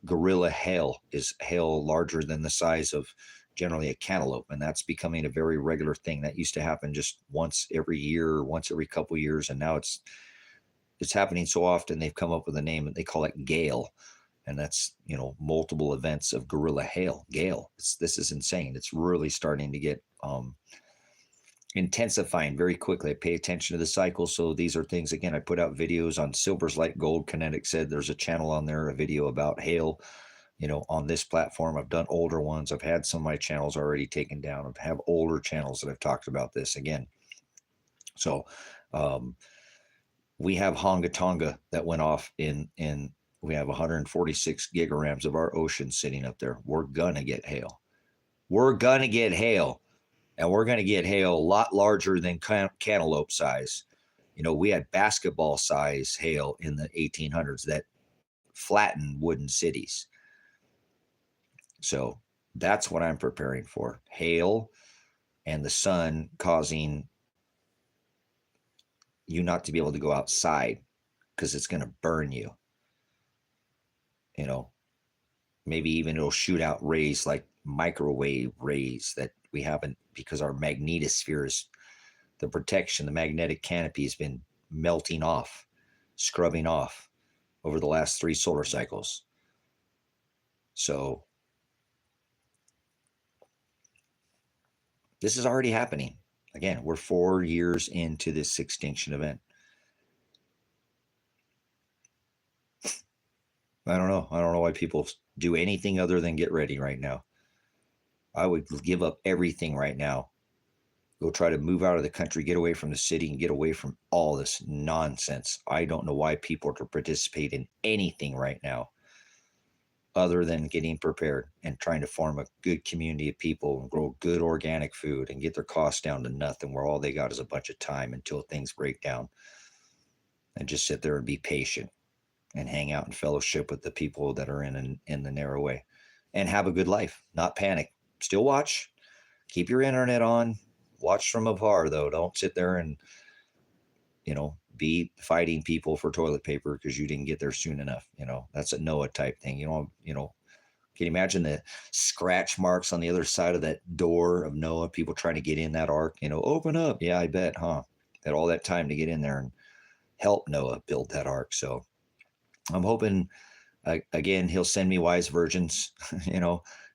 Gorilla hail is hail larger than the size of generally a cantaloupe, and that's becoming a very regular thing. That used to happen just once every year, once every couple of years, and now it's happening so often they've come up with a name that they call it gale, and that's multiple events of gorilla hail. Gale. This is insane. It's really starting to get intensifying very quickly. I pay attention to the cycle. So these are things, again, I put out videos on Silver's Like Gold. Kinetic said there's a channel on there, a video about hail, on this platform. I've done older ones. I've had some of my channels already taken down. I have older channels that I've talked about this again. So we have Honga Tonga that went off in we have 146 gigarams of our ocean sitting up there. We're going to get hail. We're going to get hail. And we're going to get hail a lot larger than cantaloupe size. We had basketball size hail in the 1800s that flattened wooden cities. So that's what I'm preparing for. Hail and the sun causing you not to be able to go outside because it's going to burn you. Maybe even it'll shoot out rays like microwave rays that we haven't, because our magnetosphere is the protection. The magnetic canopy has been melting off, scrubbing off over the last 3 solar cycles. So this is already happening. Again, we're 4 years into this extinction event. I don't know. I don't know why people do anything other than get ready right now. I would give up everything right now. Go try to move out of the country, get away from the city, and get away from all this nonsense. I don't know why people are to participate in anything right now other than getting prepared and trying to form a good community of people and grow good organic food and get their costs down to nothing, where all they got is a bunch of time until things break down, and just sit there and be patient and hang out and fellowship with the people that are in the narrow way and have a good life, not panic. Still watch, keep your internet on, watch from afar though. Don't sit there and, be fighting people for toilet paper because you didn't get there soon enough. That's a Noah type thing. Can you imagine the scratch marks on the other side of that door of Noah, people trying to get in that ark, open up. Yeah, I bet, huh? Had all that time to get in there and help Noah build that ark. So I'm hoping, again, he'll send me wise virgins,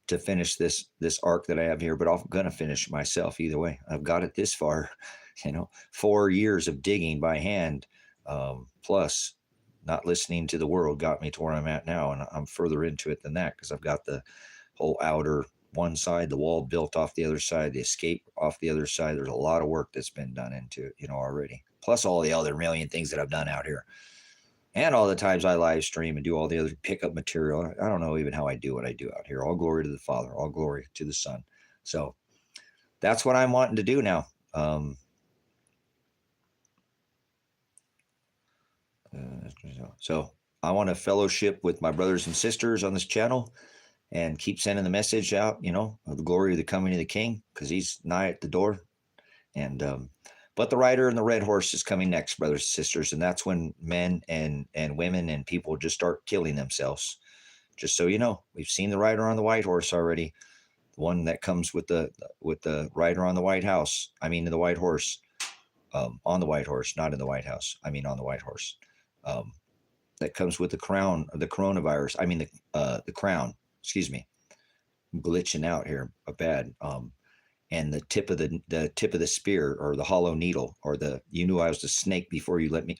to finish this arc that I have here, but I'm going to finish it myself either way. I've got it this far, 4 years of digging by hand, plus not listening to the world got me to where I'm at now. And I'm further into it than that, because I've got the whole outer one side, the wall built off the other side, the escape off the other side. There's a lot of work that's been done into it, already, plus all the other million things that I've done out here. And all the times I live stream and do all the other pickup material. I don't know even how I do what I do out here. All glory to the Father, all glory to the Son. So that's what I'm wanting to do now. So I want to fellowship with my brothers and sisters on this channel and keep sending the message out, of the glory of the coming of the King, because he's nigh at the door. And But the rider and the red horse is coming next, brothers and sisters, and that's when men and women and people just start killing themselves. Just so you know, we've seen the rider on the white horse already, the one that comes with the rider on the white house. I mean, the white horse, on the white horse, not in the White House. I mean, on the white horse, that comes with the crown of the coronavirus. I mean, the crown. Excuse me, I'm glitching out here, bad. And the tip of the spear, or the hollow needle, or you knew I was a snake before you let me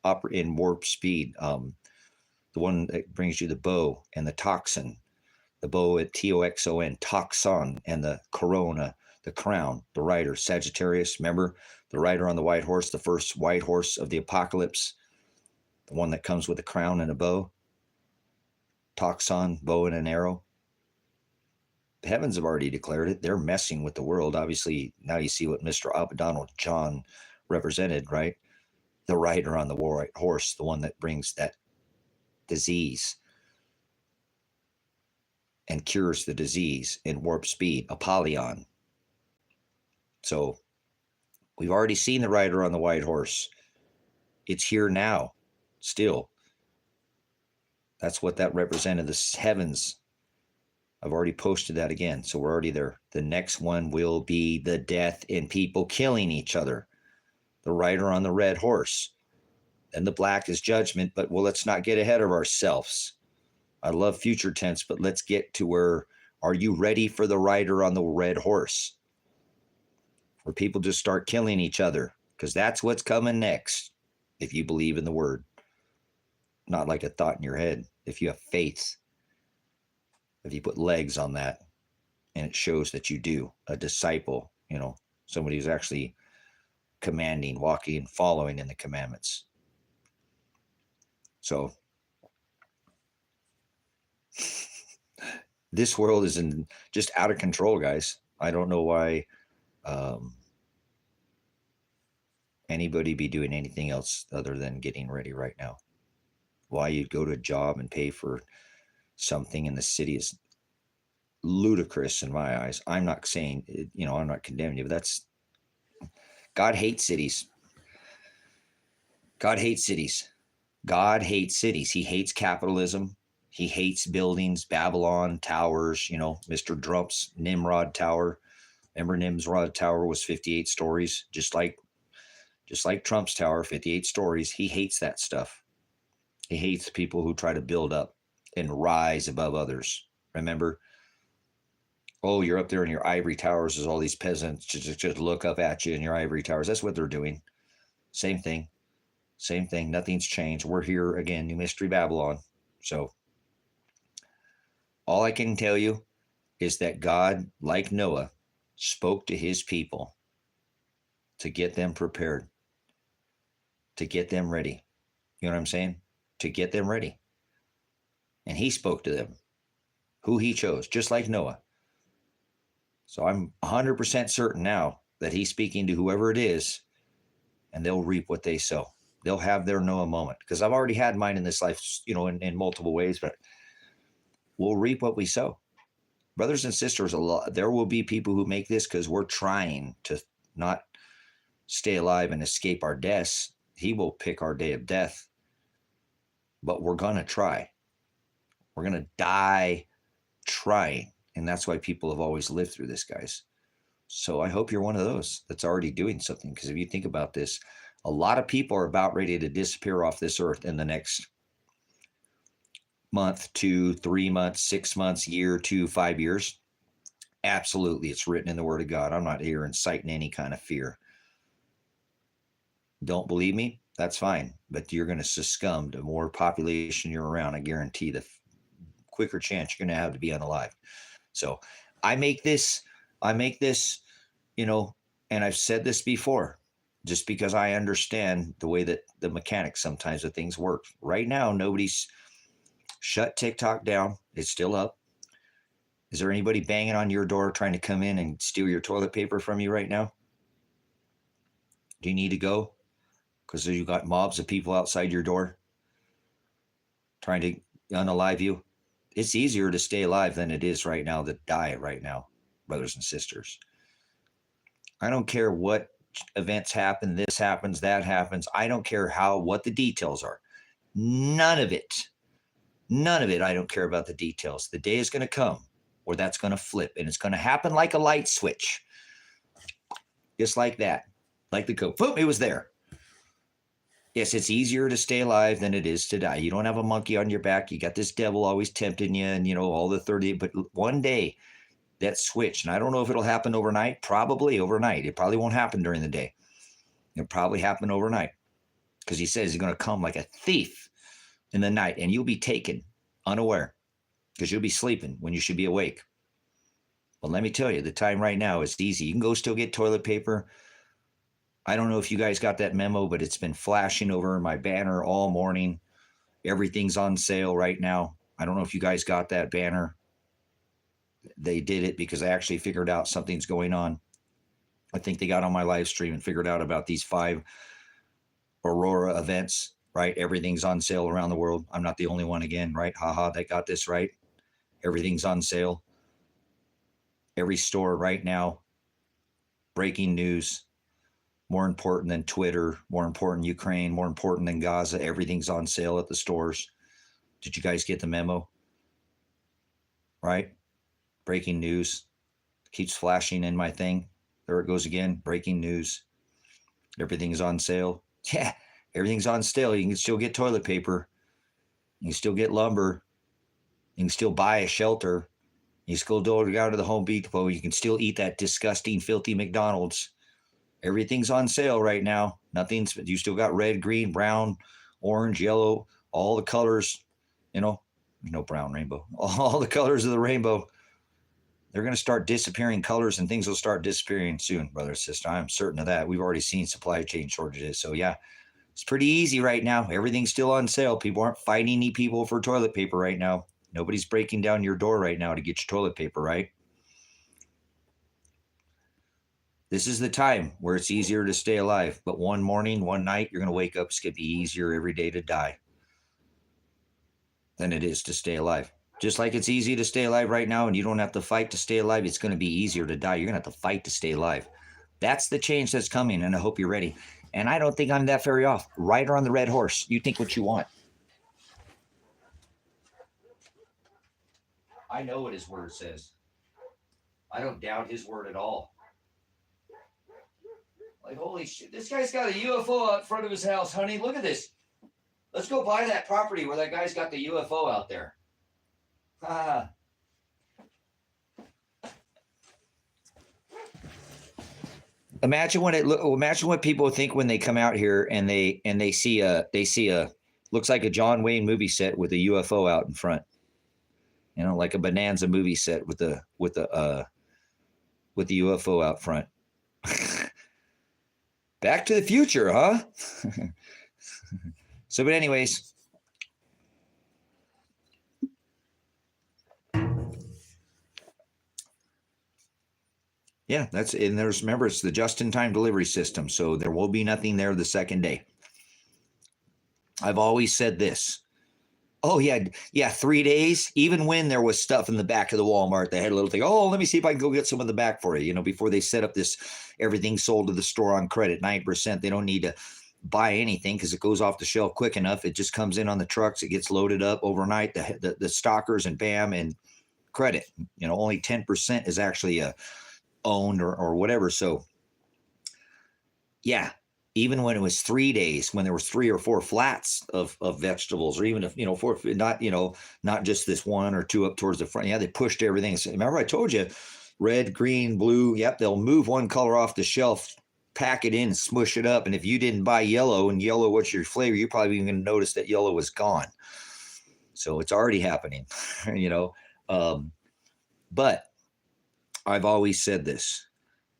operate in warp speed. The one that brings you the bow and the toxin, the bow at TOXON, toxon, and the corona, the crown, the rider, Sagittarius. Remember the rider on the white horse, the first white horse of the apocalypse, the one that comes with a crown and a bow, toxon, bow and an arrow. The heavens have already declared it. They're messing with the world. Obviously, now you see what Mr. Donald John represented, right? The rider on the white horse, the one that brings that disease and cures the disease in warp speed, Apollyon. So we've already seen the rider on the white horse. It's here now, still. That's what that represented, the heavens. I've already posted that again, so we're already there. The next one will be the death in people killing each other. The rider on the red horse. And the black is judgment, but well, let's not get ahead of ourselves. I love future tense, but let's get to where, are you ready for the rider on the red horse? Where people just start killing each other, because that's what's coming next, if you believe in the word. Not like a thought in your head. If you have faith, if you put legs on that, and it shows that you do, a disciple, somebody who's actually commanding, walking, and following in the commandments. So this world is just out of control, guys. I don't know why anybody be doing anything else other than getting ready right now. Why you'd go to a job and pay for something in the city is ludicrous in my eyes. I'm not saying, I'm not condemning you, but God hates cities. God hates cities. God hates cities. He hates capitalism. He hates buildings, Babylon, towers, Mr. Trump's Nimrod Tower. Remember, Nimrod Tower was 58 stories, just like Trump's tower, 58 stories. He hates that stuff. He hates people who try to build up and rise above others. Remember? Oh, you're up there in your ivory towers as all these peasants just look up at you in your ivory towers. That's what they're doing. Same thing. Same thing. Nothing's changed. We're here again, New Mystery Babylon. So all I can tell you is that God, like Noah, spoke to his people to get them prepared, to get them ready. You know what I'm saying? To get them ready. And he spoke to them, who he chose, just like Noah. So I'm 100% certain now that he's speaking to whoever it is, and they'll reap what they sow. They'll have their Noah moment, because I've already had mine in this life, in multiple ways, but we'll reap what we sow. Brothers and sisters, there will be people who make this because we're trying to not stay alive and escape our deaths. He will pick our day of death, but we're going to try. We're going to die trying. And that's why people have always lived through this, guys. So I hope you're one of those that's already doing something. Because if you think about this, a lot of people are about ready to disappear off this earth in the next month, 2, 3 months, 6 months, year, 2, 5 years. Absolutely. It's written in the Word of God. I'm not here inciting any kind of fear. Don't believe me? That's fine. But you're going to succumb to more population you're around. I guarantee the quicker chance you're going to have to be unalive. So I make this, and I've said this before, just because I understand the way that the mechanics sometimes of things work. Right now, nobody's shut TikTok down. It's still up. Is there anybody banging on your door trying to come in and steal your toilet paper from you right now? Do you need to go? Because you got mobs of people outside your door trying to unalive you. It's easier to stay alive than it is right now to die right now, brothers and sisters. I don't care what events happen, this happens, that happens. I don't care what the details are. None of it. I don't care about the details. The day is going to come where that's going to flip, and it's going to happen like a light switch. Just like that. Like the code. Boom, it was there. Yes, it's easier to stay alive than it is to die. You don't have a monkey on your back. You got this devil always tempting you, and all the 30. But one day, that switch, and I don't know if it'll happen overnight. Probably overnight. It probably won't happen during the day. It'll probably happen overnight, because he says he's going to come like a thief in the night, and you'll be taken unaware, because you'll be sleeping when you should be awake. But let me tell you, the time right now is easy. You can go still get toilet paper. I don't know if you guys got that memo, but it's been flashing over my banner all morning. Everything's on sale right now. I don't know if you guys got that banner. They did it because I actually figured out something's going on. I think they got on my live stream and figured out about these 5 Aurora events, right? Everything's on sale around the world. I'm not the only one again, right? Haha, they got this right. Everything's on sale. Every store right now. Breaking news. More important than Twitter, more important Ukraine, more important than Gaza. Everything's on sale at the stores. Did you guys get the memo? Right? Breaking news. Keeps flashing in my thing. There it goes again. Breaking news. Everything's on sale. Yeah, everything's on sale. You can still get toilet paper. You can still get lumber. You can still buy a shelter. You can still go to the Home Depot. You can still eat that disgusting, filthy McDonald's. Everything's on sale right now. You still got red, green, brown, orange, yellow, all the colors, there's no brown rainbow, all the colors of the rainbow. They're going to start disappearing colors, and things will start disappearing soon, brother and sister. I'm certain of that. We've already seen supply chain shortages. So yeah, it's pretty easy right now. Everything's still on sale. People aren't fighting any people for toilet paper right now. Nobody's breaking down your door right now to get your toilet paper, right? This is the time where it's easier to stay alive. But one morning, one night, you're going to wake up. It's going to be easier every day to die than it is to stay alive. Just like it's easy to stay alive right now and you don't have to fight to stay alive, it's going to be easier to die. You're going to have to fight to stay alive. That's the change that's coming, and I hope you're ready. And I don't think I'm that very off. Rider on the red horse. You think what you want. I know what his word says. I don't doubt his word at all. Like, holy shit, this guy's got a UFO out front of his house, honey. Look at this. Let's go buy that property where that guy's got the UFO out there. Imagine what people think when they come out here and they see a looks like a John Wayne movie set with a UFO out in front. Like a Bonanza movie set with the UFO out front. Back to the Future, huh? So, but anyways, yeah, remember, it's the just-in-time delivery system, so there will be nothing there the second day. I've always said this. Oh, yeah, 3 days. Even when there was stuff in the back of the Walmart, they had a little thing. Oh, let me see if I can go get some in the back for you. Before they set up this, everything sold to the store on credit, 9%. They don't need to buy anything because it goes off the shelf quick enough. It just comes in on the trucks. It gets loaded up overnight. The stockers and bam, and credit. Only 10% is actually owned or whatever. So, yeah. Even when it was 3 days, when there was 3 or 4 flats of vegetables, or even if, not just this one or two up towards the front. Yeah, they pushed everything. So remember, I told you, red, green, blue. Yep, they'll move one color off the shelf, pack it in, and smush it up. And if you didn't buy yellow, and yellow, what's your flavor? You're probably even going to notice that yellow was gone. So it's already happening, But I've always said this.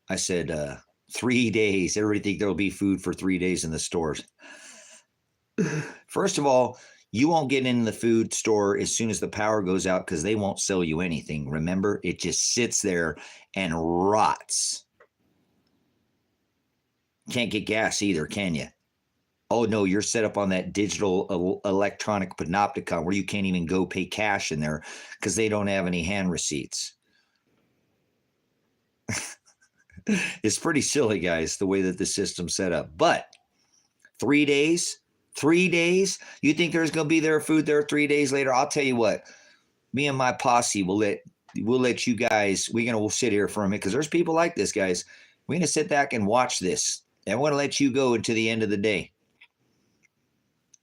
I said, 3 days, everybody think there'll be food for 3 days in the stores. First of all, you won't get in the food store as soon as the power goes out because they won't sell you anything. Remember, it just sits there and rots. Can't get gas either, can you? Oh, no, you're set up on that digital electronic panopticon where you can't even go pay cash in there because they don't have any hand receipts. It's pretty silly, guys, the way that the system's set up. But 3 days, 3 days, you think there's going to be there food there 3 days later? I'll tell you what, me and my posse will let you guys, we'll sit here for a minute because there's people like this, guys. We're going to sit back and watch this. And we're going to let you go until the end of the day.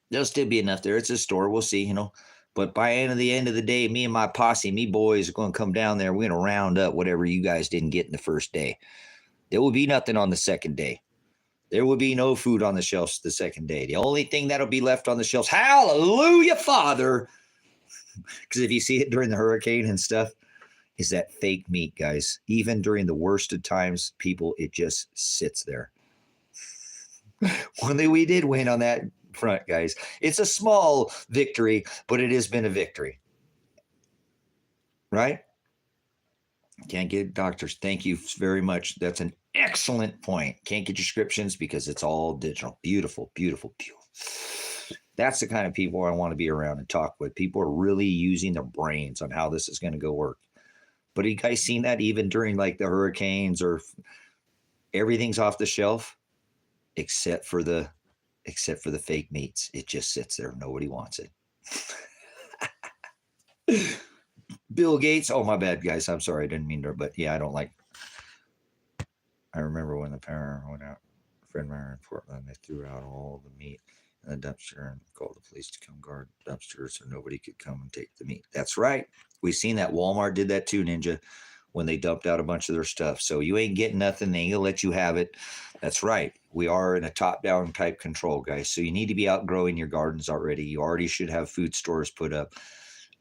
There'll still be enough there. It's a store. We'll see, But by the end of the day, me and my posse, me boys are going to come down there. We're going to round up whatever you guys didn't get in the first day. There will be nothing on the second day. There will be no food on the shelves the second day. The only thing that'll be left on the shelves, hallelujah, Father, because if you see it during the hurricane and stuff, is that fake meat, guys. Even during the worst of times, people, it just sits there. One day we did win on that front, guys. It's a small victory, but it has been a victory. Right? Can't get doctors. Thank you very much. That's an excellent point. Can't get prescriptions because it's all digital. Beautiful, beautiful, beautiful. That's the kind of people I want to be around and talk with. People are really using their brains on how this is going to go work. But you guys seen that even during like the hurricanes or everything's off the shelf except for the fake meats. It just sits there. Nobody wants it. Bill Gates. Oh, my bad, guys. I'm sorry. I didn't mean to, but yeah, I remember when the power went out, Fred Meyer in Portland, they threw out all the meat in the dumpster and called the police to come guard the dumpster so nobody could come and take the meat. That's right. We've seen that. Walmart did that too, Ninja, when they dumped out a bunch of their stuff. So you ain't getting nothing. They ain't gonna let you have it. That's right. We are in a top-down type control, guys. So you need to be outgrowing your gardens already. You already should have food stores put up.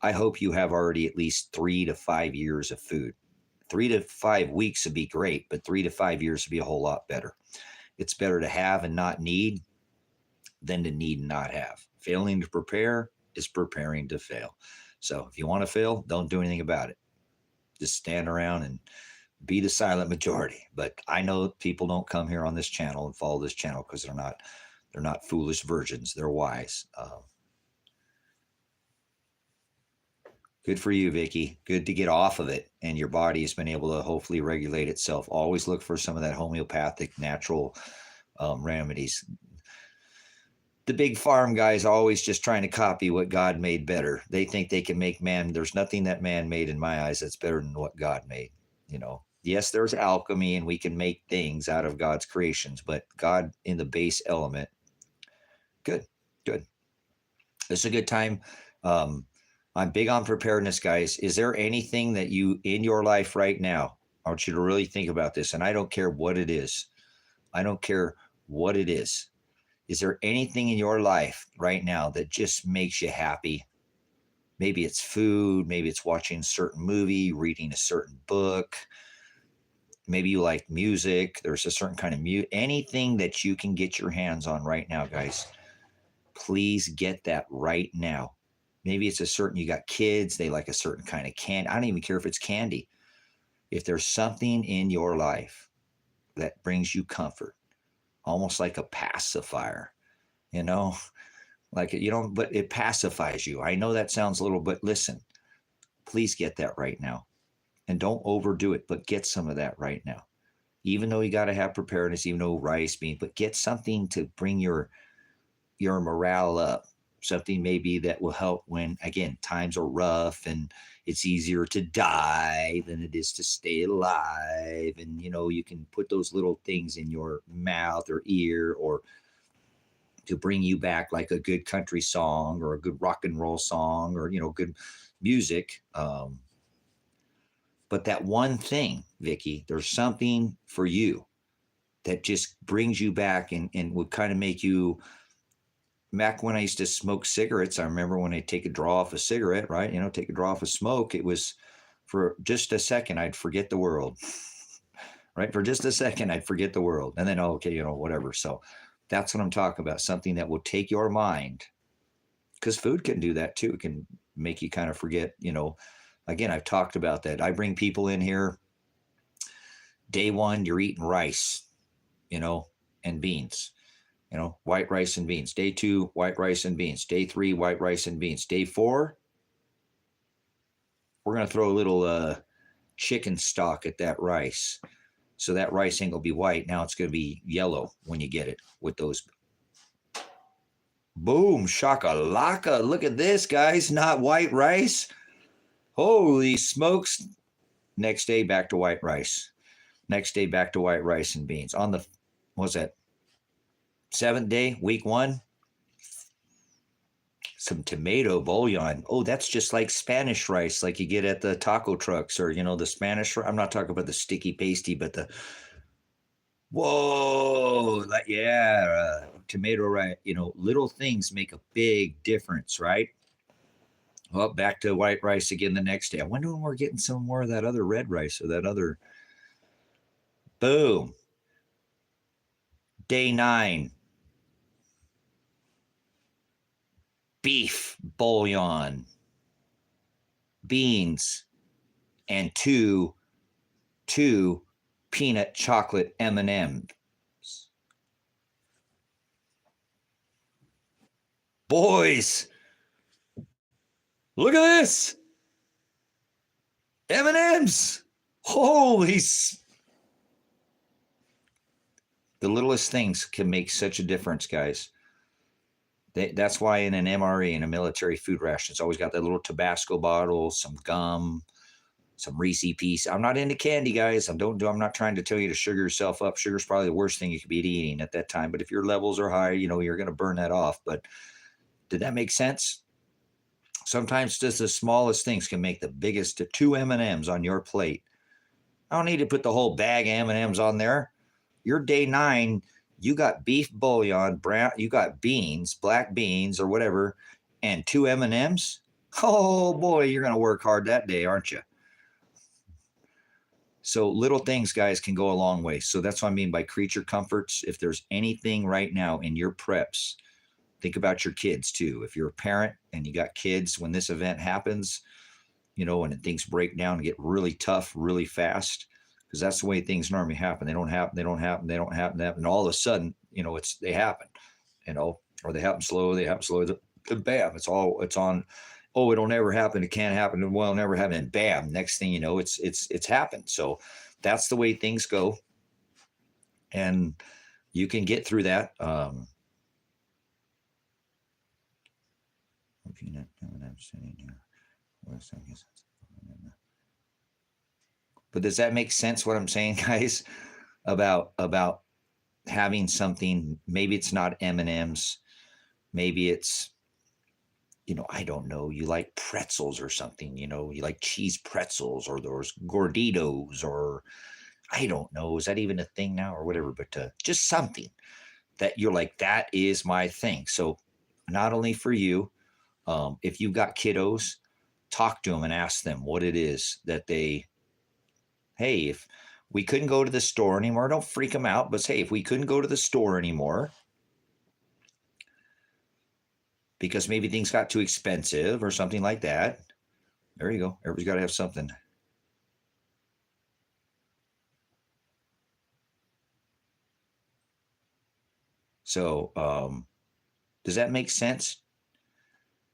I hope you have already at least 3 to 5 years of food. 3 to 5 weeks would be great, but 3 to 5 years would be a whole lot better. It's better to have and not need than to need and not have. Failing to prepare is preparing to fail. So if you want to fail, don't do anything about it. Just stand around and be the silent majority. But I know people don't come here on this channel and follow this channel because they're not foolish virgins. They're wise. Good for you, Vicky. Good to get off of it. And your body has been able to hopefully regulate itself. Always look for some of that homeopathic natural remedies. The big farm guys are always just trying to copy what God made better. They think they can make man. There's nothing that man made in my eyes that's better than what God made. Yes, there's alchemy and we can make things out of God's creations, but God in the base element. Good. It's a good time. I'm big on preparedness, guys. Is there anything that you in your life right now? I want you to really think about this, and I don't care what it is. I don't care what it is. Is there anything in your life right now that just makes you happy? Maybe it's food. Maybe it's watching a certain movie, reading a certain book. Maybe you like music. There's a certain kind of music. Anything that you can get your hands on right now, guys, please get that right now. Maybe it's you got kids, they like a certain kind of candy. I don't even care if it's candy. If there's something in your life that brings you comfort, almost like a pacifier, but it pacifies you. I know that sounds a little, but listen, please get that right now. And don't overdo it, but get some of that right now. Even though you got to have preparedness, even though rice, beans, but get something to bring your morale up. Something maybe that will help when, again, times are rough and it's easier to die than it is to stay alive. And, you can put those little things in your mouth or ear or to bring you back, like a good country song or a good rock and roll song or, good music. But that one thing, Vicky, there's something for you that just brings you back and would kind of make you. Back when I used to smoke cigarettes, I remember when I take a draw off a cigarette, right? Take a draw off a smoke. It was for just a second, I'd forget the world, right? For just a second, I'd forget the world. And then, okay, whatever. So that's what I'm talking about. Something that will take your mind, because food can do that too. It can make you kind of forget, again, I've talked about that. I bring people in here. Day one, you're eating rice, and beans. White rice and beans. Day 2, white rice and beans. Day 3, white rice and beans. Day 4, we're going to throw a little chicken stock at that rice. So that rice ain't gonna be white. Now it's gonna be yellow when you get it with those. Boom, shakalaka. Look at this, guys. Not white rice. Holy smokes. Next day, back to white rice. Next day, back to white rice and beans. On the, what's that, 7th day, week 1, some tomato bouillon. Oh, that's just like Spanish rice, like you get at the taco trucks, or, the Spanish. I'm not talking about the sticky pasty, but the, whoa, yeah, tomato rice. Little things make a big difference, right? Well, back to white rice again the next day. I wonder when we're getting some more of that other red rice or that other. Boom. Day 9. Beef bouillon, beans, and two peanut chocolate M&Ms. Boys, look at this. M&Ms. Holy. The littlest things can make such a difference, guys. That's why in an MRE, in a military food ration, it's always got that little Tabasco bottle, some gum, some Reese piece. I'm not into candy, guys. I'm not trying to tell you to sugar yourself up. Sugar's probably the worst thing you could be eating at that time. But if your levels are high, you're going to burn that off. But did that make sense? Sometimes just the smallest things can make the biggest. 2 M&Ms on your plate. I don't need to put the whole bag of M&Ms on there. Your day 9, you got beef bouillon, brown, you got beans, black beans or whatever, and 2 M&Ms. Oh boy, you're going to work hard that day, aren't you? So little things, guys, can go a long way. So that's what I mean by creature comforts. If there's anything right now in your preps, think about your kids too. If you're a parent and you got kids, when this event happens, and things break down and get really tough really fast, because that's the way things normally happen. They don't happen. And all of a sudden, they happen, or they happen slow. Then bam, it's on. Oh, it'll never happen. It can't happen. Well, it'll never happen. And bam, next thing you know, it's happened. So that's the way things go. And you can get through that. But does that make sense what I'm saying, guys, about having something? Maybe it's not M&Ms. Maybe it's, I don't know, you like pretzels or something, you like cheese pretzels or those Gorditos, or I don't know, is that even a thing now or whatever, but just something that you're like, that is my thing. So not only for you, if you've got kiddos, talk to them and ask them what it is that hey, if we couldn't go to the store anymore, don't freak them out, but hey, if we couldn't go to the store anymore, because maybe things got too expensive or something like that. There you go. Everybody's got to have something. So does that make sense?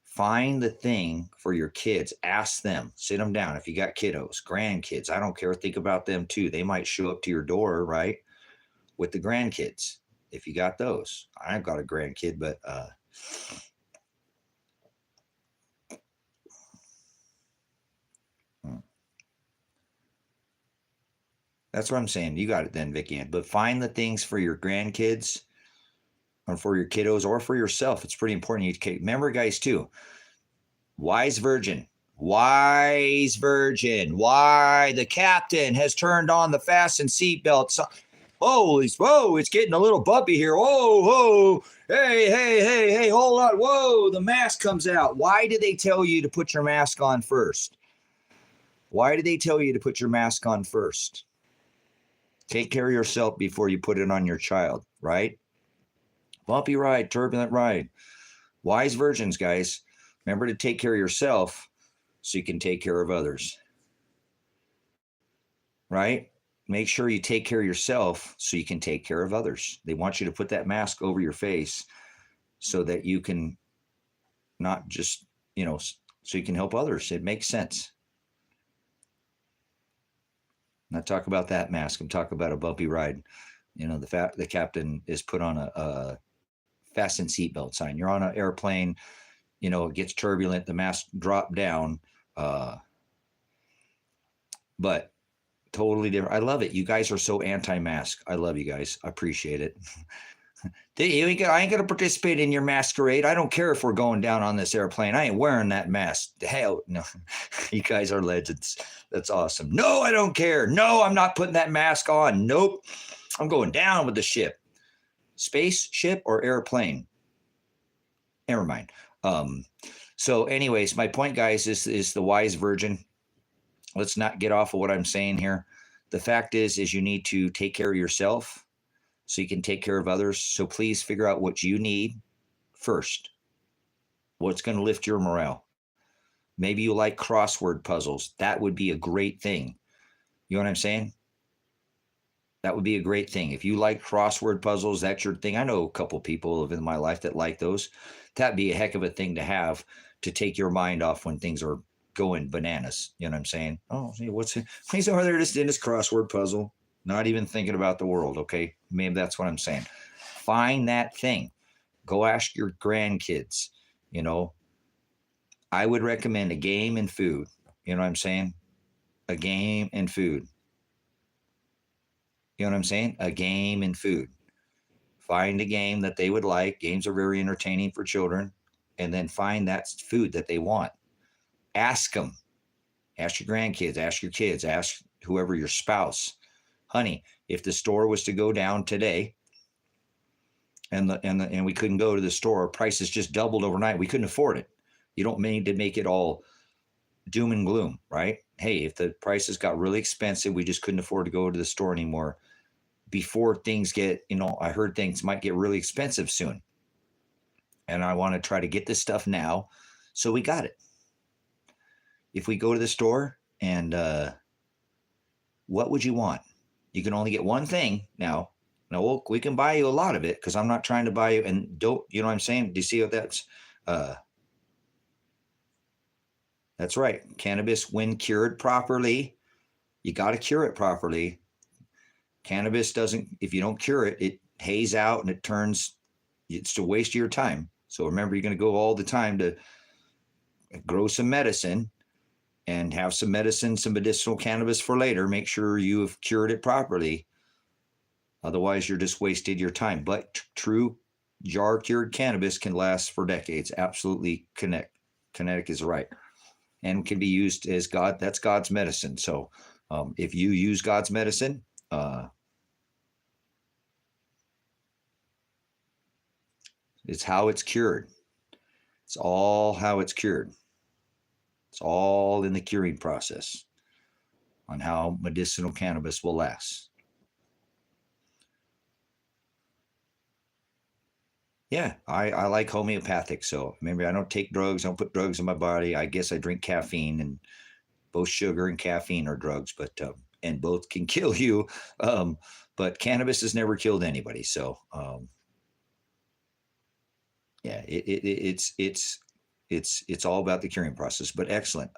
Find the thing for your kids. Ask them. Sit them down. If you got kiddos, grandkids, I don't care. Think about them too. They might show up to your door, right, with the grandkids. If you got those. I've got a grandkid, but that's what I'm saying. You got it then, Vicky. But find the things for your grandkids or for your kiddos or for yourself. It's pretty important. You remember, guys, too. Wise virgin. Why the captain has turned on the fasten seatbelt. Holy, whoa, it's getting a little bumpy here. Whoa, hey, hold on. Whoa, the mask comes out. Why did they tell you to put your mask on first? Why did they tell you to put your mask on first? Take care of yourself before you put it on your child, right? Bumpy ride, turbulent ride. Wise virgins, guys. Remember to take care of yourself so you can take care of others, right? Make sure you take care of yourself so you can take care of others. They want you to put that mask over your face so that you can not just, so you can help others. It makes sense. not talking about that mask. I'm talking about a bumpy ride. You know, the captain is put on a fasten seatbelt sign. You're on an airplane, you know, it gets turbulent, the mask drop down. But totally different. I love it. You guys are so anti-mask. I love you guys. I appreciate it. I ain't going to participate in your masquerade. I don't care if we're going down on this airplane. I ain't wearing that mask. Hell no. You guys are legends. That's awesome. No, I don't care. No, I'm not putting that mask on. Nope. I'm going down with the ship. Spaceship or airplane? Never mind. So anyways, my point, guys, is the wise virgin. Let's not get off of what I'm saying here. The fact is you need to take care of yourself so you can take care of others. So please figure out what you need first. What's going to lift your morale? Maybe you like crossword puzzles. That would be a great thing. You know what I'm saying? That would be a great thing. If you like crossword puzzles, that's your thing. I know a couple people in my life that like those. That'd be a heck of a thing to have to take your mind off when things are going bananas. You know what I'm saying? Oh, what's it? He's over there just in his crossword puzzle, not even thinking about the world. Okay, maybe that's what I'm saying. Find that thing. Go ask your grandkids. You know, I would recommend a game and food. You know what I'm saying? A game and food. You know what I'm saying? A game and food. Find a game that they would like. Games are very entertaining for children. And then find that food that they want. Ask them. Ask your grandkids. Ask your kids. Ask whoever, your spouse. Honey, if the store was to go down today and we couldn't go to the store, prices just doubled overnight. We couldn't afford it. You don't need to make it all doom and gloom, right? Hey, if the prices got really expensive, we just couldn't afford to go to the store anymore. Before things get, you know, I heard things might get really expensive soon. And I want to try to get this stuff now. So we got it. If we go to the store and what would you want? You can only get one thing now. No, we can buy you a lot of it because I'm not trying to buy you. And don't, you know what I'm saying? Do you see what that's? That's right. Cannabis, when cured properly, you got to cure it properly. Cannabis doesn't, if you don't cure it, it haze out and it turns, it's a waste of your time. So remember, you're going to go all the time to grow some medicine and have some medicine, some medicinal cannabis for later. Make sure you have cured it properly. Otherwise, you're just wasted your time. But true jar cured cannabis can last for decades. Absolutely kinetic is right. And can be used as God. That's God's medicine. So if you use God's medicine, it's how it's cured. It's all how it's cured. It's all in the curing process on how medicinal cannabis will last. Yeah, I like homeopathic. So maybe I don't take drugs. I don't put drugs in my body. I guess I drink caffeine, and both sugar and caffeine are drugs, but and both can kill you. But cannabis has never killed anybody. So yeah, it's all about the curing process. But excellent.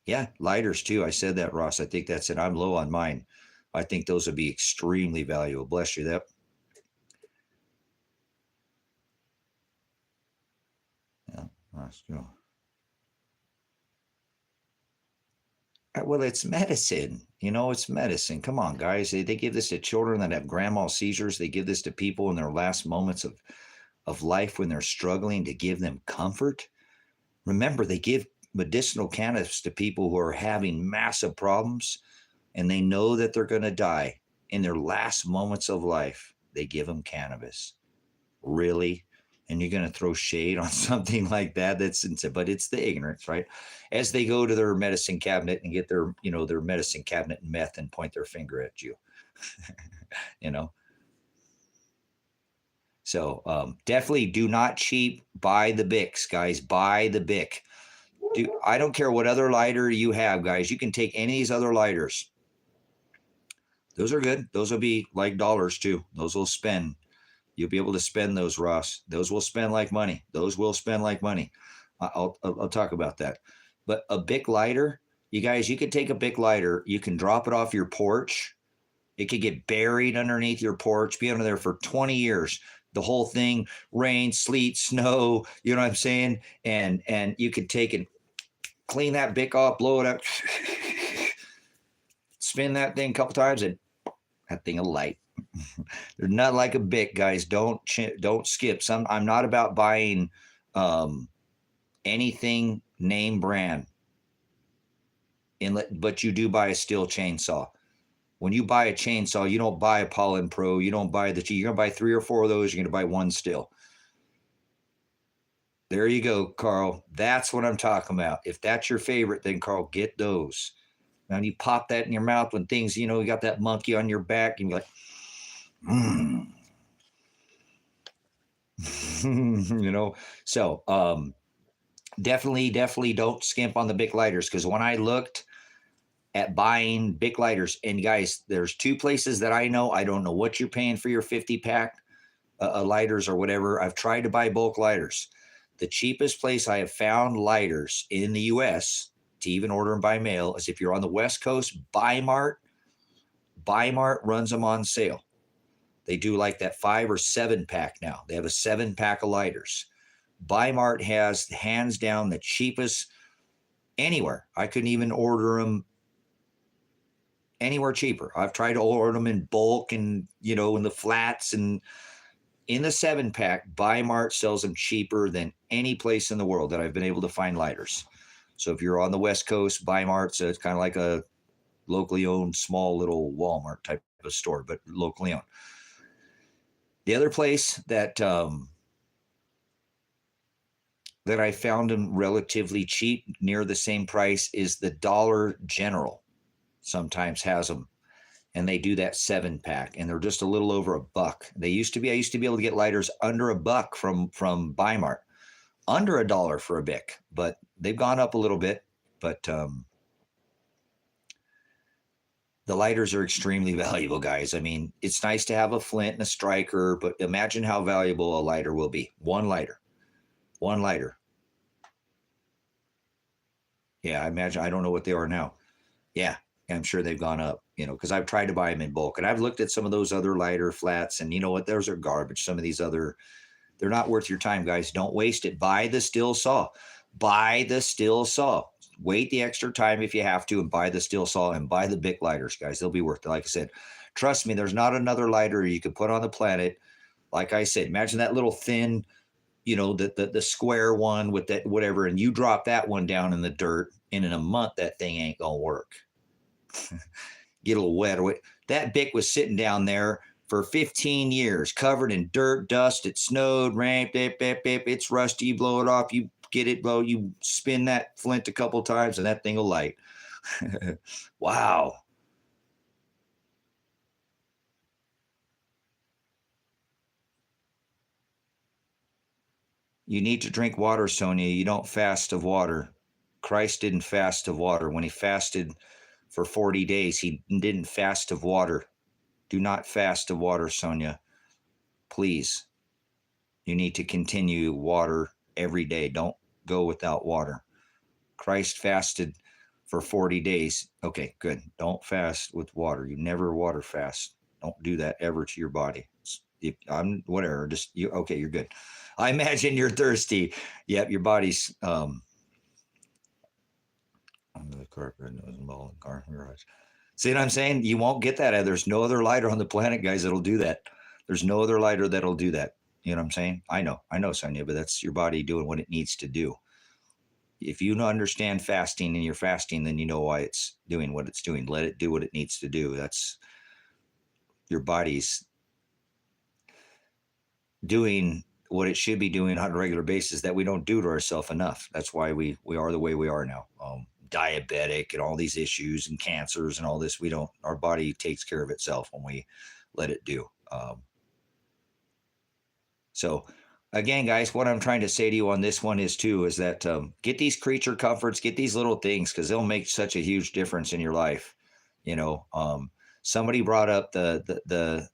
Yeah, lighters too. I said that, Ross. I think that's it. I'm low on mine. I think those would be extremely valuable. Bless you. That. Yeah, let's go. Well, it's medicine. You know, it's medicine. Come on, guys. They give this to children that have grand mal seizures. They give this to people in their last moments of life when they're struggling, to give them comfort. Remember, they give medicinal cannabis to people who are having massive problems and they know that they're going to die in their last moments of life. They give them cannabis. Really? And you're going to throw shade on something like that? But it's the ignorance, right? As they go to their medicine cabinet and get their, you know, their medicine cabinet and meth and point their finger at you, you know? So definitely do not cheap. Buy the Bics, guys. Buy the Bic. I don't care what other lighter you have, guys. You can take any of these other lighters. Those are good. Those will be like dollars too. Those will spend. You'll be able to spend those, Ross. Those will spend like money. Those will spend like money. I'll talk about that. But a Bic lighter, You guys, you could take a big lighter, you can drop it off your porch. It could get buried underneath your porch, be under there for 20 years. The whole thing, rain, sleet, snow, you know what I'm saying? And you could take and clean that bick off, blow it up, spin that thing a couple times, and that thing will light. They're not like a bick, guys. Don't skip. I'm not about buying anything name brand, but you do buy a steel chainsaw. When you buy a chainsaw, you don't buy a Pollen Pro. You don't buy you're going to buy 3 or 4 of those. You're going to buy one still. There you go, Carl. That's what I'm talking about. If that's your favorite, then Carl, get those. Now you pop that in your mouth when things, you got that monkey on your back, and you're like, So definitely don't skimp on the Bic lighters, because when I looked at buying Bic lighters, and guys, there's 2 places that I know. I don't know what you're paying for your 50-pack lighters or whatever. I've tried to buy bulk lighters. The cheapest place I have found lighters in the U.S. to even order them by mail is if you're on the West Coast, Bi-Mart. Bi-Mart runs them on sale. They do like that 5 or 7-pack now. They have a 7-pack of lighters. Bi-Mart has hands down the cheapest anywhere. I couldn't even order them anywhere cheaper. I've tried to order them in bulk and, in the flats, and in the 7-pack, Bi-Mart sells them cheaper than any place in the world that I've been able to find lighters. So if you're on the West Coast, Bi-Mart's it's kind of like a locally owned small little Walmart type of store, but locally owned. The other place that that I found them relatively cheap, near the same price, is the Dollar General. Sometimes has them, and they do that 7-pack, and they're just a little over $1. I used to be able to get lighters under $1 from Bi-Mart, under $1 for a Bic, but they've gone up a little bit. But the lighters are extremely valuable, guys. I mean, it's nice to have a flint and a striker, but imagine how valuable a lighter will be. One lighter. Yeah, I imagine. I don't know what they are now. Yeah, I'm sure they've gone up, because I've tried to buy them in bulk, and I've looked at some of those other lighter flats, and you know what? Those are garbage. Some of these they're not worth your time, guys. Don't waste it. Buy the steel saw. Wait the extra time if you have to, and buy the steel saw, and buy the Bic lighters, guys. They'll be worth it. Like I said, trust me, there's not another lighter you could put on the planet. Like I said, imagine that little thin, the square one with that whatever, and you drop that one down in the dirt, and in a month that thing ain't gonna work. Get a little wet. That Bic was sitting down there for 15 years, covered in dirt, dust. It snowed, rained, it's rusty. You blow it off, you get it, you spin that flint a couple times, and that thing will light. Wow. You need to drink water, Sonia. You don't fast of water. Christ didn't fast of water. When he fasted for 40 days, he didn't fast of water. Do not fast of water, Sonia. Please. You need to continue water every day. Don't go without water. Christ fasted for 40 days. Okay, good. Don't fast with water. You never water fast. Don't do that ever to your body. I'm whatever. Just you. Okay, you're good. I imagine you're thirsty. Yep, your body's under the carpet, nose and ball, car garage. See what I'm saying? You won't get that. There's no other lighter on the planet, guys, that'll do that. There's no other lighter that'll do that. You know what I'm saying? I know, Sonia, but that's your body doing what it needs to do. If you understand fasting and you're fasting, then you know why it's doing what it's doing. Let it do what it needs to do. That's your body's doing what it should be doing on a regular basis that we don't do to ourselves enough. That's why we are the way we are now. Diabetic and all these issues and cancers and all this. Our body takes care of itself when we let it do. So again, guys, what I'm trying to say to you on this one is that get these creature comforts, get these little things, because they'll make such a huge difference in your life. Somebody brought up the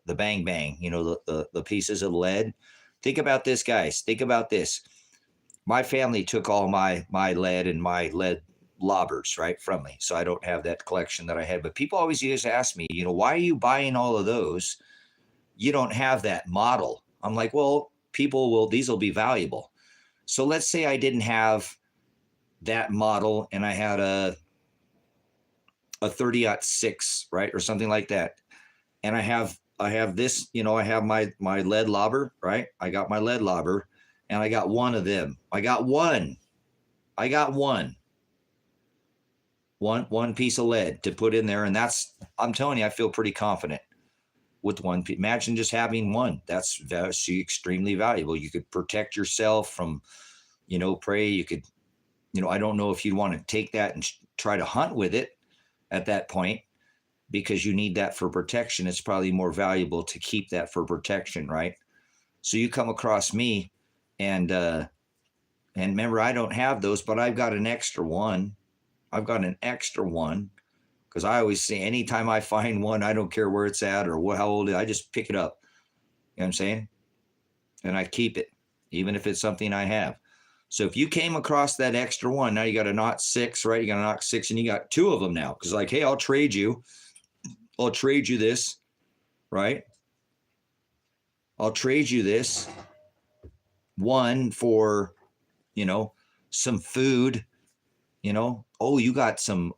bang bang, the pieces of lead. Think about this, guys. Think about this. My family took all my lead and my lead lobbers, right, from me. So I don't have that collection that I had. But people always used to ask me, why are you buying all of those? You don't have that model. I'm like, well, these will be valuable. So let's say I didn't have that model and I had a 30-06, right, or something like that. And I have this, I have my lead lobber, right? I got my lead lobber and I got one of them. I got one piece of lead to put in there. And I'm telling you, I feel pretty confident with one. Imagine just having one. That's extremely valuable. You could protect yourself from, prey. You could, I don't know if you'd want to take that and try to hunt with it at that point, because you need that for protection. It's probably more valuable to keep that for protection, right? So you come across me and remember, I don't have those, but I've got an extra one. Because I always say anytime I find one, I don't care where it's at or how old it is, I just pick it up. You know what I'm saying? And I keep it, even if it's something I have. So if you came across that extra one, now you got a 06, right? You got a 06 and you got two of them now. Because hey, I'll trade you this, right? I'll trade you this one for, some food, oh, you got some,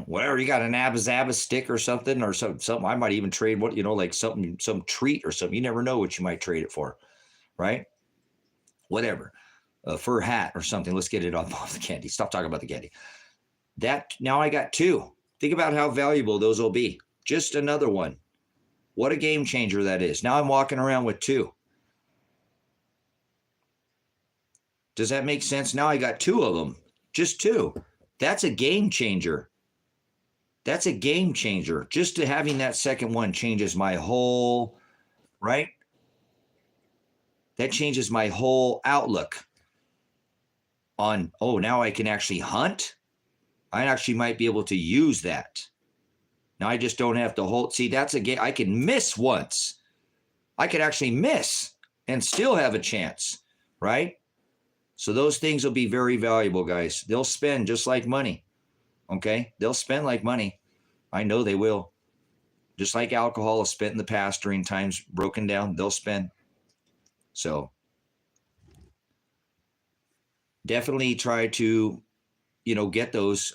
whatever, you got an Abba Zaba stick or something, I might even trade like some treat or something. You never know what you might trade it for, right? Whatever, a fur hat or something. Let's get it off the candy. Stop talking about the candy. Now I got two. Think about how valuable those will be. Just another one. What a game changer that is. Now I'm walking around with two. Does that make sense? Now I got two of them. Just two. That's a game changer. Just to having that second one changes my whole, right? That changes my whole outlook on, now I can actually hunt. I actually might be able to use that. Now I just don't have to hold. See, that's a game. I can miss once. I could actually miss and still have a chance, right? So those things will be very valuable, guys. They'll spend just like money, okay? They'll spend like money. I know they will. Just like alcohol is spent in the past during times broken down, they'll spend. So definitely try to, get those,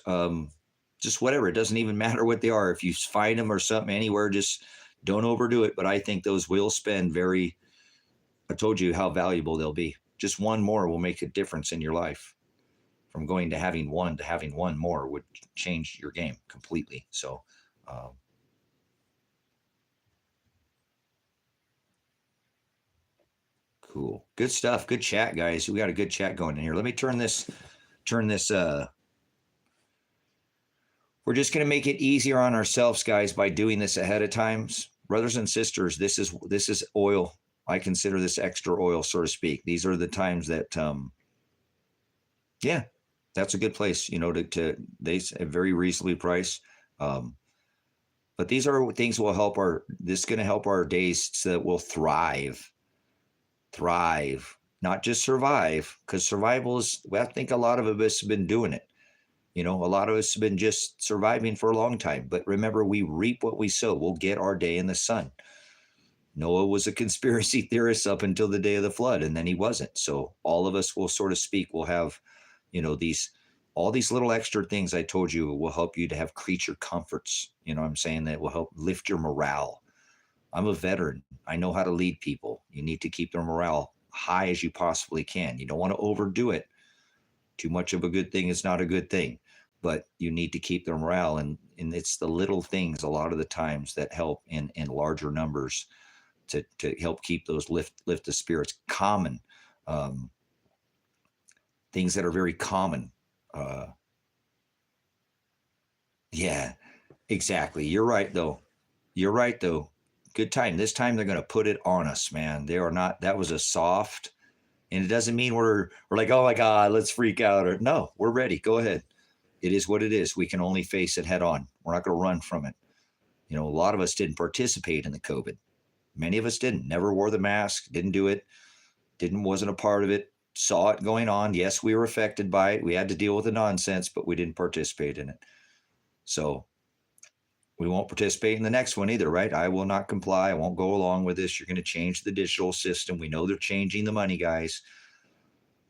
just whatever. It doesn't even matter what they are. If you find them or something anywhere, just don't overdo it. But I think those will spend I told you how valuable they'll be. Just one more will make a difference in your life. From going to having one more would change your game completely. So, cool. Good stuff. Good chat, guys. We got a good chat going in here. Let me turn this, we're just going to make it easier on ourselves, guys, by doing this ahead of times. Brothers and sisters, this is oil. I consider this extra oil, so to speak. These are the times that, that's a good place, they a very reasonably priced. But these are things will help this is going to help our days so that we'll thrive, not just survive, because survival is, I think a lot of us have been doing it. A lot of us have been just surviving for a long time. But remember, we reap what we sow. We'll get our day in the sun. Noah was a conspiracy theorist up until the day of the flood, and then he wasn't. So all of us will, so to speak, will have, all these little extra things I told you will help you to have creature comforts. You know what I'm saying? That will help lift your morale. I'm a veteran. I know how to lead people. You need to keep their morale high as you possibly can. You don't want to overdo it. Too much of a good thing is not a good thing, but you need to keep their morale. And it's the little things a lot of the times that help in larger numbers to help keep those lift the spirits common. Things that are very common. Yeah, exactly. You're right though. Good time. This time they're going to put it on us, man. They are not, that was a soft, and it doesn't mean we're like, oh my God, let's freak out. Or no, we're ready. Go ahead. It is what it is. We can only face it head on. We're not going to run from it. A lot of us didn't participate in the COVID. Many of us didn't, never wore the mask, didn't do it, wasn't a part of it. saw it going on. Yes, we were affected by it. We had to deal with the nonsense, but we didn't participate in it. So we won't participate in the next one either, right? I will not comply. I won't go along with this. You're going to change the digital system. We know they're changing the money, guys.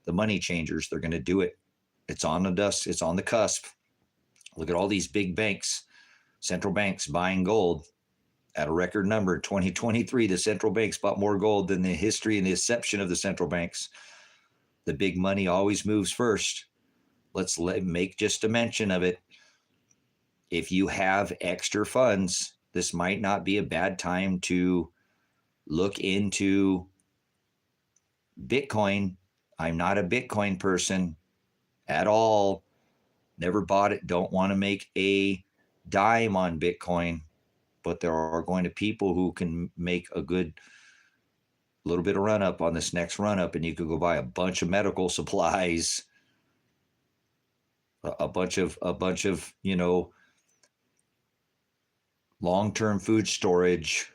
The money changers, they're going to do it. It's on the dust. It's on the cusp. Look at all these big banks, central banks buying gold at a record number. 2023, the central banks bought more gold than the history and the inception of the central banks. The big money always moves first. Let's make just a mention of it. If you have extra funds, this might not be a bad time to look into Bitcoin. I'm not a Bitcoin person at all. Never bought it. Don't want to make a dime on Bitcoin, but there are going to people who can make a good little bit of run up on this next run up, and you could go buy a bunch of medical supplies, a bunch of long-term food storage.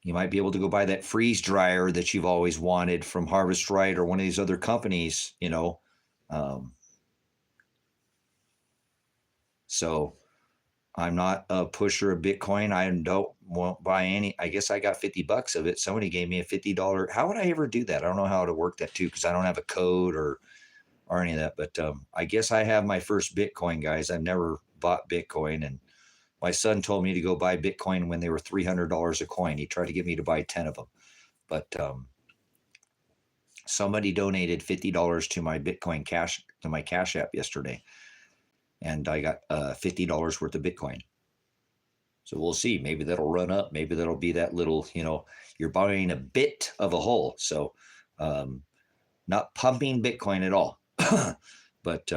You might be able to go buy that freeze dryer that you've always wanted from Harvest Right or one of these other companies, So I'm not a pusher of Bitcoin. I won't buy any. I guess I got $50 of it. Somebody gave me a $50. How would I ever do that? I don't know how to work that too, because I don't have a code or any of that. But I guess I have my first Bitcoin, guys. I've never bought Bitcoin, and my son told me to go buy Bitcoin when they were $300 a coin. He tried to get me to buy 10 of them, but somebody donated $50 to my Bitcoin to my Cash App yesterday, and I got $50 worth of Bitcoin. So we'll see. Maybe that'll run up. Maybe that'll be that little, you're buying a bit of a hole. So not pumping Bitcoin at all. But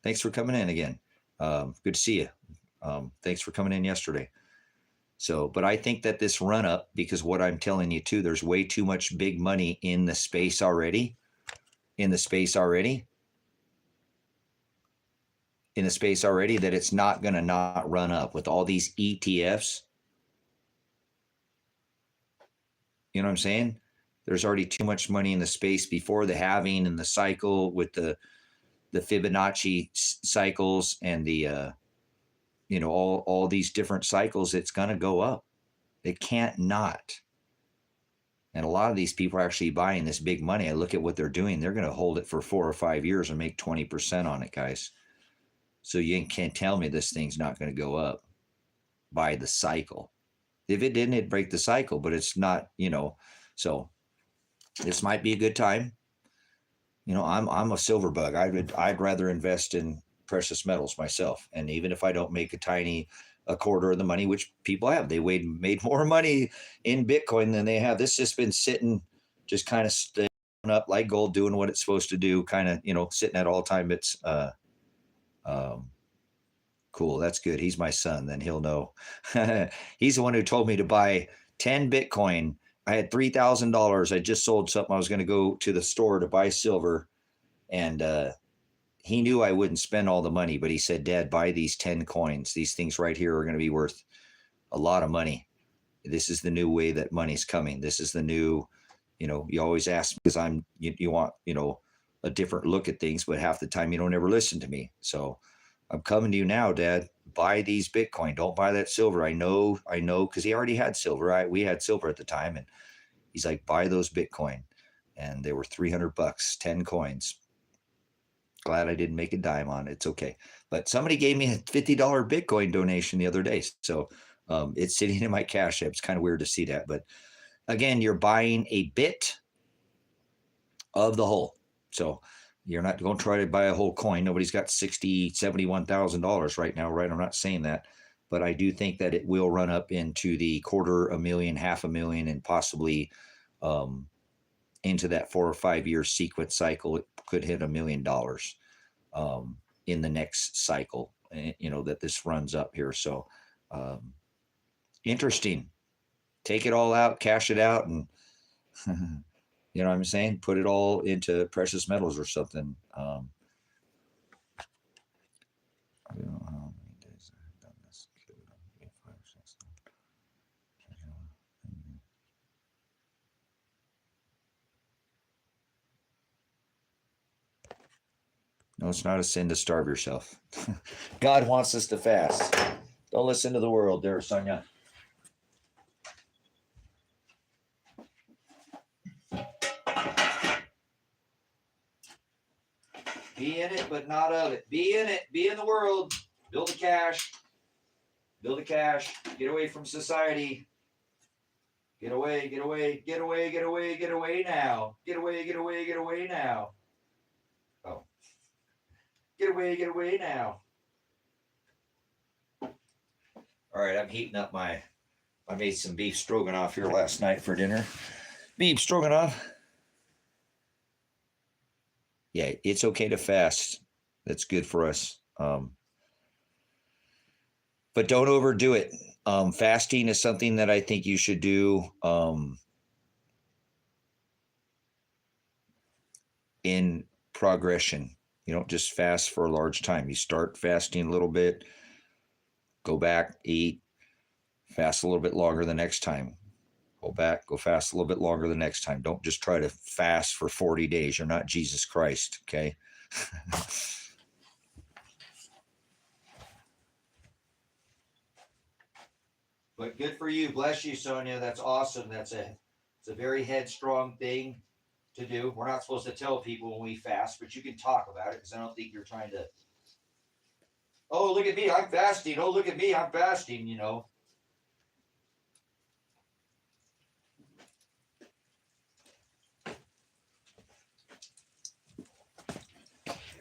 thanks for coming in again. Good to see you. Thanks for coming in yesterday. So, but I think that this run up, because what I'm telling you too, there's way too much big money in the space already. That it's not going to not run up with all these ETFs. You know what I'm saying? There's already too much money in the space before the halving and the cycle with the Fibonacci cycles and the all these different cycles. It's going to go up. It can't not. And a lot of these people are actually buying this big money. I look at what they're doing. They're going to hold it for 4 or 5 years and make 20% on it, guys. So you can't tell me this thing's not going to go up by the cycle. If it didn't, it'd break the cycle, but it's not, so this might be a good time. I'm a silver bug. I'd rather invest in precious metals myself. And even if I don't make a quarter of the money, which people have, they made more money in Bitcoin than they have. This has been sitting, just kind of staying up like gold, doing what it's supposed to do, kind of, sitting at all time. It's cool. That's good. He's my son. Then he'll know. He's the one who told me to buy 10 Bitcoin. I had $3,000. I just sold something. I was going to go to the store to buy silver, and he knew I wouldn't spend all the money, but he said, Dad, buy these 10 coins. These things right here are going to be worth a lot of money. This is the new way that money's coming. This is the new, you always ask me because you want, a different look at things, but half the time you don't ever listen to me. So I'm coming to you now, Dad. Buy these Bitcoin. Don't buy that silver. I know, because he already had silver. We had silver at the time, and he's like, buy those Bitcoin, and they were $300, 10 coins. Glad I didn't make a dime on it. It's okay. But somebody gave me a $50 Bitcoin donation the other day, so it's sitting in my Cash App. It's kind of weird to see that, but again, you're buying a bit of the whole. So you're not going to try to buy a whole coin. Nobody's got $71,000 right now, right? I'm not saying that, but I do think that it will run up into the $250,000, $500,000, and possibly into that 4 or 5 year sequence cycle. It could hit $1 million in the next cycle, that this runs up here. So interesting. Take it all out, cash it out, and you know what I'm saying? Put it all into precious metals or something. I don't know how many days I've done this. 5, 6, 7. No, it's not a sin to starve yourself. God wants us to fast. Don't listen to the world there, Sonia. Be in it, but not of it. Be in it. Be in the world. Build the cash. Build the cash. Get away from society. Get away, get away, get away, get away, get away now. Get away, get away, get away now. Oh. Get away now. All right, I'm heating up I made some beef stroganoff here last night for dinner. Beef stroganoff. Yeah, it's okay to fast. That's good for us. But don't overdo it. Fasting is something that I think you should do in progression. You don't just fast for a large time. You start fasting a little bit, go back, eat, fast a little bit longer the next time. Go back, go fast a little bit longer the next time. Don't just try to fast for 40 days. You're not Jesus Christ, okay? But good for you. Bless you, Sonia. That's awesome. It's a very headstrong thing to do. We're not supposed to tell people when we fast, but you can talk about it because I don't think you're trying to, oh, look at me, I'm fasting. Oh, look at me, I'm fasting, you know.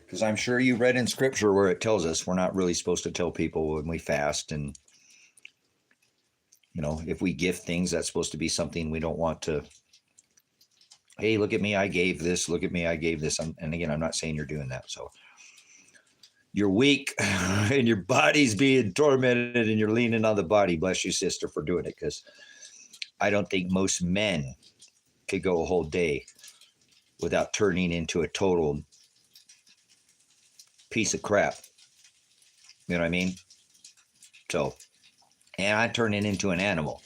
Because I'm sure you read in scripture where it tells us we're not really supposed to tell people when we fast. And, you know, if we gift things, that's supposed to be something we don't want to, hey, look at me, I gave this. Look at me, I gave this. And again, I'm not saying you're doing that. So you're weak and your body's being tormented and you're leaning on the body. Bless you, sister, for doing it. Because I don't think most men could go a whole day without turning into a total piece of crap. You know what I mean? So, and I turn it into an animal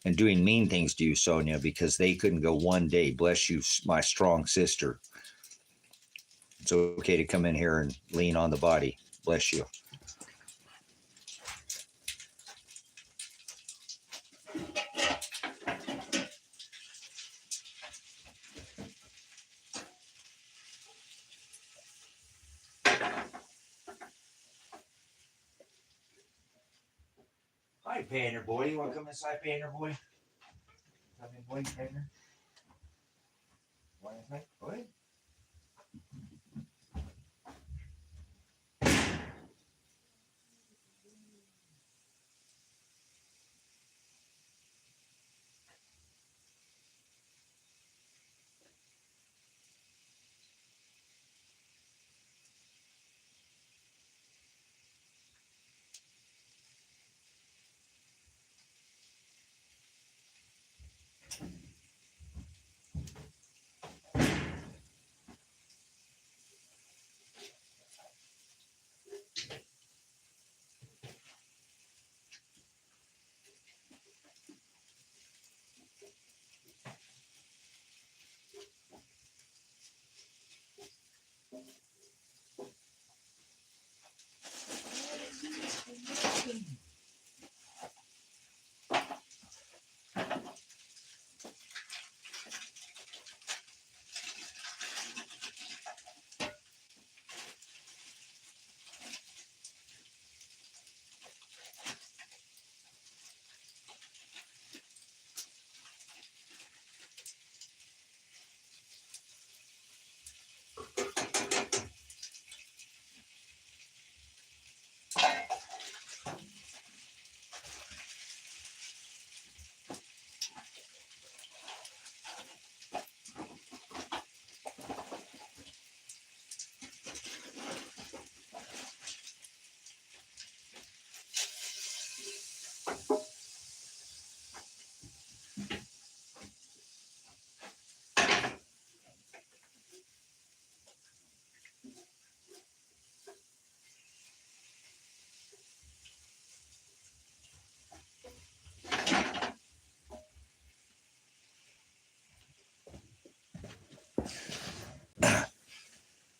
and doing mean things to you, Sonia, because they couldn't go one day. Bless you, my strong sister. It's okay to come in here and lean on the body. Bless you. Hi, Painter Boy. You want to come inside, Painter Boy? Come in, boy, Painter. Want to boy?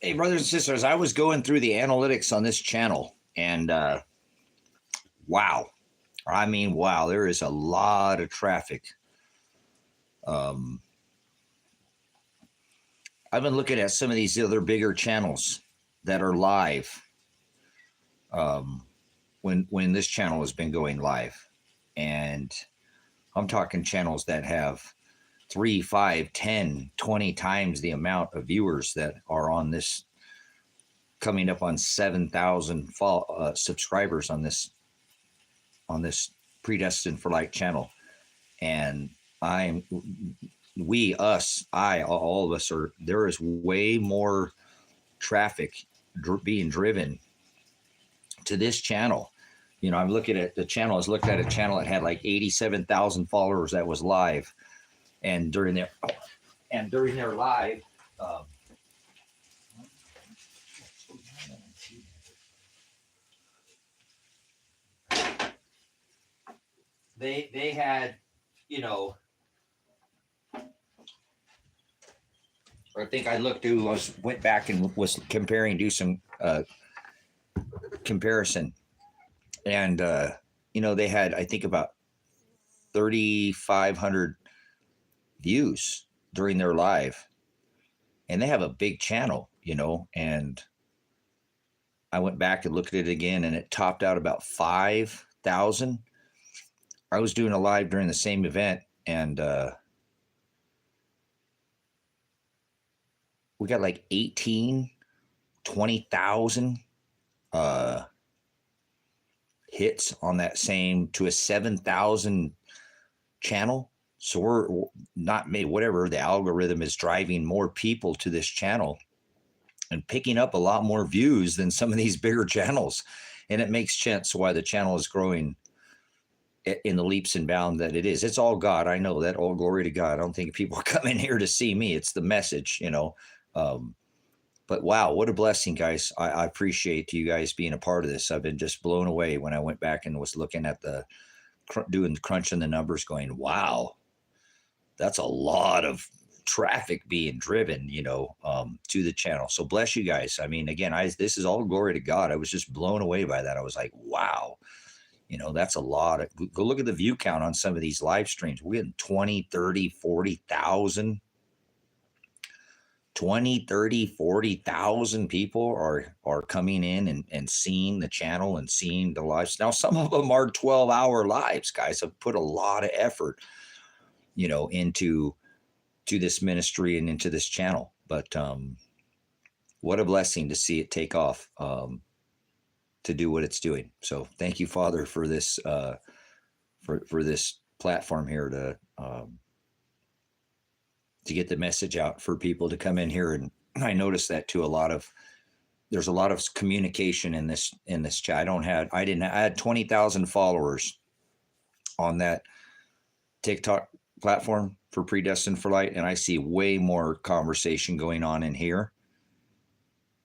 Hey, brothers and sisters, I was going through the analytics on this channel, and wow. I mean, wow, there is a lot of traffic. I've been looking at some of these other bigger channels that are live when this channel has been going live. And I'm talking channels that have 3, 5, 10, 20 times the amount of viewers that are on this, coming up on 7,000 subscribers on this Predestined for Light channel. And all of us are, there is way more traffic being driven to this channel. You know, I'm looking at the channel. I was looking at a channel that had like 87,000 followers that was live, and during their live, they had, you know, I think I went back and was comparing, do some comparison, and you know, they had, I think, about 3,500 views during their live, and they have a big channel, you know. And I went back and looked at it again, and it topped out about 5,000. I was doing a live during the same event, and we got like 20,000 hits on that same, to a 7,000 channel. So we're not made, whatever, the algorithm is driving more people to this channel and picking up a lot more views than some of these bigger channels. And it makes sense why the channel is growing in the leaps and bounds that it is. It's all God. I know that. All glory to God. I don't think people are coming here to see me. It's the message, you know. But wow, what a blessing, guys. I appreciate you guys being a part of this. I've been just blown away when I went back and was looking at crunching the numbers, going, wow, that's a lot of traffic being driven, you know, to the channel. So bless you guys. I mean, again, this is all glory to God. I was just blown away by that. I was like, wow, you know, that's a lot. Go look at the view count on some of these live streams. We're getting 20, 30, 40,000. 20, 30, 40,000 people are coming in and seeing the channel and seeing the lives. Now, some of them are 12-hour lives. Guys have put a lot of effort, you know, into this ministry and into this channel. But what a blessing to see it take off, to do what it's doing. So thank you, Father, for this for this platform here to get the message out for people to come in here. And I noticed that too. There's a lot of communication in this chat. I had 20,000 followers on that TikTok platform for Predestined for Light, and I see way more conversation going on in here.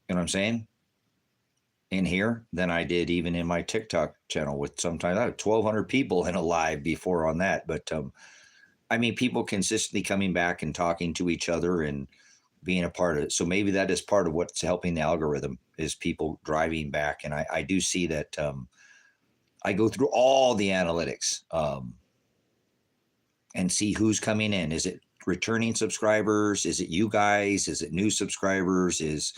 You know what I'm saying? In here than I did even in my TikTok channel. With sometimes I had 1,200 people in a live before on that. But I mean, people consistently coming back and talking to each other and being a part of it. So maybe that is part of what's helping the algorithm, is people driving back. And I do see that. I go through all the analytics and see who's coming in. Is it returning subscribers? Is it you guys? Is it new subscribers? Is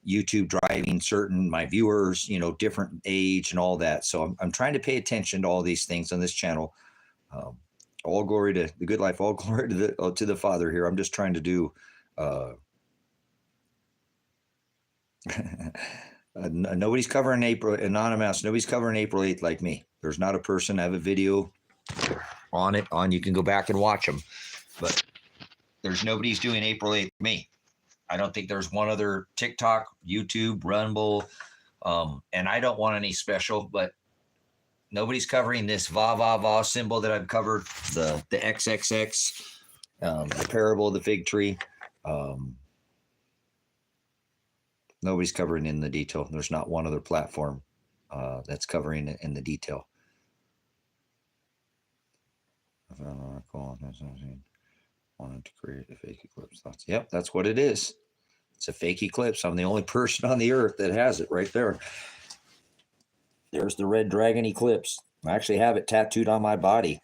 YouTube driving my viewers, you know, different age and all that. So I'm trying to pay attention to all these things on this channel. All glory to the good life. All glory to the Father here. I'm just trying to do. Nobody's covering April anonymous. Nobody's covering April 8th like me. There's not a person. I have a video on it. You can go back and watch them, but there's nobody's doing April 8th like me. I don't think there's one other TikTok, YouTube, Rumble, and I don't want any special, but nobody's covering this va symbol that I've covered, the XXX, the parable of the fig tree. Nobody's covering in the detail. There's not one other platform that's covering it in the detail. Wanted to create a fake eclipse thoughts. Yep, that's what it is. It's a fake eclipse. I'm the only person on the earth that has it right there. There's the red dragon eclipse. I actually have it tattooed on my body.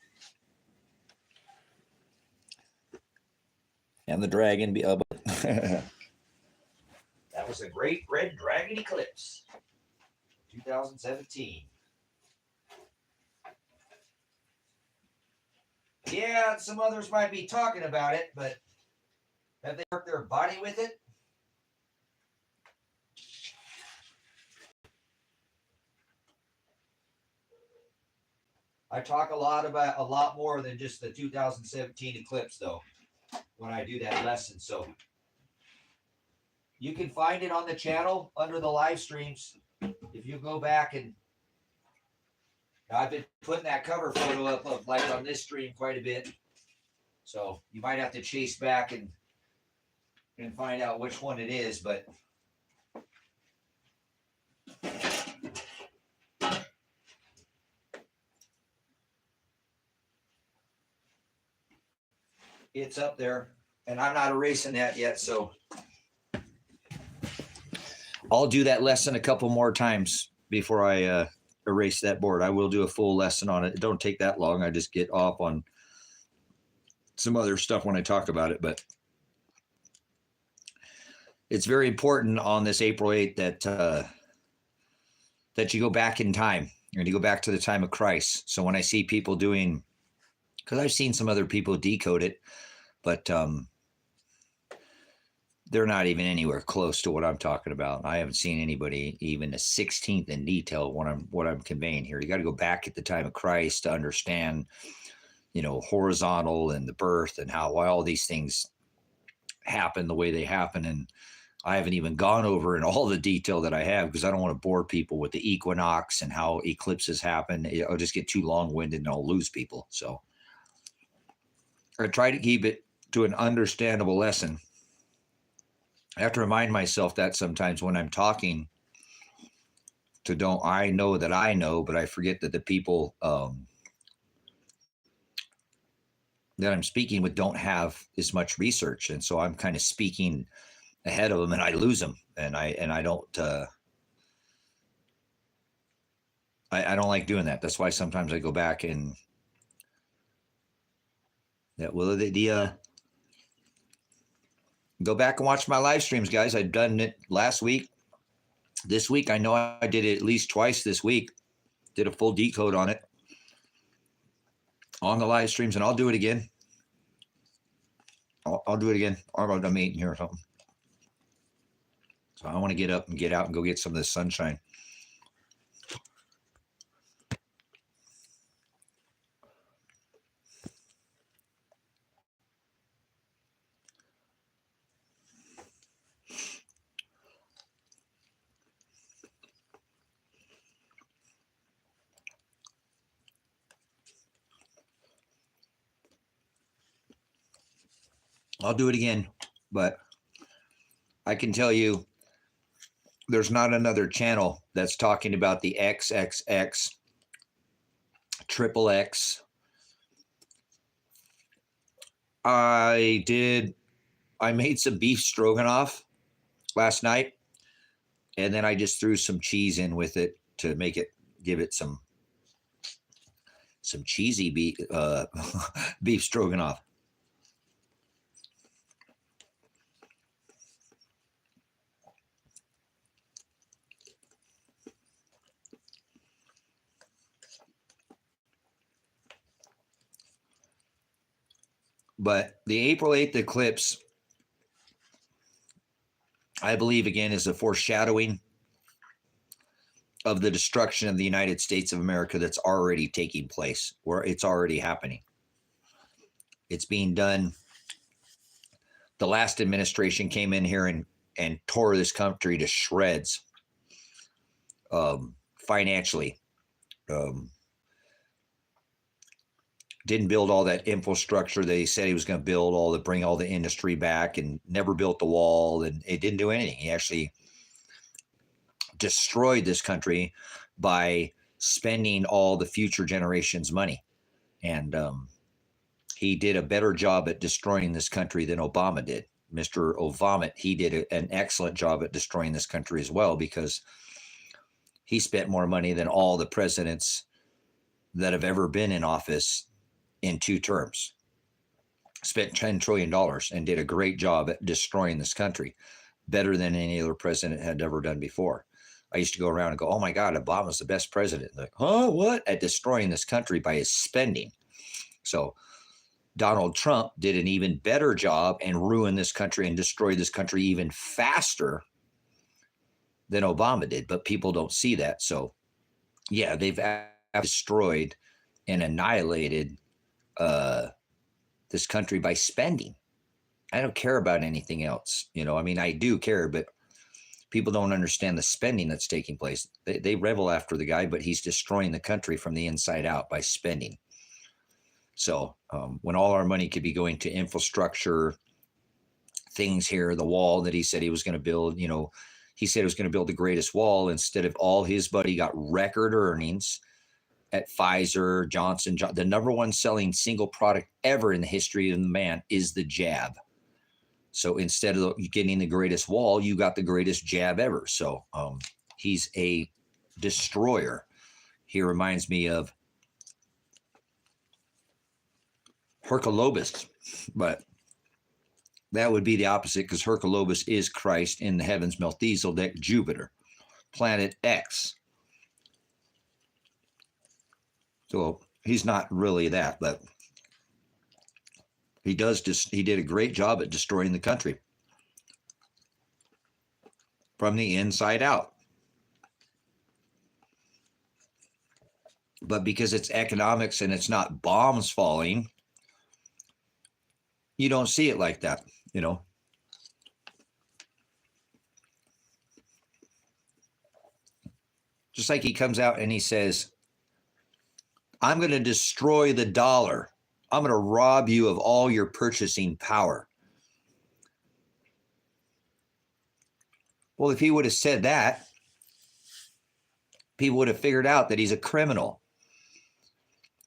And the dragon. That was a great red dragon eclipse. 2017. Yeah, some others might be talking about it, but have they hurt their body with it? I talk a lot more than just the 2017 eclipse, though, when I do that lesson. So you can find it on the channel under the live streams. If you go back, and I've been putting that cover photo up of like on this stream quite a bit. So you might have to chase back and find out which one it is, but it's up there, and I'm not erasing that yet, so I'll do that lesson a couple more times before I erase that board. I will do a full lesson on it. It don't take that long. I just get off on some other stuff when I talk about it, but it's very important on this April 8th that you go back in time, and you go back to the time of Christ. So when I see people doing, because I've seen some other people decode it, but they're not even anywhere close to what I'm talking about. I haven't seen anybody even a 16th in detail what I'm conveying here. You got to go back at the time of Christ to understand, horizontal and the birth and why all these things happen the way they happen. And I haven't even gone over in all the detail that I have, because I don't want to bore people with the equinox and how eclipses happen. I'll just get too long-winded and I'll lose people. So I try to keep it to an understandable lesson. I have to remind myself that sometimes when I'm talking I know that I know, but I forget that the people that I'm speaking with don't have as much research. And so I'm kind of speaking ahead of them, and I lose them. And I don't, I don't like doing that. That's why sometimes I go back and go back and watch my live streams, guys. I've done it last week. This week, I know I did it at least twice this week. Did a full decode on it on the live streams, and I'll do it again. I'll do it again. I'm eating here or something. So I want to get up and get out and go get some of this sunshine. I'll do it again, but I can tell you there's not another channel that's talking about the XXX, triple X. I made some beef stroganoff last night, and then I just threw some cheese in with it to give it some cheesy beef stroganoff. But the April 8th eclipse, I believe, again, is a foreshadowing of the destruction of the United States of America that's already taking place, where it's already happening. It's being done. The last administration came in here and tore this country to shreds financially. Didn't build all that infrastructure they said he was going to build, bring all the industry back, and never built the wall, and it didn't do anything. He actually destroyed this country by spending all the future generations' money. And he did a better job at destroying this country than Obama did. Mr. Obama, he did an excellent job at destroying this country as well, because he spent more money than all the presidents that have ever been in office in 2 terms. Spent $10 trillion and did a great job at destroying this country, better than any other president had ever done before. I used to go around and go, oh my God, Obama's the best president. Like, huh, what? At destroying this country by his spending. So Donald Trump did an even better job and ruined this country and destroyed this country even faster than Obama did. But people don't see that. So yeah, they've destroyed and annihilated this country by spending. I don't care about anything else. You know, I mean, I do care, but people don't understand the spending that's taking place. They revel after the guy, but he's destroying the country from the inside out by spending. So when all our money could be going to infrastructure things here, the wall that he said he was going to build, you know, he said he was going to build the greatest wall. Instead of all his buddy got record earnings at Pfizer, Johnson. The number one selling single product ever in the history of the man is the jab. So instead of getting the greatest wall, you got the greatest jab ever. So he's a destroyer. He reminds me of Herculobius, but that would be the opposite, because Herculobius is Christ in the heavens, Melchizedek, Jupiter, planet X. So he's not really that, but he did a great job at destroying the country from the inside out. But because it's economics and it's not bombs falling, you don't see it like that, you know. Just like he comes out and he says, I'm going to destroy the dollar. I'm going to rob you of all your purchasing power. Well, if he would have said that, people would have figured out that he's a criminal.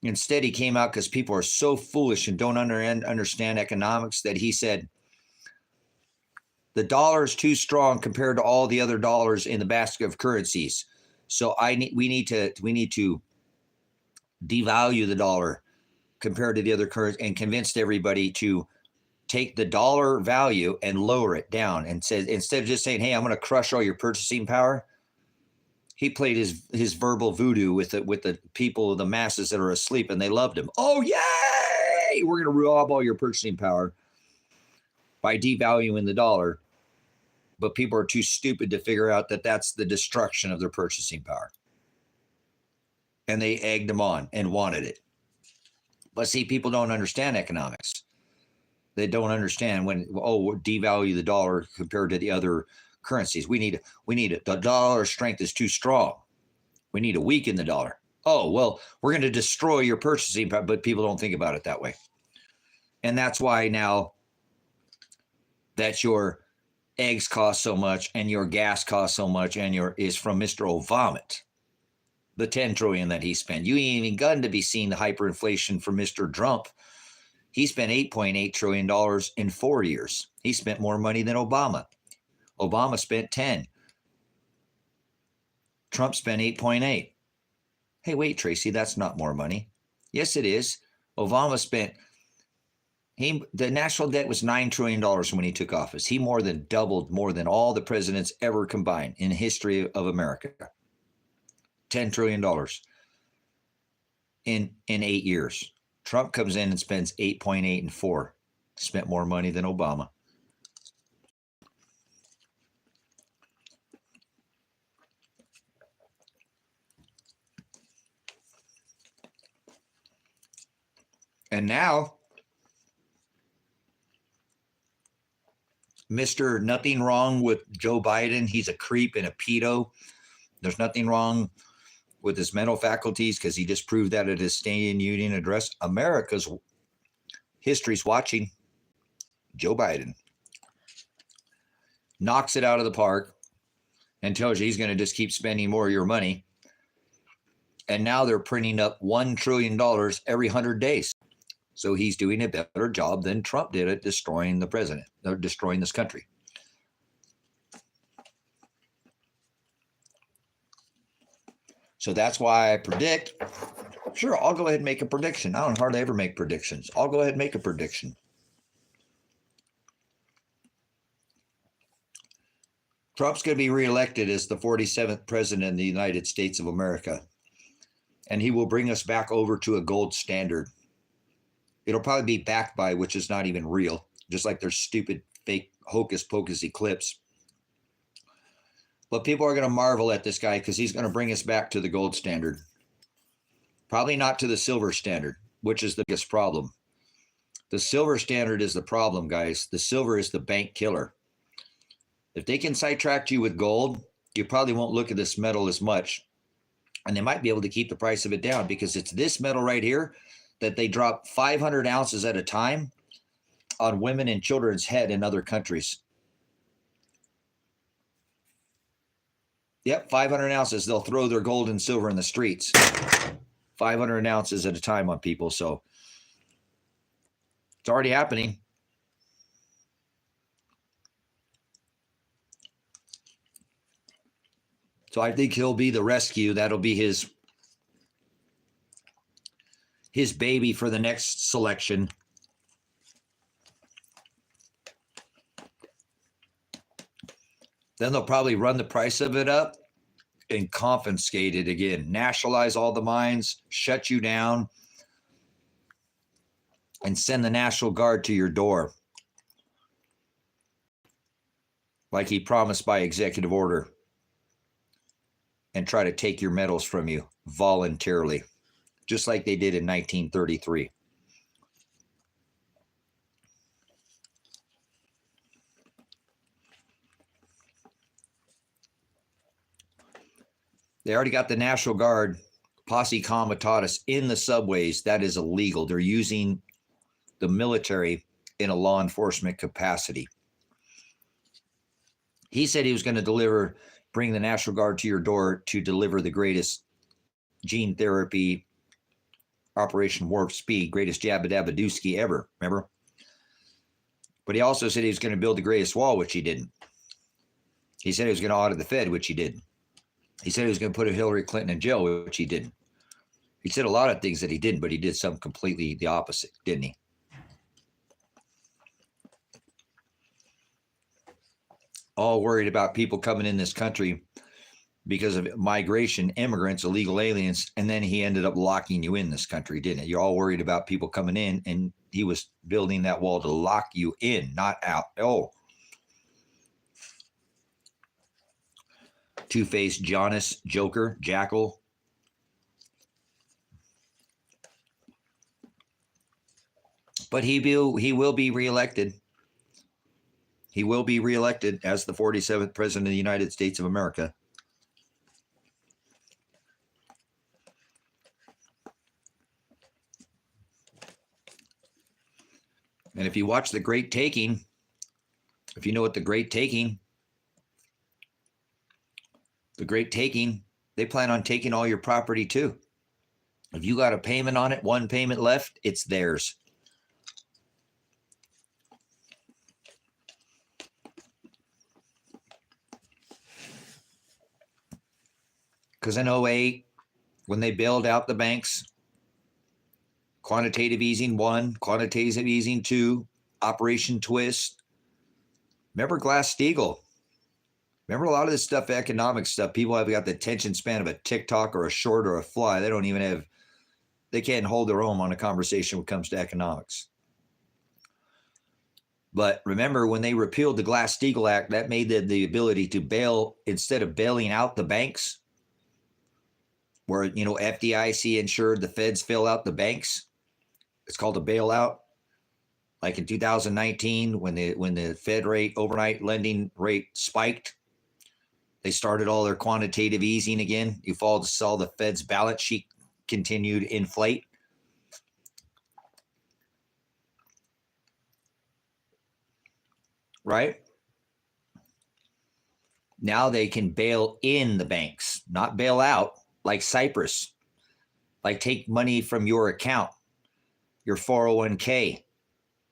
Instead, he came out because people are so foolish and don't understand economics that he said, the dollar is too strong compared to all the other dollars in the basket of currencies. So we need to devalue the dollar compared to the other currencies, and convinced everybody to take the dollar value and lower it down, and said, instead of just saying, hey, I'm going to crush all your purchasing power, he played his verbal voodoo with the people, the masses that are asleep, and they loved him. Oh, yay! We're going to rob all your purchasing power by devaluing the dollar. But people are too stupid to figure out that that's the destruction of their purchasing power. And they egged him on and wanted it. But see, people don't understand economics. They don't understand devalue the dollar compared to the other currencies. We need it. The dollar strength is too strong. We need to weaken the dollar. Oh, well, we're going to destroy your purchasing power, but people don't think about it that way. And that's why now that your eggs cost so much and your gas costs so much and is from Mr. Obama. The $10 trillion that he spent. You ain't even gotten to be seeing the hyperinflation from Mr. Trump. He spent $8.8 trillion in 4 years. He spent more money than Obama. Obama spent 10. Trump spent 8.8. Hey, wait, Tracy, that's not more money. Yes, it is. Obama spent, the national debt was $9 trillion when he took office. He more than doubled more than all the presidents ever combined in the history of America. $10 trillion in 8 years. Trump comes in and spends 8.8 and 4. Spent more money than Obama. And now, Mr. Nothing wrong with Joe Biden. He's a creep and a pedo. There's nothing wrong with his mental faculties, because he just proved that at his State of the Union address. America's history's watching. Joe Biden knocks it out of the park and tells you he's going to just keep spending more of your money. And now they're printing up $1 trillion every 100 days. So he's doing a better job than Trump did at destroying the president, or destroying this country. So that's why I predict. Sure, I'll go ahead and make a prediction. I don't hardly ever make predictions. I'll go ahead and make a prediction. Trump's going to be reelected as the 47th president of the United States of America. And he will bring us back over to a gold standard. It'll probably be backed by, which is not even real, just like their stupid fake hocus pocus eclipse. But people are going to marvel at this guy because he's going to bring us back to the gold standard. Probably not to the silver standard, which is the biggest problem. The silver standard is the problem, guys. The silver is the bank killer. If they can sidetrack you with gold, you probably won't look at this metal as much. And they might be able to keep the price of it down because it's this metal right here that they drop 500 ounces at a time on women and children's head in other countries. Yep, 500 ounces. They'll throw their gold and silver in the streets. 500 ounces at a time on people. So it's already happening. So I think he'll be the rescue. That'll be his baby for the next selection. Then they'll probably run the price of it up and confiscate it again. Nationalize all the mines, shut you down, and send the National Guard to your door. Like he promised by executive order. And try to take your metals from you voluntarily, just like they did in 1933. They already got the National Guard, posse comitatus, in the subways. That is illegal. They're using the military in a law enforcement capacity. He said he was going to bring the National Guard to your door to deliver the greatest gene therapy, Operation Warp Speed, greatest Jabba-Dabba-Dooski ever, remember? But he also said he was going to build the greatest wall, which he didn't. He said he was going to audit the Fed, which he didn't. He said he was going to put Hillary Clinton in jail, which he didn't. He said a lot of things that he didn't, but he did something completely the opposite, didn't he? All worried about people coming in this country because of migration, immigrants, illegal aliens, and then he ended up locking you in this country, didn't it? You're all worried about people coming in, and he was building that wall to lock you in, not out. Oh. Two-Face, Jonas, Joker, Jackal. But he will be reelected. He will be reelected as the 47th president of the United States of America. And if you watch The Great Taking, if you know what The Great Taking, they plan on taking all your property too. If you got a payment on it, one payment left, it's theirs. Because in 2008, when they bailed out the banks, quantitative easing 1, quantitative easing 2, Operation Twist. Remember Glass-Steagall? Remember a lot of this stuff, economic stuff, people have got the attention span of a TikTok or a short or a fly. They can't hold their own on a conversation when it comes to economics. But remember, when they repealed the Glass-Steagall Act, that made the ability to bail, instead of bailing out the banks, where, FDIC insured, the feds fill out the banks. It's called a bailout. Like in 2019, when the Fed rate, overnight lending rate spiked, they started all their quantitative easing again. You saw the Fed's balance sheet continued to inflate. Right? Now they can bail in the banks, not bail out, like Cyprus. Like take money from your account. your 401k,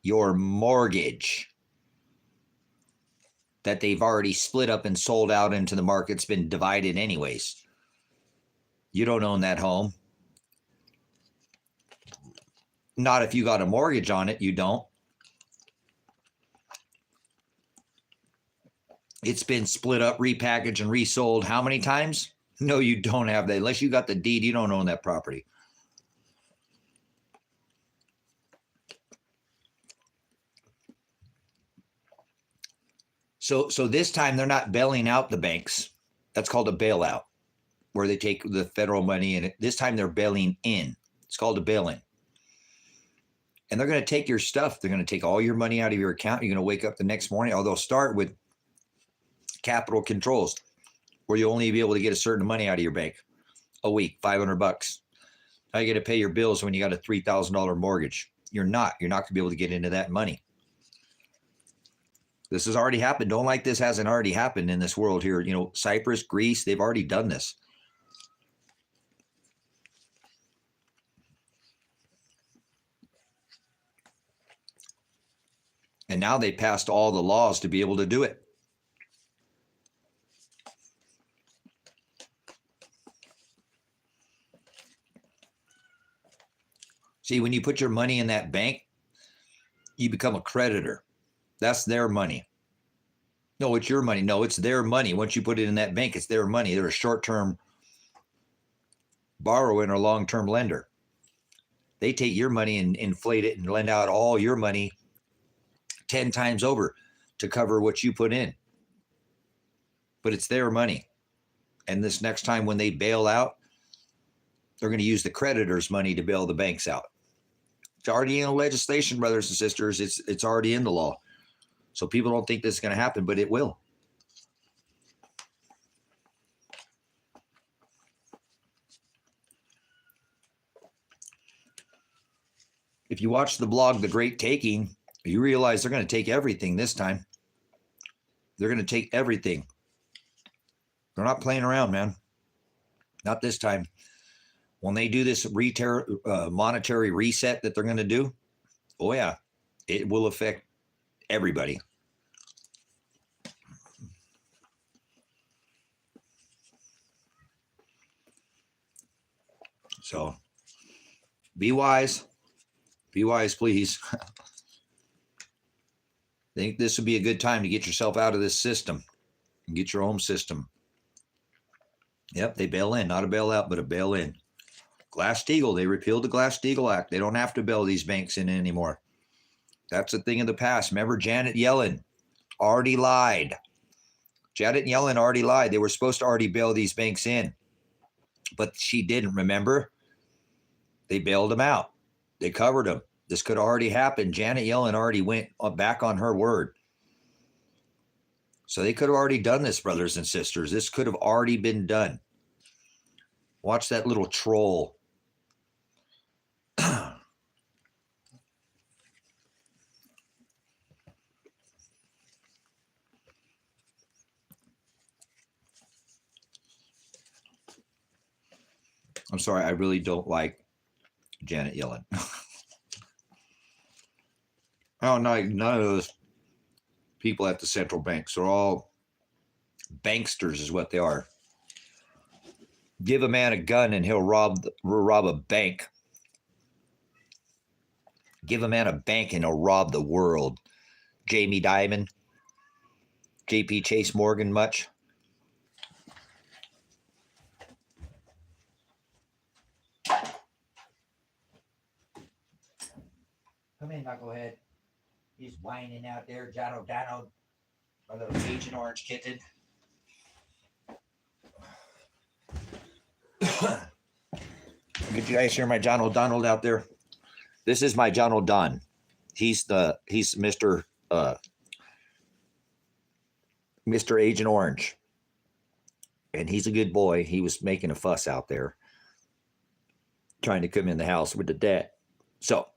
your mortgage that they've already split up and sold out into the market's been divided anyways. You don't own that home. Not if you got a mortgage on it, you don't. It's been split up, repackaged, and resold how many times? No, you don't have that. Unless you got the deed, you don't own that property. So this time they're not bailing out the banks. That's called a bailout, where they take the federal money, and this time they're bailing in. It's called a bail-in. And they're going to take your stuff. They're going to take all your money out of your account. You're going to wake up the next morning, or they'll start with capital controls, where you only be able to get a certain money out of your bank a week, $500. How you going to pay your bills when you got a $3,000 mortgage? You're not going to be able to get into that money. This has already happened. Don't like this hasn't already happened in this world here. You know, Cyprus, Greece, they've already done this. And now they passed all the laws to be able to do it. See, when you put your money in that bank, you become a creditor. That's their money. No, it's your money. No, it's their money. Once you put it in that bank, it's their money. They're a short-term borrower and a long-term lender. They take your money and inflate it and lend out all your money 10 times over to cover what you put in. But it's their money. And this next time when they bail out, they're going to use the creditor's money to bail the banks out. It's already in the legislation, brothers and sisters. It's already in the law. So people don't think this is going to happen, but it will. If you watch the blog, The Great Taking, you realize they're going to take everything this time. They're going to take everything. They're not playing around, man. Not this time. When they do this monetary reset that they're going to do, oh yeah, it will affect everybody. So be wise. Be wise, please. I think this would be a good time to get yourself out of this system and get your own system. Yep, they bail in, not a bailout, but a bail in. Glass-Steagall, they repealed the Glass-Steagall Act. They don't have to bail these banks in anymore. That's a thing of the past. Remember, Janet Yellen already lied. Janet Yellen already lied. They were supposed to already bail these banks in, but she didn't, remember? They bailed them out. They covered them. This could have already happened. Janet Yellen already went back on her word. So they could have already done this, brothers and sisters. This could have already been done. Watch that little troll. I'm sorry, I really don't like Janet Yellen. Oh, no, none of those people at the central banks are all banksters is what they are. Give a man a gun and he'll rob a bank. Give a man a bank and he'll rob the world. Jamie Dimon, JP Chase Morgan, much? Come in, knucklehead. He's whining out there, John O'Donnell, my little Agent Orange kitten. Did you guys hear my John O'Donnell out there? This is my John O'Don. He's Mr. Agent Orange. And he's a good boy. He was making a fuss out there, trying to come in the house with the dad. So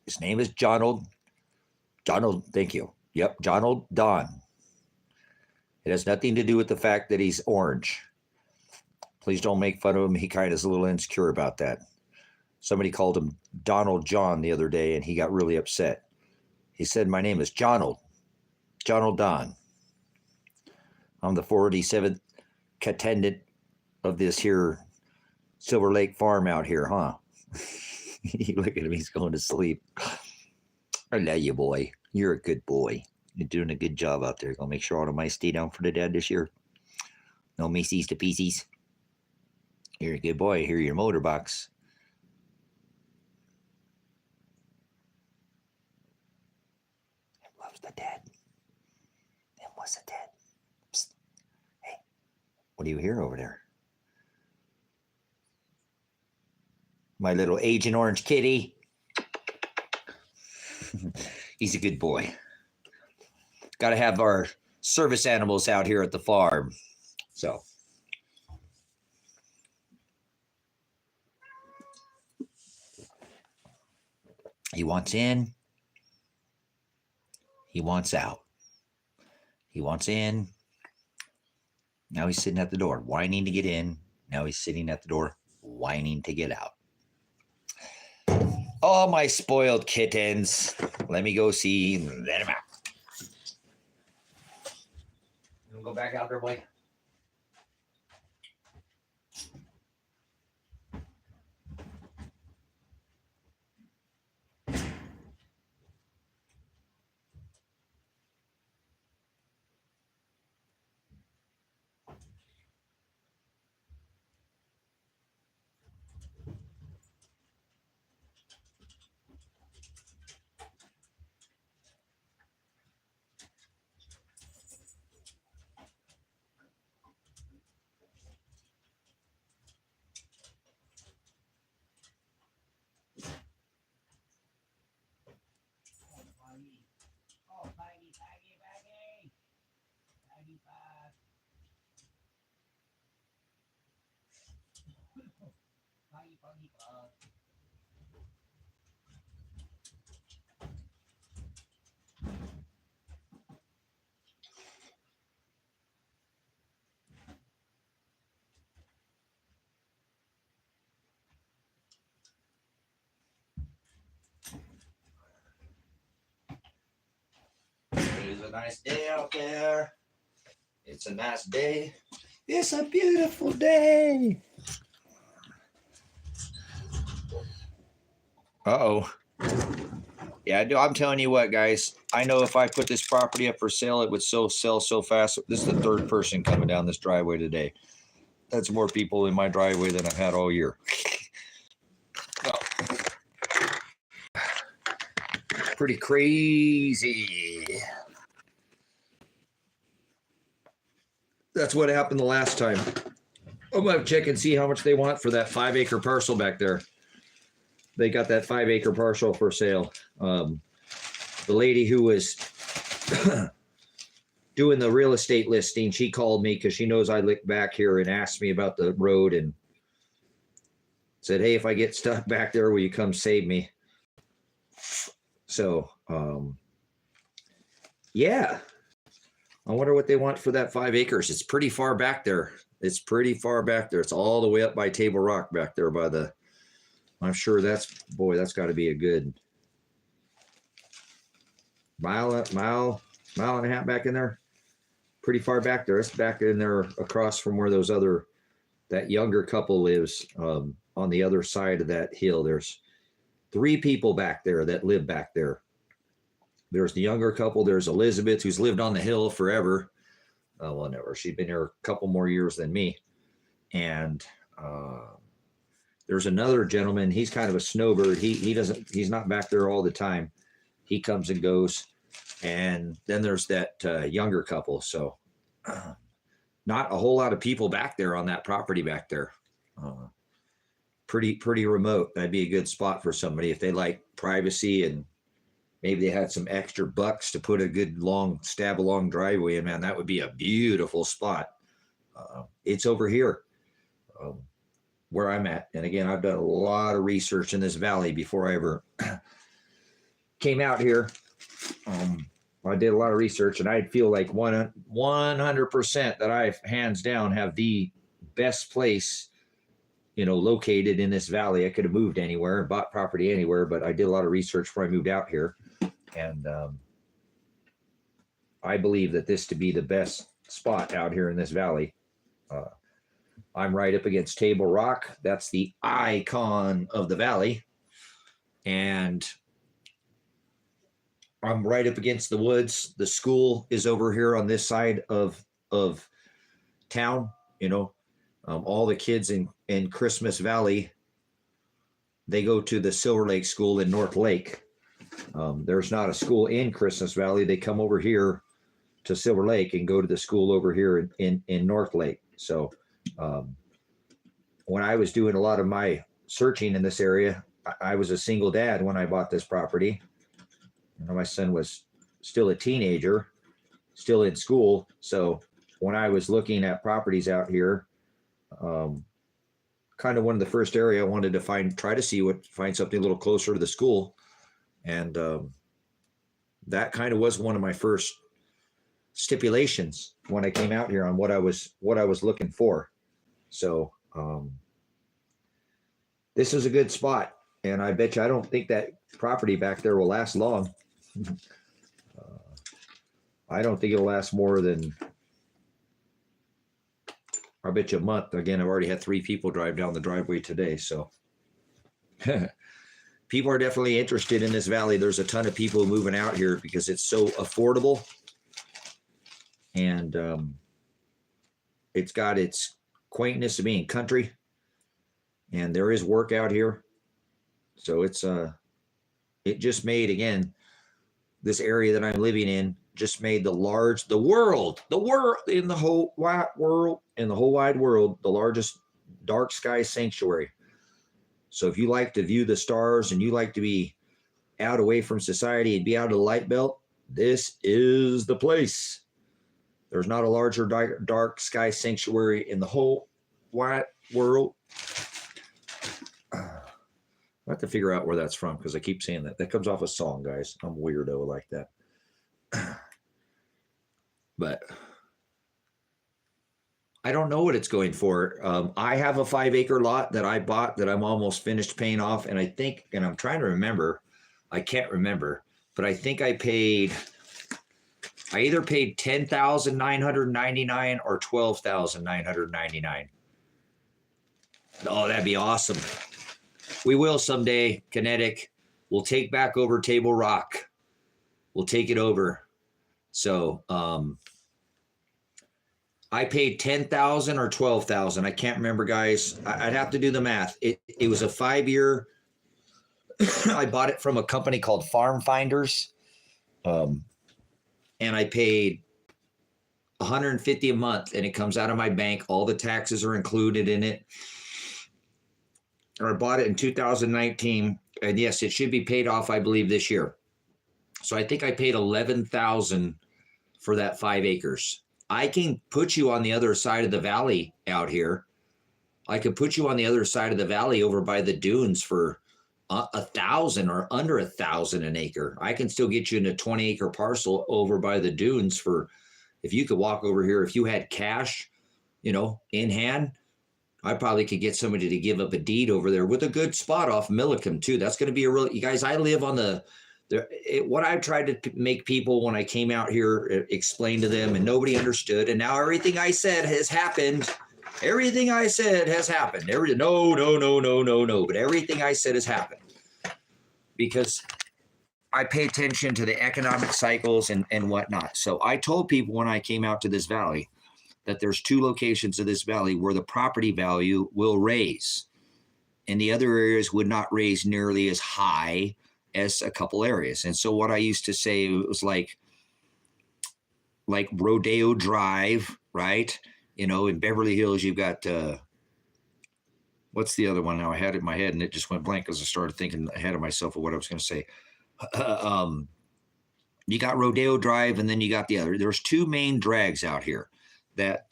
his name is Donald, thank you. Yep, Donald Don. It has nothing to do with the fact that he's orange. Please don't make fun of him. He kind of is a little insecure about that. Somebody called him Donald John the other day, and he got really upset. He said, "My name is Jonald Don. I'm the 487th attendant of this here Silver Lake farm out here, huh?" You look at him, he's going to sleep. I love you, boy. You're a good boy. You're doing a good job out there. Gonna make sure all the mice stay down for the dad this year. No Macy's to pieces. You're a good boy. Here, your motor box. Loves the dad. And what's the dad? Psst. Hey, what do you hear over there? My little Agent Orange kitty. He's a good boy. Got to have our service animals out here at the farm. So. He wants in. He wants out. He wants in. Now he's sitting at the door, whining to get in. Now he's sitting at the door, whining to get out. Oh, my spoiled kittens. Let me go see. Let him out. You want to go back out there, boy? It's a nice day out there. It's a nice day. It's a beautiful day. Uh-oh. Yeah, I'm telling you what, guys. I know if I put this property up for sale, it would sell so fast. This is the third person coming down this driveway today. That's more people in my driveway than I've had all year. Oh. Pretty crazy. That's what happened the last time. I'm going to check and see how much they want for that 5-acre parcel back there. They got that 5-acre parcel for sale. The lady who was doing the real estate listing, she called me because she knows I live back here and asked me about the road and said, "Hey, if I get stuck back there, will you come save me?" So, yeah. I wonder what they want for that 5 acres. It's pretty far back there. It's pretty far back there. It's all the way up by Table Rock back there by the, I'm sure that's got to be a good mile and a half back in there. Pretty far back there. It's back in there across from where that younger couple lives, on the other side of that hill. There's 3 people back there that live back there. There's the younger couple. There's Elizabeth, who's lived on the hill forever. Well, never. She's been here a couple more years than me. And there's another gentleman. He's kind of a snowbird. He's not back there all the time. He comes and goes. And then there's that younger couple. So not a whole lot of people back there on that property back there. Pretty remote. That'd be a good spot for somebody if they like privacy and maybe they had some extra bucks to put a good long stab along driveway in. Man, that would be a beautiful spot. It's over here where I'm at. And again, I've done a lot of research in this valley before I ever came out here. I did a lot of research and I feel like 100% that I hands down have the best place located in this valley. I could have moved anywhere and bought property anywhere, but I did a lot of research before I moved out here. And I believe that this to be the best spot out here in this valley. I'm right up against Table Rock. That's the icon of the valley. And I'm right up against the woods. The school is over here on this side of town. All the kids in Christmas Valley, they go to the Silver Lake School in North Lake. There's not a school in Christmas Valley. They come over here to Silver Lake and go to the school over here in North Lake. So when I was doing a lot of my searching in this area, I was a single dad when I bought this property. My son was still a teenager, still in school. So when I was looking at properties out here, kind of one of the first area I wanted to find something a little closer to the school. And that kind of was one of my first stipulations when I came out here on what I was looking for. So this is a good spot, and I bet you I don't think that property back there will last long. I don't think it'll last more than, I bet you, a month. Again, I've already had 3 people drive down the driveway today, so people are definitely interested in this valley. There's a ton of people moving out here because it's so affordable, and it's got its quaintness of being country, and there is work out here. So it just made, again, this area that I'm living in just made the whole wide world, the largest dark sky sanctuary. So if you like to view the stars and you like to be out away from society and be out of the light belt, this is the place. There's not a larger dark sky sanctuary in the whole wide world. I have to figure out where that's from because I keep saying that. That comes off a song, guys. I'm a weirdo like that. But I don't know what it's going for. I have a 5-acre lot that I bought that I'm almost finished paying off. And I think, and I'm trying to remember, I can't remember, but I think I either paid $10,999 or $12,999. Oh, that'd be awesome. We will someday, Kinetic. We'll take back over Table Rock. We'll take it over. So I paid $10,000 or $12,000. I can't remember, guys. I'd have to do the math. It was a 5-year. I bought it from a company called Farm Finders. And I paid $150 a month, and it comes out of my bank. All the taxes are included in it. I bought it in 2019, and yes, it should be paid off, I believe, this year. So I think I paid $11,000 for that 5 acres. I can put you on the other side of the valley out here. I could put you on the other side of the valley over by the dunes for $1,000 or under $1,000 an acre. I can still get you in a 20-acre parcel over by the dunes for, if you could walk over here, if you had cash, in hand, I probably could get somebody to give up a deed over there with a good spot off Millicum too. That's going to be you guys, I live on what I tried to make people when I came out here, explain to them, and nobody understood. And now everything I said has happened. Everything I said has happened. No. But everything I said has happened because I pay attention to the economic cycles and whatnot. So I told people when I came out to this valley that there's 2 locations of this valley where the property value will raise, and the other areas would not raise nearly as high as a couple areas. And so what I used to say, it was like Rodeo Drive, right? In Beverly Hills, you've got, what's the other one now? I had it in my head and it just went blank because I started thinking ahead of myself of what I was going to say. You got Rodeo Drive, and then you got the other. There's 2 main drags out here that,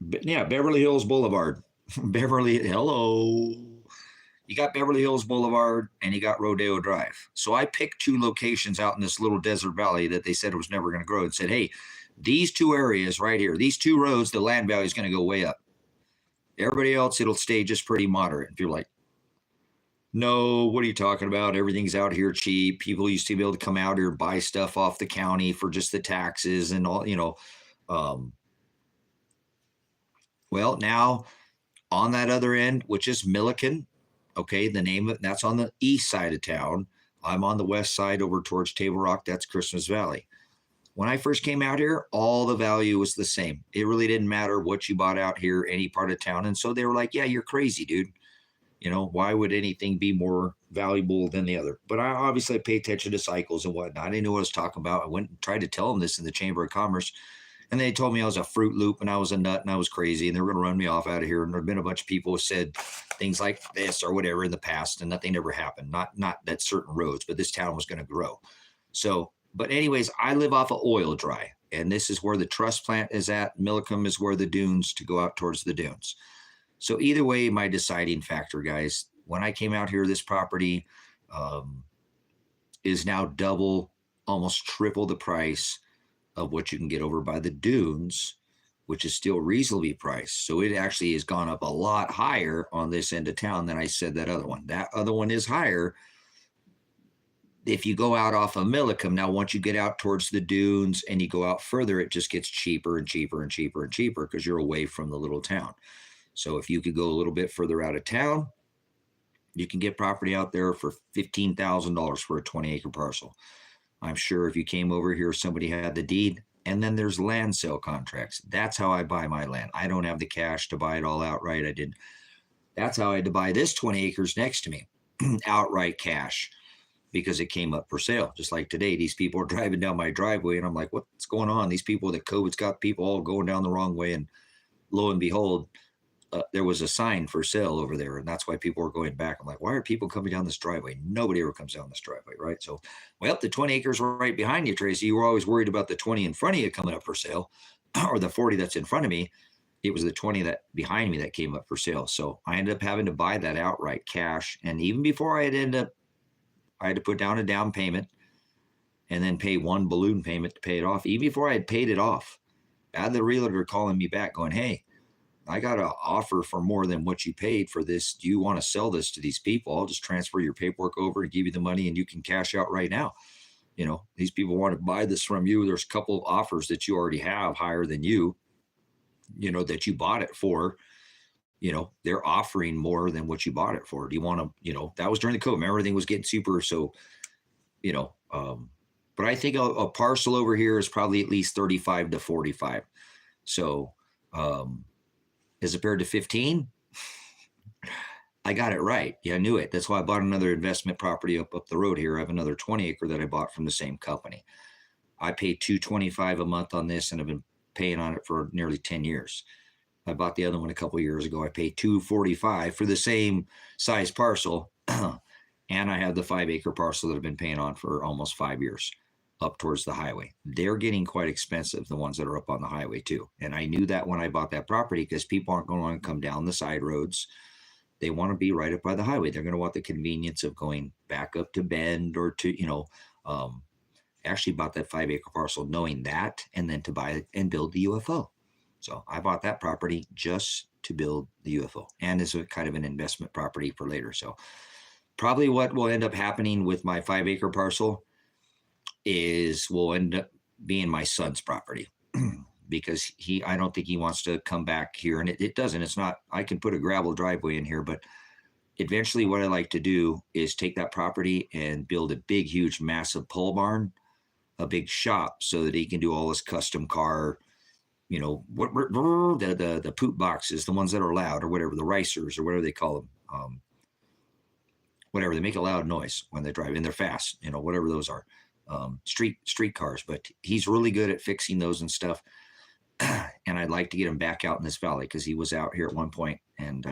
Beverly Hills Boulevard. Hello. You got Beverly Hills Boulevard and you got Rodeo Drive. So I picked 2 locations out in this little desert valley that they said it was never going to grow, and said, hey, these 2 areas right here, these 2 roads, the land value is going to go way up. Everybody else, it'll stay just pretty moderate. If you're like, no, what are you talking about? Everything's out here cheap. People used to be able to come out here and buy stuff off the county for just the taxes and all, well, now on that other end, which is Milliken, okay, the name of that's on the east side of town. I'm on the west side over towards Table Rock. That's Christmas Valley. When I first came out here, all the value was the same. It really didn't matter what you bought out here, any part of town. And so they were like, yeah, you're crazy, dude. Why would anything be more valuable than the other? But I obviously pay attention to cycles and whatnot. I didn't know what I was talking about. I went and tried to tell them this in the Chamber of Commerce. And they told me I was a Fruit Loop and I was a nut and I was crazy and they were going to run me off out of here. And there have been a bunch of people who said things like this or whatever in the past, and nothing ever happened. Not that certain roads, but this town was going to grow. So, but anyways, I live off of Oil Dry, and this is where the trust plant is at. Millicom is where the dunes to go out towards the dunes. So either way, my deciding factor, guys, when I came out here, this property is now double, almost triple the price of what you can get over by the dunes, which is still reasonably priced. So it actually has gone up a lot higher on this end of town than I said that other one. That other one is higher. If you go out off of Millicom, now once you get out towards the dunes and you go out further, it just gets cheaper and cheaper and cheaper and cheaper because you're away from the little town. So if you could go a little bit further out of town, you can get property out there for $15,000 for a 20-acre parcel. I'm sure if you came over here, somebody had the deed, and then there's land sale contracts. That's how I buy my land. I don't have the cash to buy it all outright. That's how I had to buy this 20 acres next to me, outright cash, because it came up for sale. Just like today, these people are driving down my driveway, and I'm like, what's going on? These people, that COVID's got people all going down the wrong way, and lo and behold, there was a sign for sale over there, and that's why people were going back. I'm like, why are people coming down this driveway? Nobody ever comes down this driveway, right? So, well, the 20 acres were right behind you, Tracy. You were always worried about the 20 in front of you coming up for sale, or the 40 that's in front of me. It was the 20 that behind me that came up for sale. So I ended up having to buy that outright cash. And even before I had to put down a down payment and then pay one balloon payment to pay it off. Even before I had paid it off, I had the realtor calling me back going, hey, I got an offer for more than what you paid for this. Do you want to sell this to these people? I'll just transfer your paperwork over and give you the money and you can cash out right now. These people want to buy this from you. There's a couple of offers that you already have higher than you, that you bought it for. They're offering more than what you bought it for. Do you want to, that was during the COVID. Remember, everything was getting super. So, but I think a parcel over here is probably at least 35 to 45. So, as compared to 15, I got it right. Yeah, I knew it. That's why I bought another investment property up the road here. I have another 20 acre that I bought from the same company. I paid $225 a month on this, and I've been paying on it for nearly 10 years. I bought the other one a couple of years ago. I paid $245 for the same size parcel, and I have the 5 acre parcel that I've been paying on for almost 5 years up towards the highway. They're getting quite expensive, the ones that are up on the highway too. And I knew that when I bought that property, because people aren't going to want to come down the side roads. They want to be right up by the highway. They're going to want the convenience of going back up to Bend or to, actually bought that 5 acre parcel knowing that, and then to buy and build the UFO. So I bought that property just to build the UFO and as a kind of an investment property for later. So probably what will end up happening with my 5 acre parcel is will end up being my son's property because I don't think he wants to come back here, and it doesn't. It's not. I can put a gravel driveway in here, but eventually what I like to do is take that property and build a big, huge, massive pole barn, a big shop, so that he can do all his custom car, the poop boxes, the ones that are loud or whatever, the ricers or whatever they call them, whatever, they make a loud noise when they drive and they're fast, whatever those are. Street cars, but he's really good at fixing those and stuff. And I'd like to get him back out in this valley because he was out here at one point, and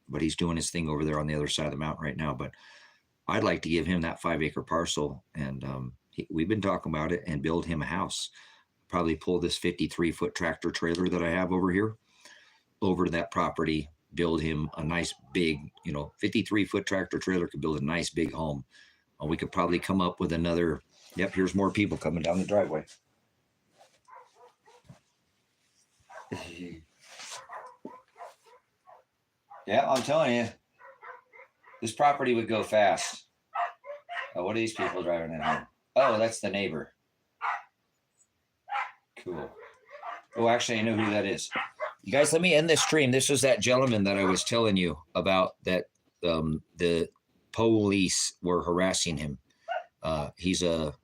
but he's doing his thing over there on the other side of the mountain right now. But I'd like to give him that 5 acre parcel, and we've been talking about it, and build him a house. Probably pull this 53-foot tractor trailer that I have over here over to that property, build him a nice big, 53-foot tractor trailer could build a nice big home. We could probably come up with another. Yep, here's more people coming down the driveway. Yeah, I'm telling you, this property would go fast. Oh, what are these people driving in here? Oh, that's the neighbor. Cool. Oh, actually, I know who that is. You guys, let me end this stream. This was that gentleman that I was telling you about that the police were harassing him. He's got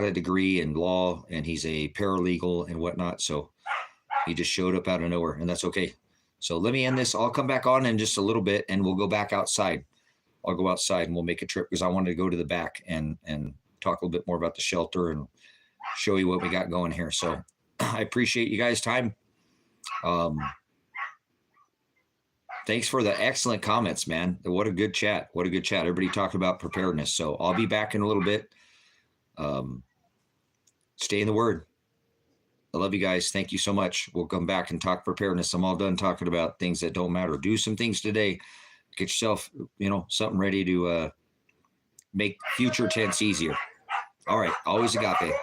a degree in law and he's a paralegal and whatnot. So he just showed up out of nowhere, and that's okay. So let me end this. I'll come back on in just a little bit and we'll go back outside. I'll go outside and we'll make a trip because I wanted to go to the back and talk a little bit more about the shelter and show you what we got going here. So I appreciate you guys' time. Thanks for the excellent comments, man. What a good chat. What a good chat. Everybody talked about preparedness. So I'll be back in a little bit. Stay in the word. I love you guys. Thank you so much. We'll come back and talk preparedness. I'm all done talking about things that don't matter. Do some things today. Get yourself, something ready to make future tense easier. All right. Always Agape.